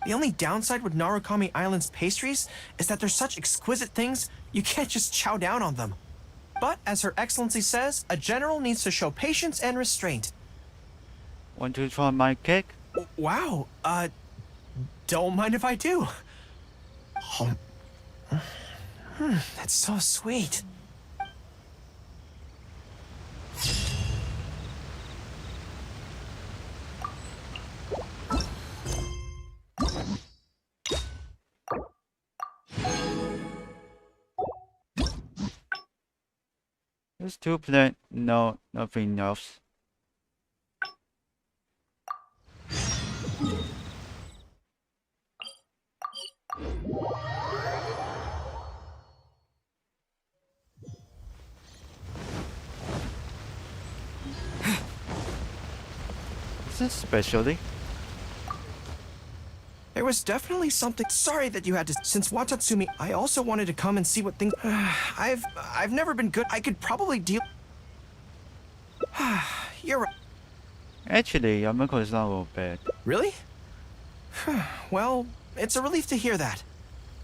The only downside with Narukami Island's pastries is that they're such exquisite things, you can't just chow down on them. But as Her Excellency says, a general needs to show patience and restraint. Want to try my cake? Wow, don't mind if I do. That's so sweet. Just two plate, no, nothing else. Is this specialty? There was definitely something. Sorry that you had to. Since Watatsumi, I also wanted to come and see what things. I've never been good. I could probably deal. You're right. Actually, your milk is not all bad. Really? Well, it's a relief to hear that.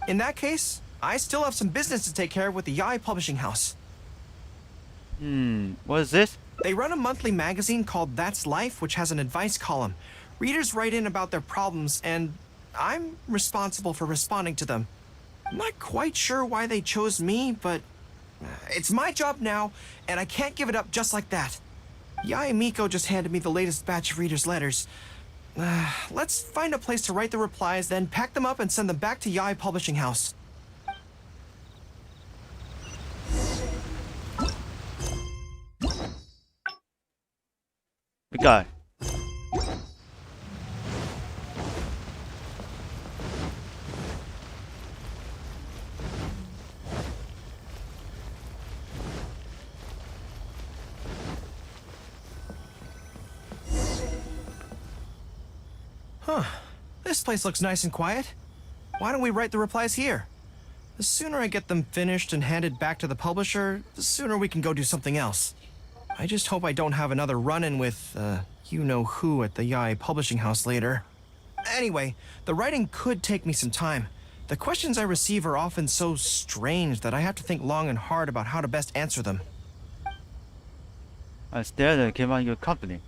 In that case, I still have some business to take care of with the Yai Publishing House. What is this? They run a monthly magazine called That's Life, which has an advice column. Readers write in about their problems, and I'm responsible for responding to them. I'm not quite sure why they chose me, but it's my job now, and I can't give it up just like that. Yai Miko just handed me the latest batch of readers' letters. Let's find a place to write the replies, then pack them up and send them back to Yai Publishing House. guy. Huh. This place looks nice and quiet. Why don't we write the replies here? The sooner I get them finished and handed back to the publisher, the sooner we can go do something else. I just hope I don't have another run-in with, you-know-who at the Yai publishing house later. Anyway, the writing could take me some time. The questions I receive are often so strange that I have to think long and hard about how to best answer them. I still came on your company.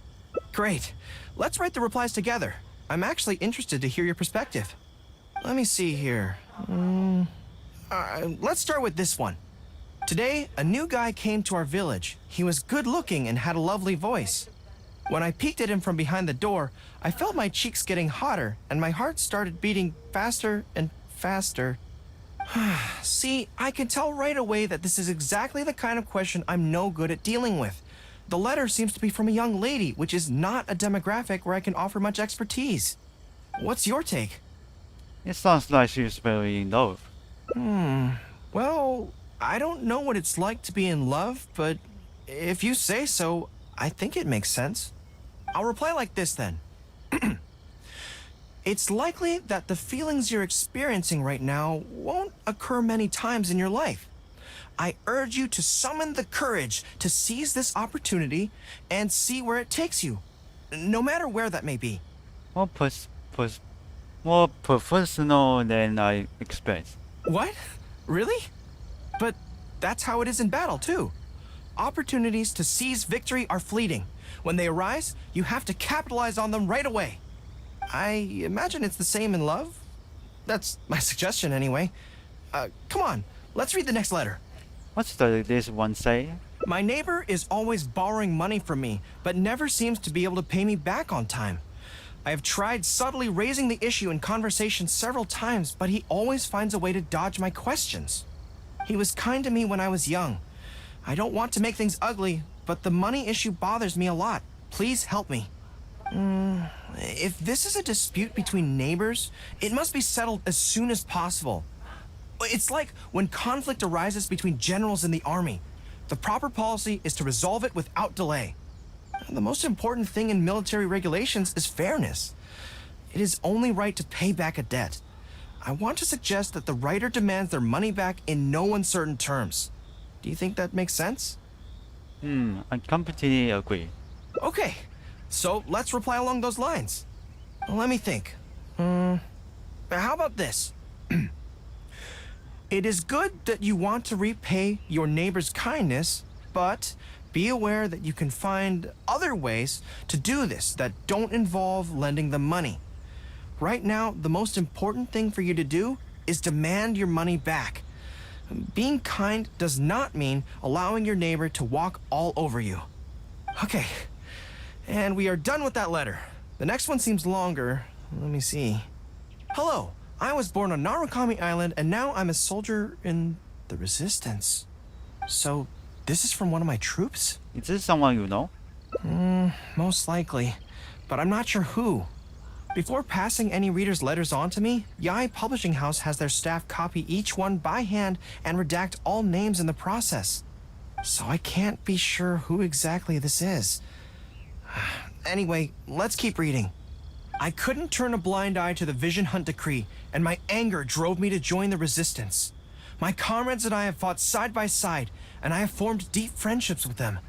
Great. Let's write the replies together. I'm actually interested to hear your perspective. Let me see here. Let's start with this one. Today, a new guy came to our village. He was good-looking and had a lovely voice. When I peeked at him from behind the door, I felt my cheeks getting hotter, and my heart started beating faster and faster. See, I can tell right away that this is exactly the kind of question I'm no good at dealing with. The letter seems to be from a young lady, which is not a demographic where I can offer much expertise. What's your take? It sounds like she's very in love. Well, I don't know what it's like to be in love, but if you say so, I think it makes sense. I'll reply like this then. It's likely that the feelings you're experiencing right now won't occur many times in your life. I urge you to summon the courage to seize this opportunity and see where it takes you, no matter where that may be. More professional than I expect. What? Really? But that's how it is in battle, too. Opportunities to seize victory are fleeting. When they arise, you have to capitalize on them right away. I imagine it's the same in love. That's my suggestion, anyway. Come on, let's read the next letter. What's this one say? My neighbor is always borrowing money from me, but never seems to be able to pay me back on time. I have tried subtly raising the issue in conversation several times, but he always finds a way to dodge my questions. He was kind to me when I was young. I don't want to make things ugly, but the money issue bothers me a lot. Please help me. If this is a dispute between neighbors, it must be settled as soon as possible. It's like when conflict arises between generals in the army. The proper policy is to resolve it without delay. The most important thing in military regulations is fairness. It is only right to pay back a debt. I want to suggest that the writer demands their money back in no uncertain terms. Do you think that makes sense? I completely agree. Okay, so let's reply along those lines. Let me think. How about this? It is good that you want to repay your neighbor's kindness, but be aware that you can find other ways to do this that don't involve lending them money. Right now, the most important thing for you to do is demand your money back. Being kind does not mean allowing your neighbor to walk all over you. Okay, and we are done with that letter. The next one seems longer. Let me see. Hello, I was born on Narukami Island, and now I'm a soldier in the Resistance. So, this is from one of my troops? Is this someone you know? Most likely, but I'm not sure who. Before passing any reader's letters on to me, Yai Publishing House has their staff copy each one by hand and redact all names in the process. So I can't be sure who exactly this is. Anyway, let's keep reading. I couldn't turn a blind eye to the Vision Hunt Decree, and my anger drove me to join the Resistance. My comrades and I have fought side by side, and I have formed deep friendships with them.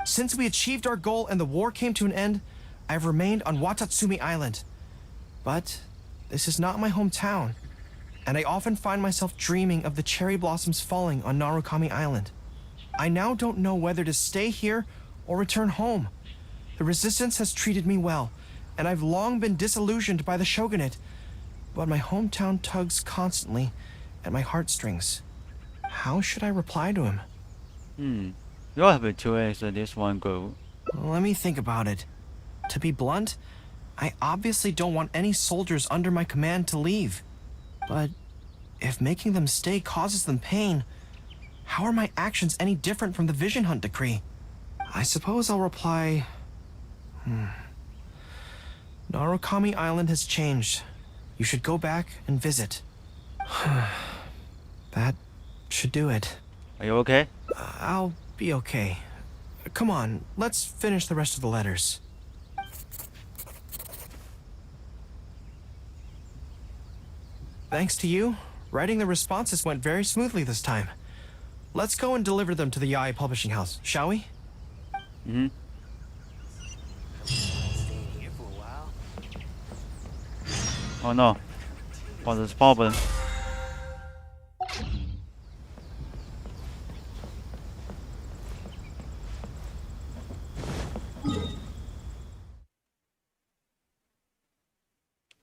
Since we achieved our goal and the war came to an end, I have remained on Watatsumi Island. But this is not my hometown, and I often find myself dreaming of the cherry blossoms falling on Narukami Island. I now don't know whether to stay here or return home. The Resistance has treated me well, and I've long been disillusioned by the shogunate, but my hometown tugs constantly at my heartstrings. How should I reply to him? You have a choice on this one, Gorou. Let me think about it. To be blunt, I obviously don't want any soldiers under my command to leave. But if making them stay causes them pain, how are my actions any different from the Vision Hunt Decree? I suppose I'll reply... Narukami Island has changed. You should go back and visit. That should do it. Are you okay? I'll be okay. Come on, let's finish the rest of the letters. Thanks to you, writing the responses went very smoothly this time. Let's go and deliver them to the Yae Publishing House, shall we? Mm-hmm. Oh no. What's the problem?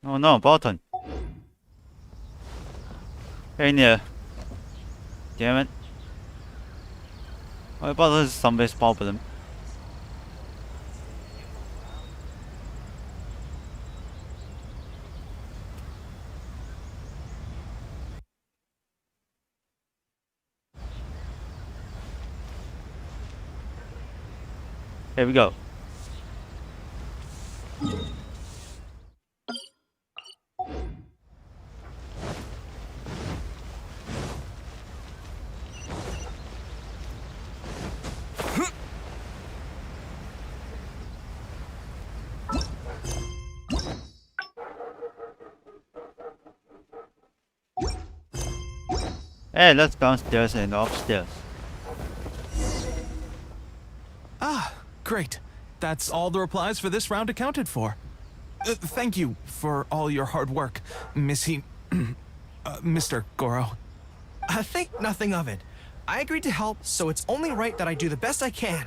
Oh no, button. Hey near. Damn it. I thought this is somebody's problem. Here we go. Hey, let's downstairs and upstairs. Ah, great. That's all the replies for this round accounted for. Thank you for all your hard work, Mr. Gorou. Think nothing of it. I agreed to help, so it's only right that I do the best I can.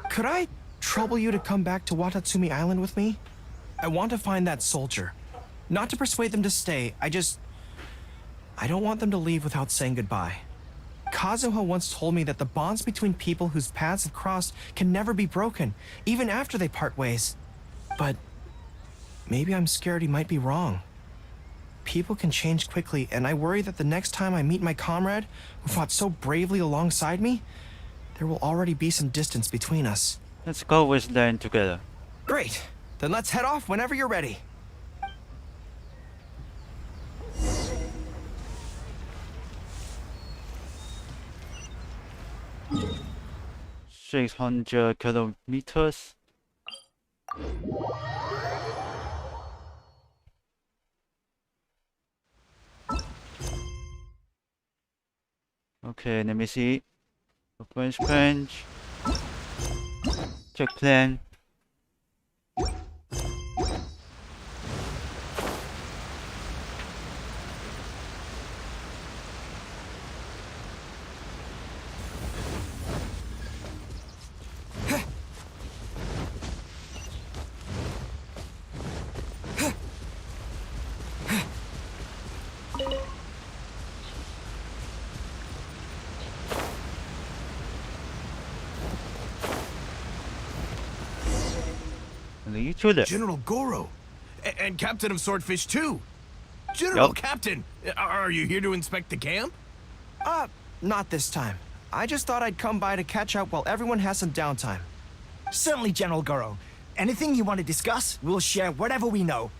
Could I trouble you to come back to Watatsumi Island with me? I want to find that soldier. Not to persuade them to stay, I don't want them to leave without saying goodbye. Kazuha once told me that the bonds between people whose paths have crossed can never be broken, even after they part ways. But maybe I'm scared he might be wrong. People can change quickly, and I worry that the next time I meet my comrade, who fought so bravely alongside me, there will already be some distance between us. Let's go with them together. Great. Then let's head off whenever you're ready. 600 kilometers. Okay, let me see. Open French. Check plan. General Gorou, and Captain of Swordfish too. General Captain, are you here to inspect the camp? Not this time. I just thought I'd come by to catch up while everyone has some downtime. Certainly, General Gorou. Anything you want to discuss, we'll share whatever we know.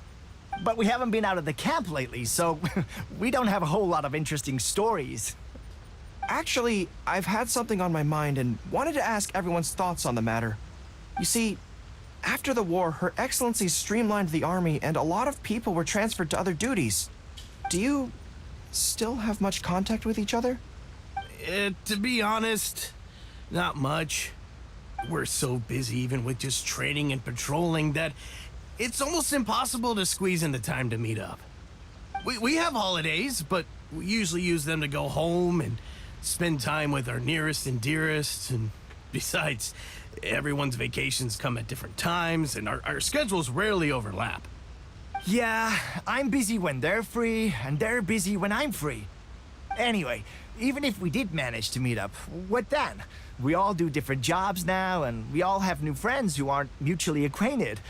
But we haven't been out of the camp lately, so we don't have a whole lot of interesting stories. Actually, I've had something on my mind and wanted to ask everyone's thoughts on the matter. You see, after the war, Her Excellency streamlined the army and a lot of people were transferred to other duties. Do you still have much contact with each other? To be honest, not much. We're so busy even with just training and patrolling that it's almost impossible to squeeze in the time to meet up. We have holidays, but we usually use them to go home and spend time with our nearest and dearest, and besides, everyone's vacations come at different times, and our schedules rarely overlap. Yeah, I'm busy when they're free, and they're busy when I'm free. Anyway, even if we did manage to meet up, what then? We all do different jobs now, and we all have new friends who aren't mutually acquainted.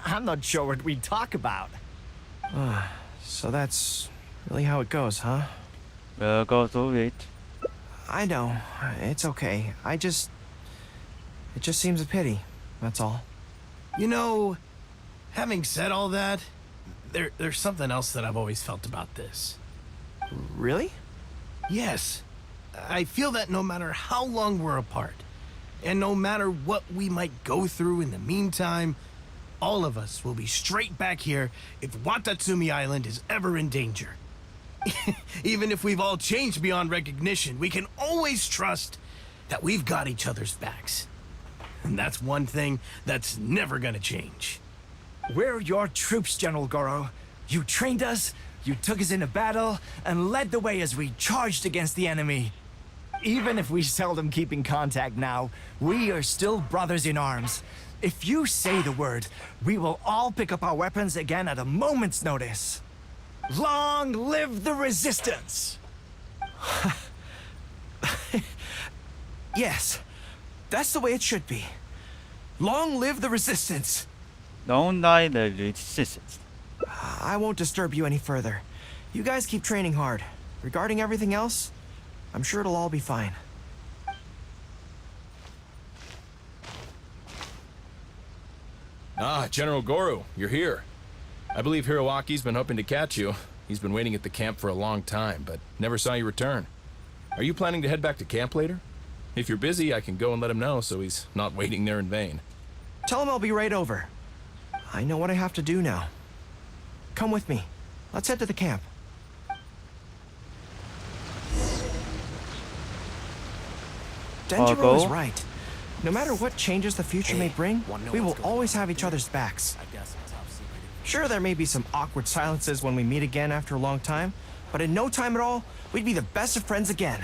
I'm not sure what we'd talk about. So that's really how it goes, huh? We'll go through it. I know. It's okay. It just seems a pity, that's all. You know, having said all that, there's something else that I've always felt about this. Really? Yes. I feel that no matter how long we're apart, and no matter what we might go through in the meantime, all of us will be straight back here if Watatsumi Island is ever in danger. Even if we've all changed beyond recognition, we can always trust that we've got each other's backs. And that's one thing that's never gonna change. We're your troops, General Gorou. You trained us, you took us into battle, and led the way as we charged against the enemy. Even if we seldom keep in contact now, we are still brothers in arms. If you say the word, we will all pick up our weapons again at a moment's notice. Long live the resistance! Yes, that's the way it should be. Long live the resistance! Don't die the resistance. I won't disturb you any further. You guys keep training hard. Regarding everything else, I'm sure it'll all be fine. Ah, General Gorou, you're here. I believe Hiroaki's been hoping to catch you. He's been waiting at the camp for a long time, but never saw you return. Are you planning to head back to camp later? If you're busy, I can go and let him know so he's not waiting there in vain. Tell him I'll be right over. I know what I have to do now. Come with me. Let's head to the camp. Denjiro is right. No matter what changes the future may bring, we will always have each other's backs. Sure, there may be some awkward silences when we meet again after a long time, but in no time at all, we'd be the best of friends again.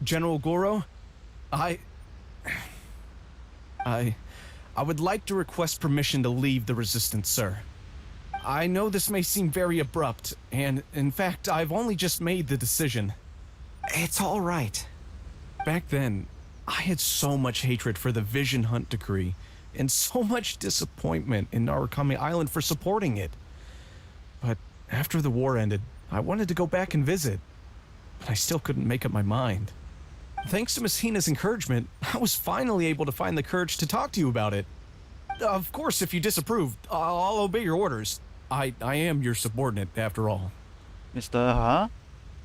General Gorou, I would like to request permission to leave the Resistance, sir. I know this may seem very abrupt, and in fact, I've only just made the decision. It's all right. Back then, I had so much hatred for the Vision Hunt decree, and so much disappointment in Narukami Island for supporting it. But after the war ended, I wanted to go back and visit, but I still couldn't make up my mind. Thanks to Miss Hina's encouragement, I was finally able to find the courage to talk to you about it. Of course, if you disapprove, I'll obey your orders. I am your subordinate, after all. Mr. Huh?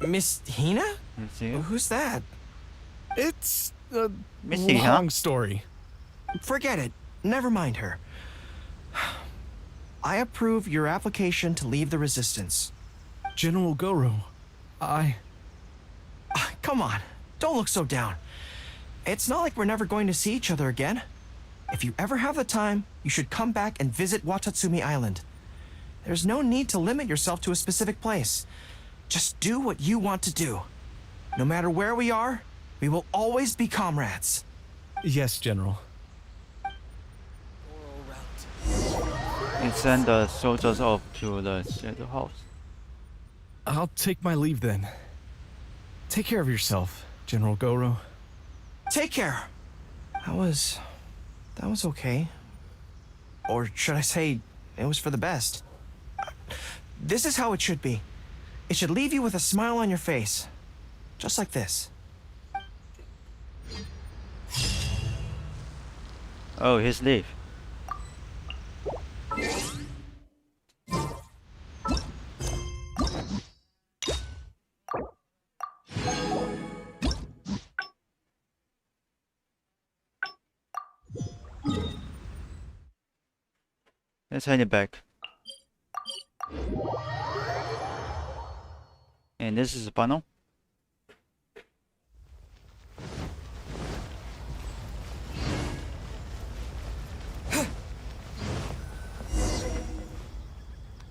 Miss Hina? Who's that? It's a Missy, long story. Forget it. Never mind her. I approve your application to leave the Resistance. General Gorou, Come on. Don't look so down. It's not like we're never going to see each other again. If you ever have the time, you should come back and visit Watatsumi Island. There's no need to limit yourself to a specific place. Just do what you want to do. No matter where we are, we will always be comrades. Yes, General. And send the soldiers off to the shelter house. I'll take my leave then. Take care of yourself, General Gorou. Take care. That was okay. Or should I say, it was for the best. This is how it should be. It should leave you with a smile on your face. Just like this. Oh, his leave. Let's hand it back. And this is the panel.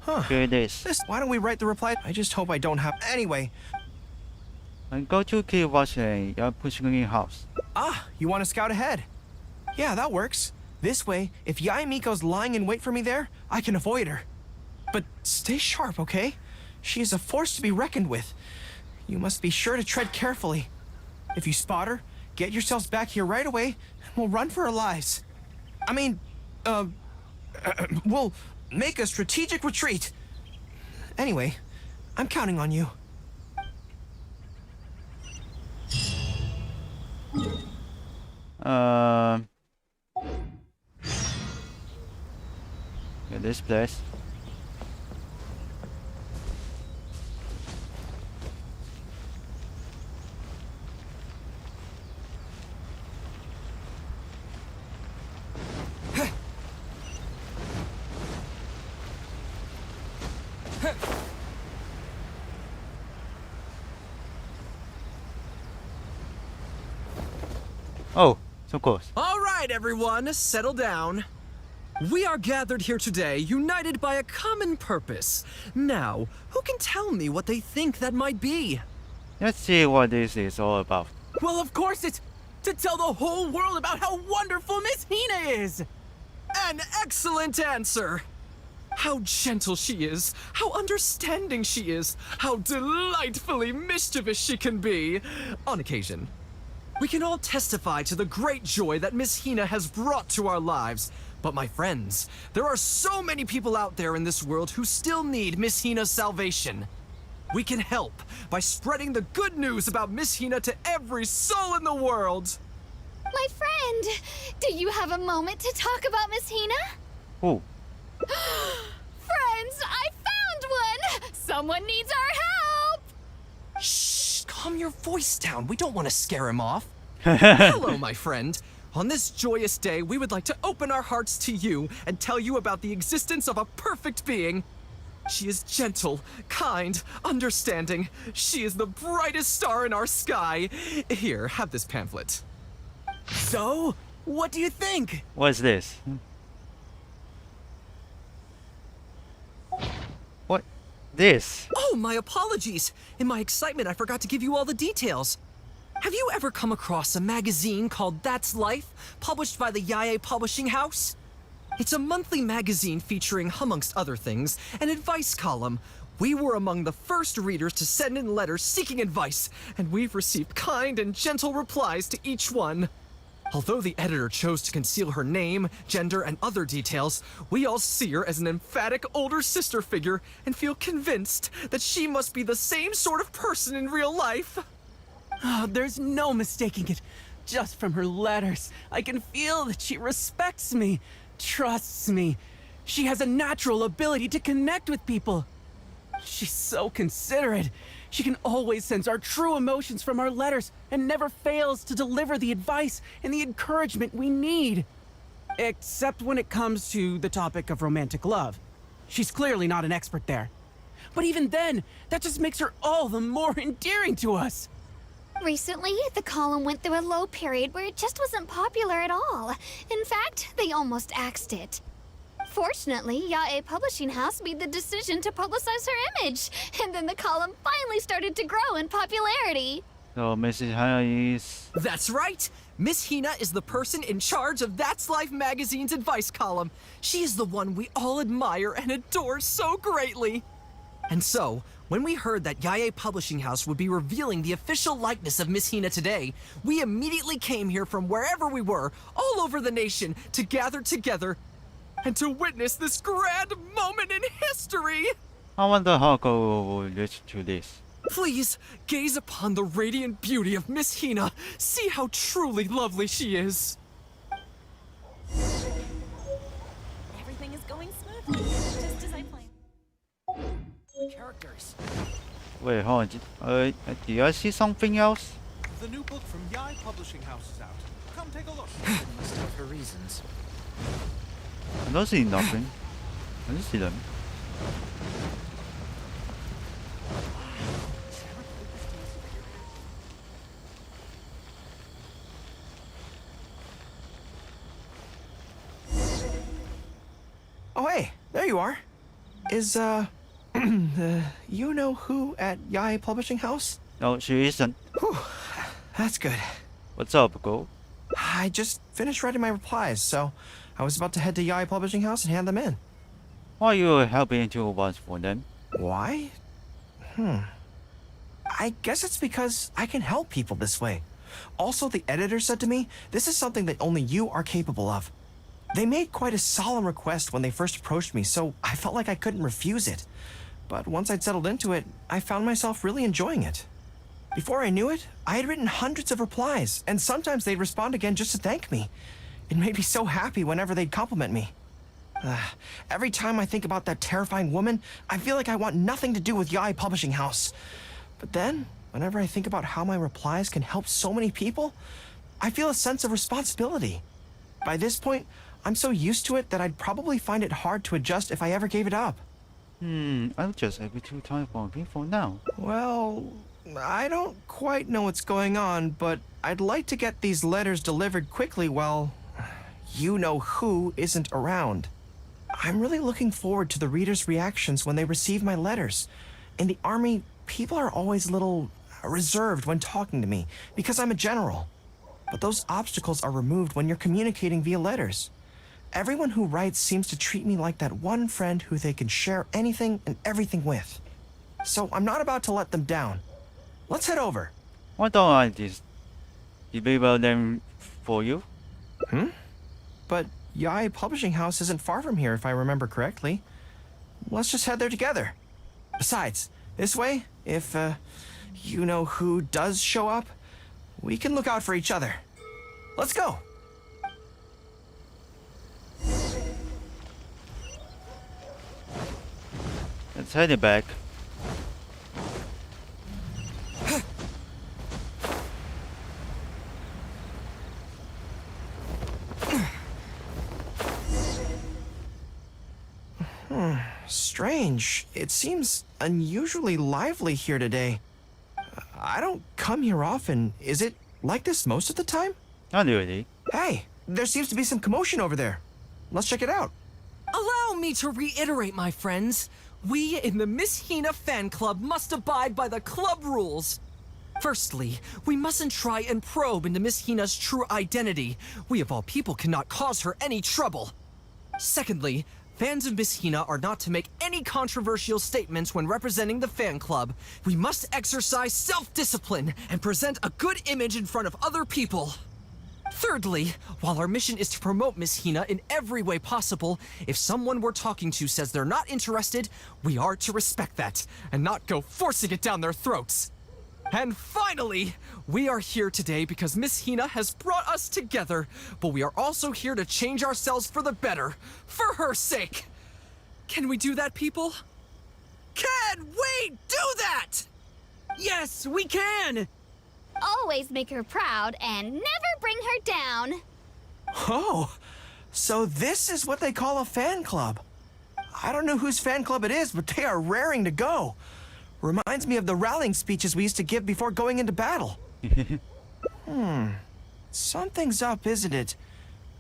Huh. Here it is. Why don't we write the reply? I just hope I don't have... Anyway. And go to Kiwashi, you're pushing in house. Ah, you want to scout ahead? Yeah, that works. This way, if Yae Miko's lying in wait for me there, I can avoid her. But stay sharp, okay? She is a force to be reckoned with. You must be sure to tread carefully. If you spot her, get yourselves back here right away, and we'll run for our lives. I mean, we'll make a strategic retreat. Anyway, I'm counting on you. Yeah, this place. Oh, so close. All right, everyone, settle down. We are gathered here today, united by a common purpose. Now, who can tell me what they think that might be? Let's see what this is all about. Well, of course, it's to tell the whole world about how wonderful Miss Hina is. An excellent answer. How gentle she is, how understanding she is, how delightfully mischievous she can be, on occasion. We can all testify to the great joy that Miss Hina has brought to our lives. But my friends, there are so many people out there in this world who still need Miss Hina's salvation. We can help by spreading the good news about Miss Hina to every soul in the world. My friend, do you have a moment to talk about Miss Hina? Oh. Friends, I found one! Someone needs our help! Shh, calm your voice down. We don't want to scare him off. Hello, my friend. On this joyous day, we would like to open our hearts to you and tell you about the existence of a perfect being. She is gentle, kind, understanding. She is the brightest star in our sky. Here, have this pamphlet. So, what do you think? What's this? What? This? Oh, my apologies. In my excitement, I forgot to give you all the details. Have you ever come across a magazine called That's Life, published by the Yae Publishing House? It's a monthly magazine featuring, amongst other things, an advice column. We were among the first readers to send in letters seeking advice, and we've received kind and gentle replies to each one. Although the editor chose to conceal her name, gender, and other details, we all see her as an emphatic older sister figure and feel convinced that she must be the same sort of person in real life. There's no mistaking it. Just from her letters, I can feel that she respects me, trusts me. She has a natural ability to connect with people. She's so considerate. She can always sense our true emotions from our letters and never fails to deliver the advice and the encouragement we need. Except when it comes to the topic of romantic love. She's clearly not an expert there. But even then, that just makes her all the more endearing to us. Recently, the column went through a low period where it just wasn't popular at all. In fact, they almost axed it. Fortunately, Yae Publishing House made the decision to publicize her image, and then the column finally started to grow in popularity. So Mrs. Hina is... That's right! Miss Hina is the person in charge of That's Life magazine's advice column. She is the one we all admire and adore so greatly. And so, when we heard that Yae Publishing House would be revealing the official likeness of Miss Hina today, we immediately came here from wherever we were, all over the nation, to gather together and to witness this grand moment in history! I wonder how Gorou will reach to this. Please, gaze upon the radiant beauty of Miss Hina. See how truly lovely she is. Everything is going smoothly, just as I planned. Characters. Wait, hold on. Did I see something else? The new book from Yae Publishing House is out. Come take a look. Must have her reasons. I don't see nothing. I don't see them. Oh, hey, there you are. Is, you know who at Yae Publishing House? No, she isn't. Whew, that's good. What's up, Gorou? I just finished writing my replies, so I was about to head to Yae Publishing House and hand them in. Why are you helping to once for them? Why? I guess it's because I can help people this way. Also, the editor said to me, this is something that only you are capable of. They made quite a solemn request when they first approached me, so I felt like I couldn't refuse it. But once I'd settled into it, I found myself really enjoying it. Before I knew it, I had written hundreds of replies, and sometimes they'd respond again just to thank me. It made me so happy whenever they'd compliment me. Every time I think about that terrifying woman, I feel like I want nothing to do with Yae Publishing House. But then, whenever I think about how my replies can help so many people, I feel a sense of responsibility. By this point, I'm so used to it that I'd probably find it hard to adjust if I ever gave it up. I'll just every 2 times for people now. Well, I don't quite know what's going on, but I'd like to get these letters delivered quickly while you-know-who isn't around. I'm really looking forward to the readers' reactions when they receive my letters. In the army, people are always a little reserved when talking to me because I'm a general. But those obstacles are removed when you're communicating via letters. Everyone who writes seems to treat me like that one friend who they can share anything and everything with. So I'm not about to let them down. Let's head over. Why don't I just deliver them for you? But Yae Publishing House isn't far from here if I remember correctly. Let's just head there together. Besides, this way, if you-know-who does show up, we can look out for each other. Let's go. Let's head it back. Strange. It seems unusually lively here today. I don't come here often. Is it like this most of the time? Not really. Hey, there seems to be some commotion over there. Let's check it out. Allow me to reiterate, my friends. We in the Miss Hina fan club must abide by the club rules. Firstly, we mustn't try and probe into Miss Hina's true identity. We of all people cannot cause her any trouble. Secondly, fans of Miss Hina are not to make any controversial statements when representing the fan club. We must exercise self-discipline and present a good image in front of other people. Thirdly, while our mission is to promote Miss Hina in every way possible, if someone we're talking to says they're not interested, we are to respect that and not go forcing it down their throats. And finally, we are here today because Miss Hina has brought us together, but we are also here to change ourselves for the better, for her sake. Can we do that, people? Can we do that? Yes, we can! Always make her proud and never bring her down. Oh, so this is what they call a fan club. I don't know whose fan club it is, but they are raring to go. Reminds me of the rallying speeches we used to give before going into battle. Something's up, isn't it?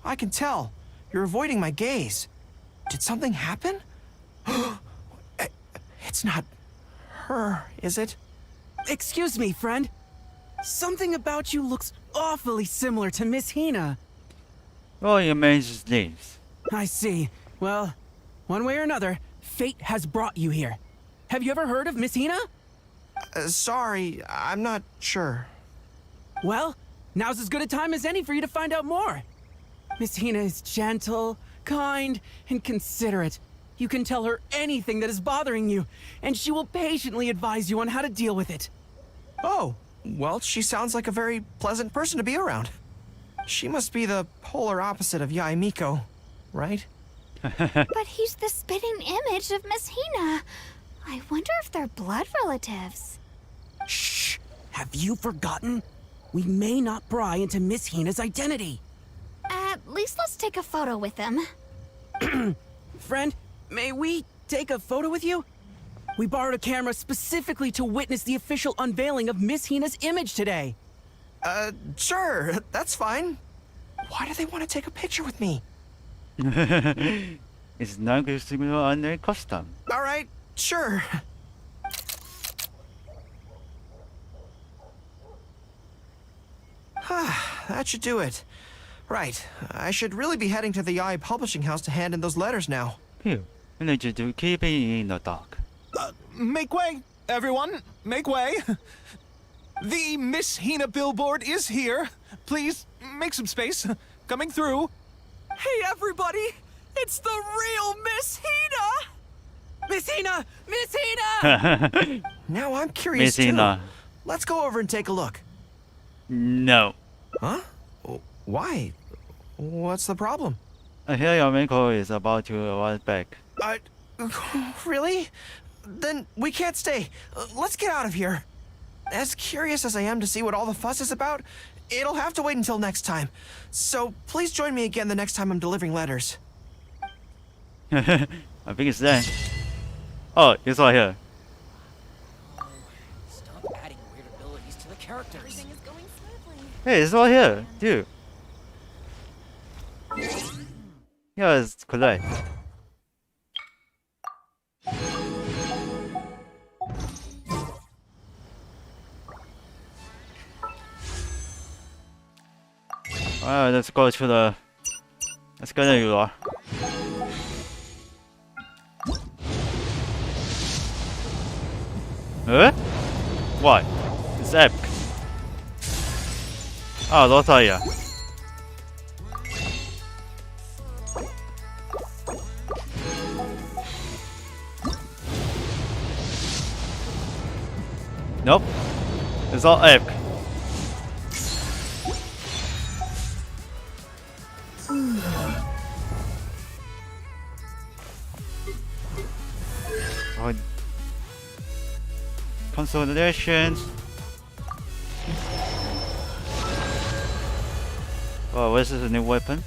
I can tell. You're avoiding my gaze. Did something happen? It's not her, is it? Excuse me, friend. Something about you looks awfully similar to Miss Hina. Oh, you mentioned names. I see. Well, one way or another, fate has brought you here. Have you ever heard of Miss Hina? Sorry, I'm not sure. Well, now's as good a time as any for you to find out more. Miss Hina is gentle, kind, and considerate. You can tell her anything that is bothering you, and she will patiently advise you on how to deal with it. Oh, well, she sounds like a very pleasant person to be around. She must be the polar opposite of Yae Miko, right? But he's the spitting image of Miss Hina. I wonder if they're blood relatives. Shh! Have you forgotten? We may not pry into Miss Hina's identity. At least let's take a photo with them. Friend, may we take a photo with you? We borrowed a camera specifically to witness the official unveiling of Miss Hina's image today. Sure, that's fine. Why do they want to take a picture with me? It's not good signal on their custom. All right, sure. That should do it. Right, I should really be heading to the Yae Publishing House to hand in those letters now. Phew, we need you to keep it in the dark. Make way, everyone. Make way. The Miss Hina billboard is here. Please, make some space. Coming through. Hey, everybody! It's the real Miss Hina! Miss Hina! Miss Hina! Now I'm curious Miss Hina. Let's go over and take a look. No. Huh? Why? What's the problem? I hear your Miko is about to arrive back. Really? Then we can't stay. Let's get out of here. As curious as I am to see what all the fuss is about, it'll have to wait until next time. So please join me again the next time I'm delivering letters. I think it's there. Oh, it's right here. Stop adding weird abilities to the characters. Everything is going smoothly. Hey, it's right here, dude. Yeah, it's correct. Alright, let's go to the... Let's go there, you are. Huh? What? It's epic. Oh, those are you. Nope. It's all epic. Oh. Consolidations. Oh, this is a new weapon.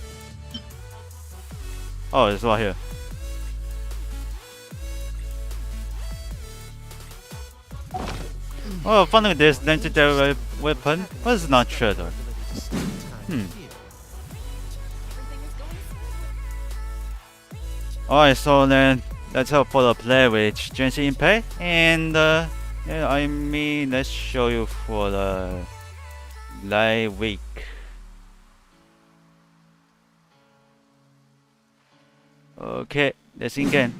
Oh, it's right here. Oh, finding this legendary weapon was not sure though. Alright, so then let's hope for the play with Genshin Impact, and yeah, I mean, let's show you for the live week. Okay, let's in again.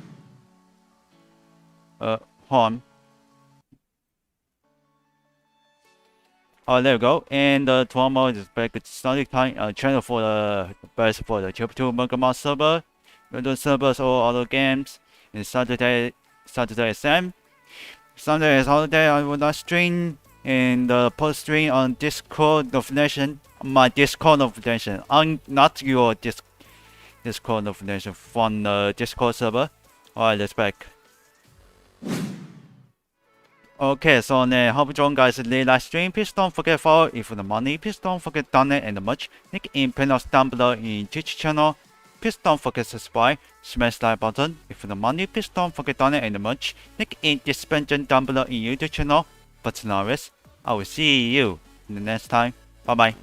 Home. Oh, there we go. And tomorrow is back at Sunday time. Channel for the best for the Chapter 2 Mega server. Windows servers or other games. And Saturday SM. Sunday is holiday. I will not stream. And post stream on Discord notification. My Discord notification. Not your Discord notification from the Discord server. Alright, let's back. Okay, so hope you join guys in the live stream. Please don't forget to follow if you the money. Please don't forget to donate and much. Link in panels down below in Twitch channel. Please don't forget to subscribe. Smash the like button if you the money. Please don't forget to donate and much. Link in description down below in YouTube channel. But now I will see you in the next time. Bye bye.